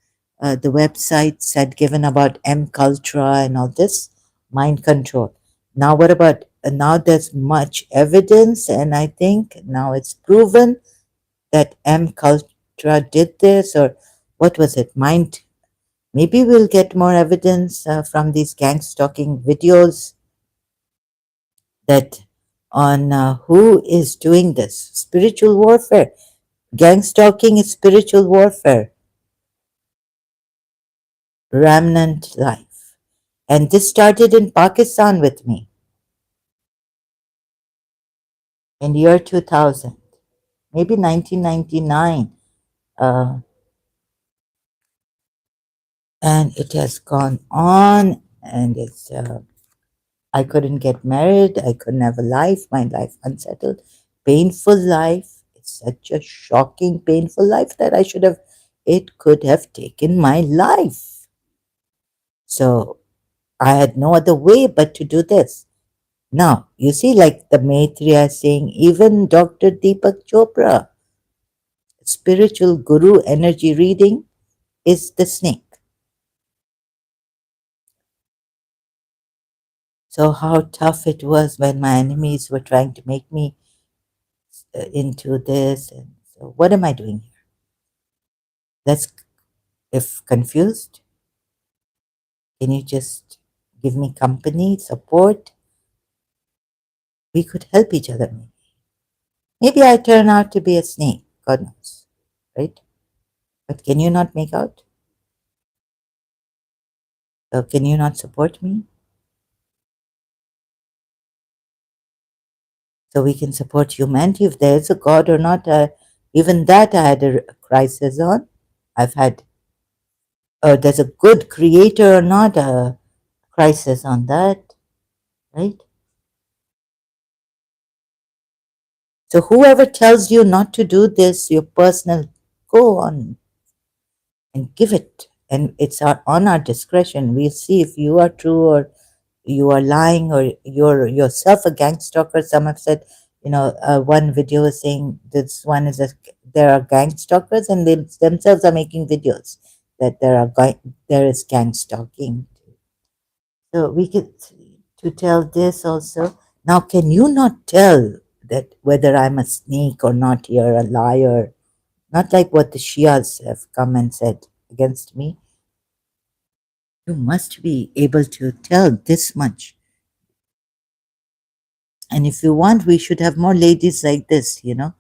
websites had given about M cultura and all this mind control. Now what about now? There's much evidence, and I think now it's proven that M cultura did this, or what was it? Mind. Maybe we'll get more evidence from these gang stalking videos that on who is doing this spiritual warfare. Gang stalking is spiritual warfare. Remnant life. And this started in Pakistan with me in the year 2000, maybe 1999. Uh, and it has gone on, and I couldn't get married. I couldn't have a life. My life unsettled. Painful life. It's such a shocking, painful life that it could have taken my life. So I had no other way but to do this. Now, you see, like the Maitreya saying, even Dr. Deepak Chopra, spiritual guru energy reading, is the snake. So, how tough it was when my enemies were trying to make me into this. And so, what am I doing here? Let's, if confused, can you just give me company, support? We could help each other. Maybe I turn out to be a snake, God knows, right? But can you not make out? So can you not support me? So we can support humanity if there is a God or not. Even that I had a crisis on. I've had, there's a good creator or not, a crisis on that, right? So whoever tells you not to do this, your personal, go on and give it. And it's on our discretion. We'll see if you are true or you are lying or you're yourself a gang stalker. Some have said, one video is saying this one is there are gang stalkers and they themselves are making videos that there is gang stalking. So we get to tell this also. Now, can you not tell that whether I'm a snake or not here, a liar? Not like what the Shias have come and said against me. You must be able to tell this much. And if you want, we should have more ladies like this, to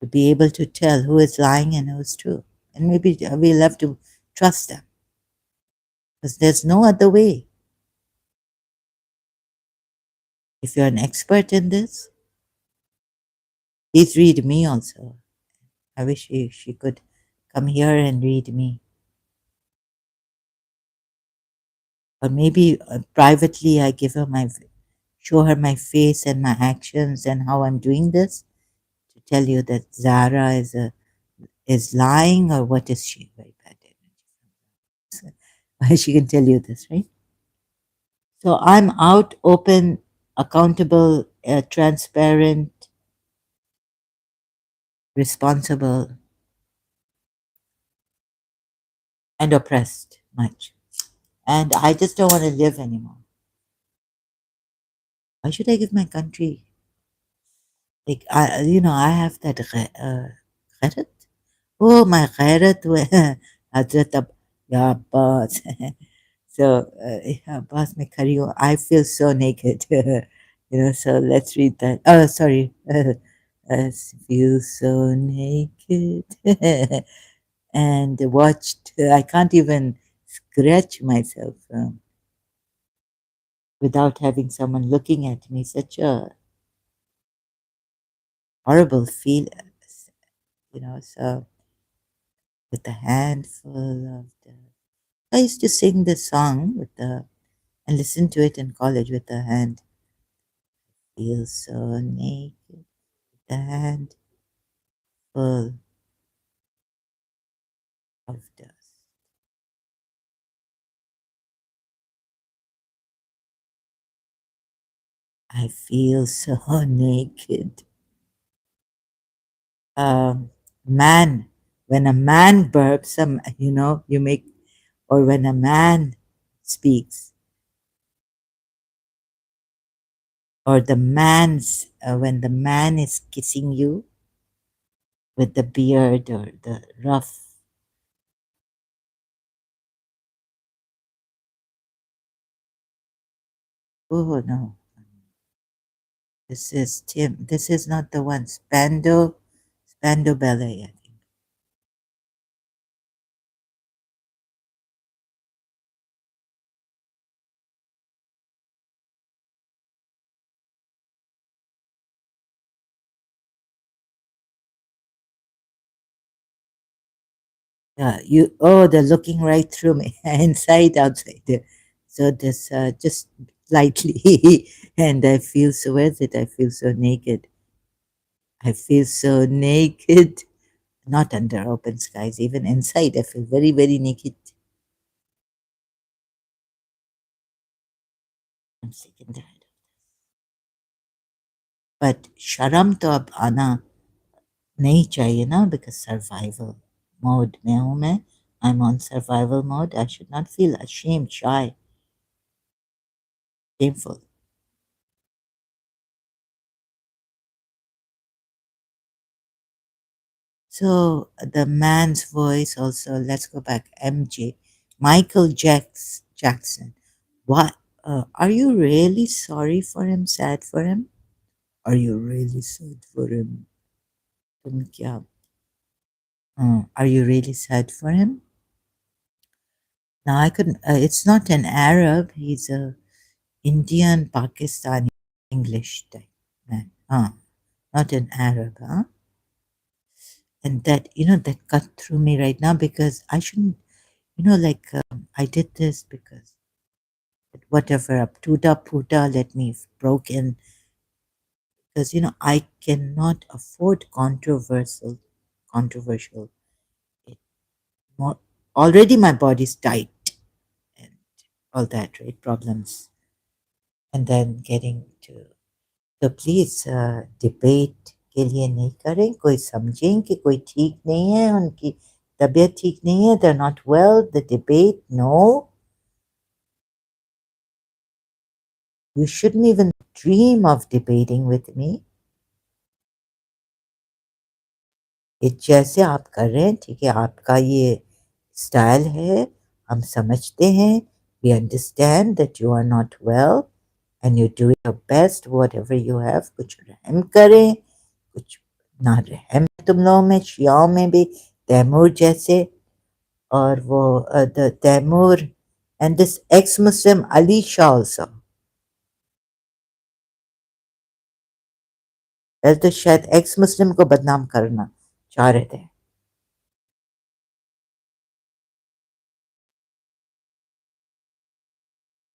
be able to tell who is lying and who is true. And maybe we'll have to trust them because there's no other way. If you're an expert in this, please read me also. I wish she could come here and read me. Or maybe privately I show her my face and my actions and how I'm doing this to tell you that Zara is lying, or what is she? Very bad energy. She can tell you this, right? So I'm out, open, accountable, transparent, responsible, and oppressed much. And I just don't want to live anymore. Why should I give my country? Like, I have that غيرت. Oh, my غيرت حضرت yeah, boss. So, yeah, boss, me kariyo. I feel so naked. So let's read that. Oh, sorry. I feel so naked. And watched, I can't even scratch myself without having someone looking at me. Such a horrible feel, so with a handful of the. I used to sing this song and listen to it in college with a hand. Feel so naked, the hand full of dust. I feel so naked. Um, Man, when a man burps, you make, or when a man speaks, or when the man is kissing you with the beard or the rough. Oh no, this is Tim. This is not the one. Spando Ballet, I think. Yeah, they're looking right through me, inside, outside. So this just slightly, and I feel so worth it. I feel so naked. I feel so naked. Not under open skies, even inside. I feel very, very naked. I'm sick and tired. But शर्म तो अब आना नहीं चाहिए ना, because survival mode में हूँ मैं. I'm on survival mode. I should not feel ashamed, shy, shameful. So the man's voice also, let's go back, MJ, Michael Jackson. What? Are you really sorry for him, sad for him? Are you really sad for him? तुम क्या? Are you really sad for him? Now I couldn't. It's not an Arab. He's a Indian, Pakistani, English type man. Not an Arab, huh? And that, that cut through me right now, because I shouldn't, like, I did this because whatever, up tuta puta, let me broken, because, I cannot afford controversial. It, more, already my body's tight and all that, right? Problems. And then getting to, तो please debate के लिए नहीं करें, कोई समझें कि कोई ठीक नहीं है, उनकी तबीयत ठीक नहीं है, they're not well, the debate, no. You shouldn't even dream of debating with me. ये जैसे आप कर रहे हैं, ठीक है, आपका ये स्टाइल है, हम समझते हैं, we understand that you are not well and you're doing your best, whatever you have, कुछ रहम करें, कुछ ना रहम है तुम लोगों में, शियाओं में भी, तैमूर जैसे, और वो the Taimur and this ex-Muslim Ali Shah also. पहले तो शायद ex-Muslim को बदनाम करना चाह रहे थे.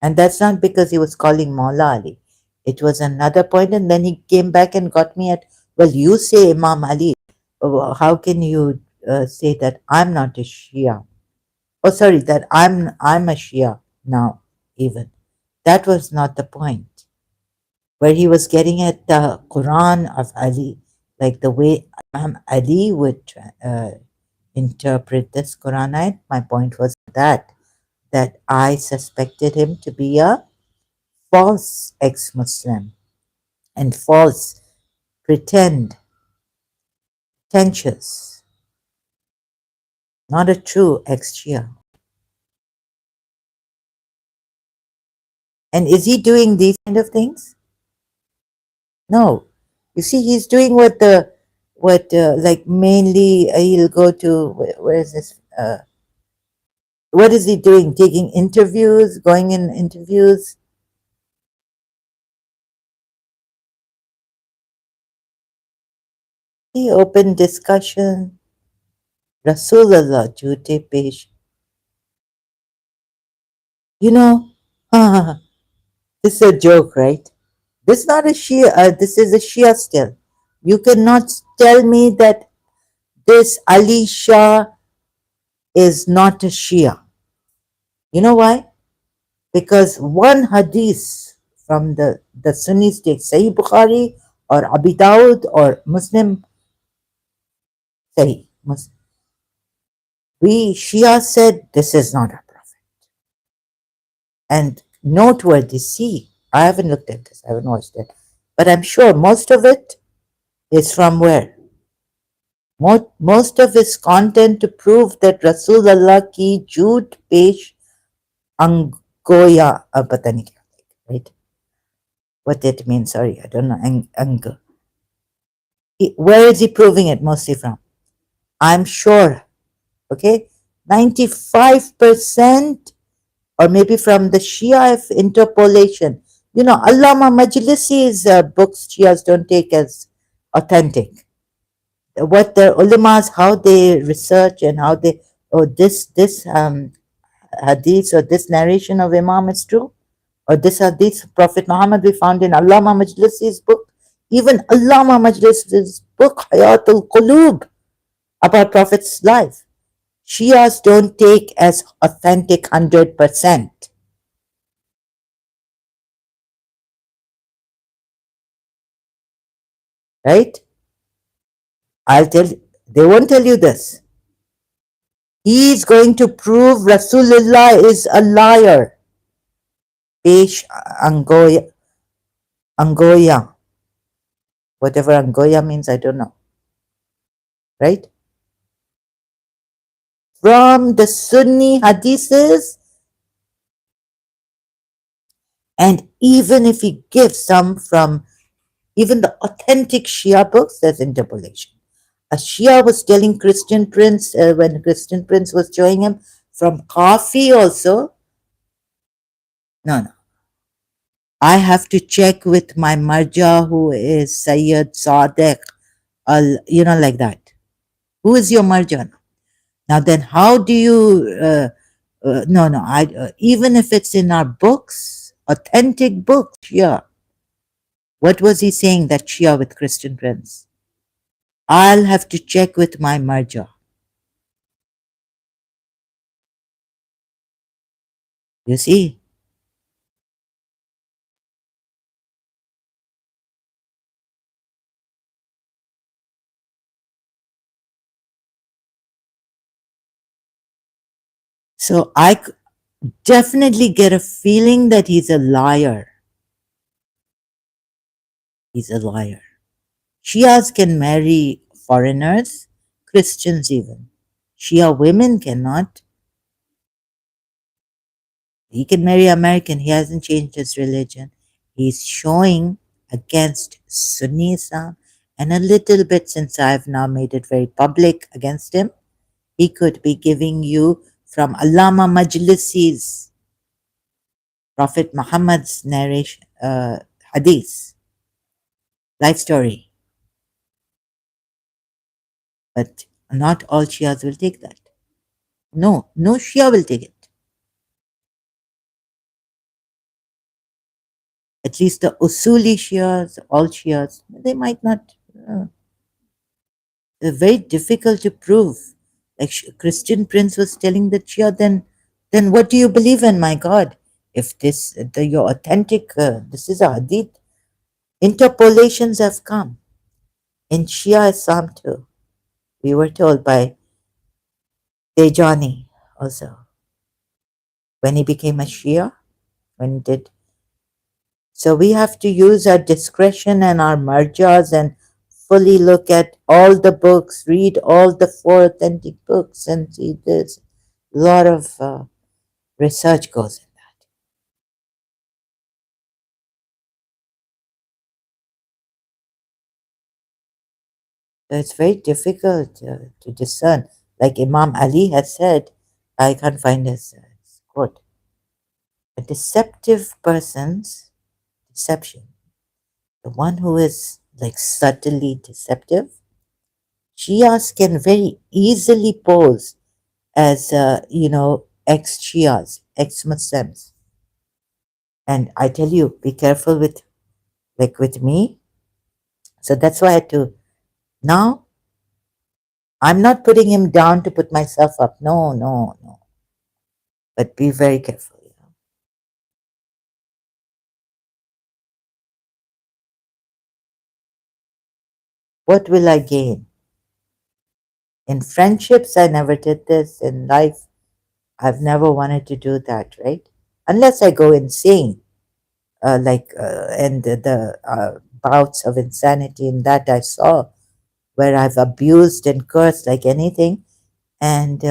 And that's not because he was calling Maula Ali. It was another point, and then he came back and got me at, well, you say Imam Ali. How can you say that I'm not a Shia? Oh, sorry, that I'm a Shia now, even. That was not the point. Where he was getting at the Quran of Ali, like the way Imam Ali would interpret this Quran ayat. My point was that I suspected him to be a false ex-Muslim and false, pretentious, not a true ex-Shia. And is he doing these kind of things? No. You see, he's doing like mainly he'll go to, where is this? What is he doing? Taking interviews, going in interviews? He open discussion. Rasulullah, jute pesh. You know, this is a joke, right? This is not a Shia, this is a Shia still. You cannot tell me that this Ali Shah is not a Shia. You know why? Because one hadith from the Sunni state, Sahih Bukhari or Abi Dawud or Muslim, Sahih Muslim, we Shia said this is not a prophet. And noteworthy, see, I haven't looked at this, I haven't watched it, but I'm sure most of it is from where? Most of his content to prove that Rasulullah ki jhoot pesh angoya, pata nahi kya, right? What that means, sorry, I don't know, where is he proving it mostly from? I'm sure, okay, 95%, or maybe from the Shia interpolation. Allama Majlisi's books Shias don't take as authentic. What the ulamas, how they research and how they, oh, this hadith or this narration of Imam is true, or this hadith Prophet Muhammad we found in Allama Majlisi's book, even Allama Majlisi's book Hayatul Qulub about Prophet's life. Shias don't take as authentic 100%. right? I'll tell they won't tell you this. He's going to prove Rasulullah is a liar. Pesh Angoya, Angoya, whatever Angoya means, I don't know, right? From the Sunni hadiths, and even if he gives some from even the authentic Shia books, there's interpolation. A Shia was telling Christian Prince, when Christian Prince was showing him from coffee also, no, no. I have to check with my marja who is Sayyid Sadiq, like that. Who is your marja? Now then, how do you? No, no. Even if it's in our books, authentic books, Shia. What was he saying that Shia with Christian Prince? I'll have to check with my marja. You see, so definitely get a feeling that he's a liar. He's a liar. Shias can marry foreigners, Christians even. Shia women cannot. He can marry American. He hasn't changed his religion. He's showing against Sunni Islam, and a little bit, since I've now made it very public against him, he could be giving you from Allama Majlisi's Prophet Muhammad's narration, hadith, life story. But not all Shias will take that. No, no Shia will take it. At least the Usuli Shias, all Shias, they might not. They're very difficult to prove. Like Christian Prince was telling the Shia, then what do you believe in, my God? If your authentic, this is a hadith, interpolations have come in Shia Islam too. We were told by Dejani also when he became a Shia, when he did. So we have to use our discretion and our marjas and fully look at all the books, read all the four authentic books, and see there's a lot of research goes in that. So it's very difficult to discern. Like Imam Ali has said, I can't find his quote. A deceptive person's deception, the one who is like subtly deceptive, Shias can very easily pose as ex-Shias, ex-Muslims. And I tell you, be careful with me. So that's why I had to now. I'm not putting him down to put myself up. No, no, no. But be very careful. What will I gain? In friendships, I never did this. In life, I've never wanted to do that, right? Unless I go insane, and the bouts of insanity in that I saw, where I've abused and cursed like anything, and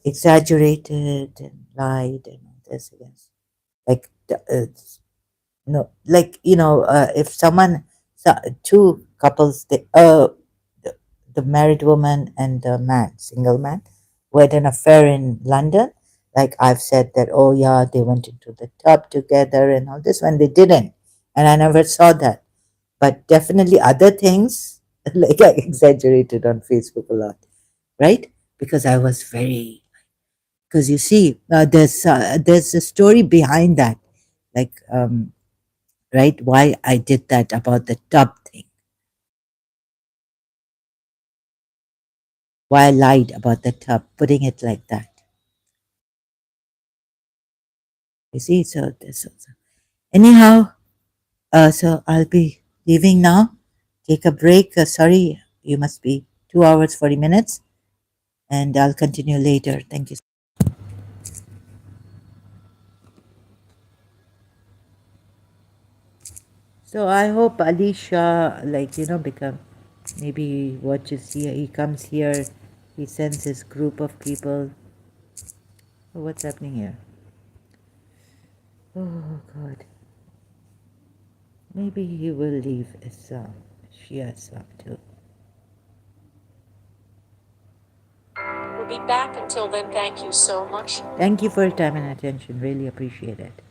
exaggerated and lied and all this against, like no, like if two couples, the married woman and the man, single man, who had an affair in London, like I've said that, oh yeah, they went into the tub together and all this, when they didn't, and I never saw that. But definitely other things, like I exaggerated on Facebook a lot, right? Because I was very, because you see, there's a story behind that, like right, why I did that about the tub thing, why I lied about the tub, putting it like that. You see, so this also. Anyhow, So I'll be leaving now. Take a break. Sorry, you must be 2 hours, 40 minutes, and I'll continue later. Thank you. So I hope Alisha, like, become, maybe he watches here, he comes here, he sends his group of people. Oh, what's happening here? Oh, God. Maybe he will leave Islam, Shia Islam too. We'll be back. Until then, thank you so much. Thank you for your time and attention. Really appreciate it.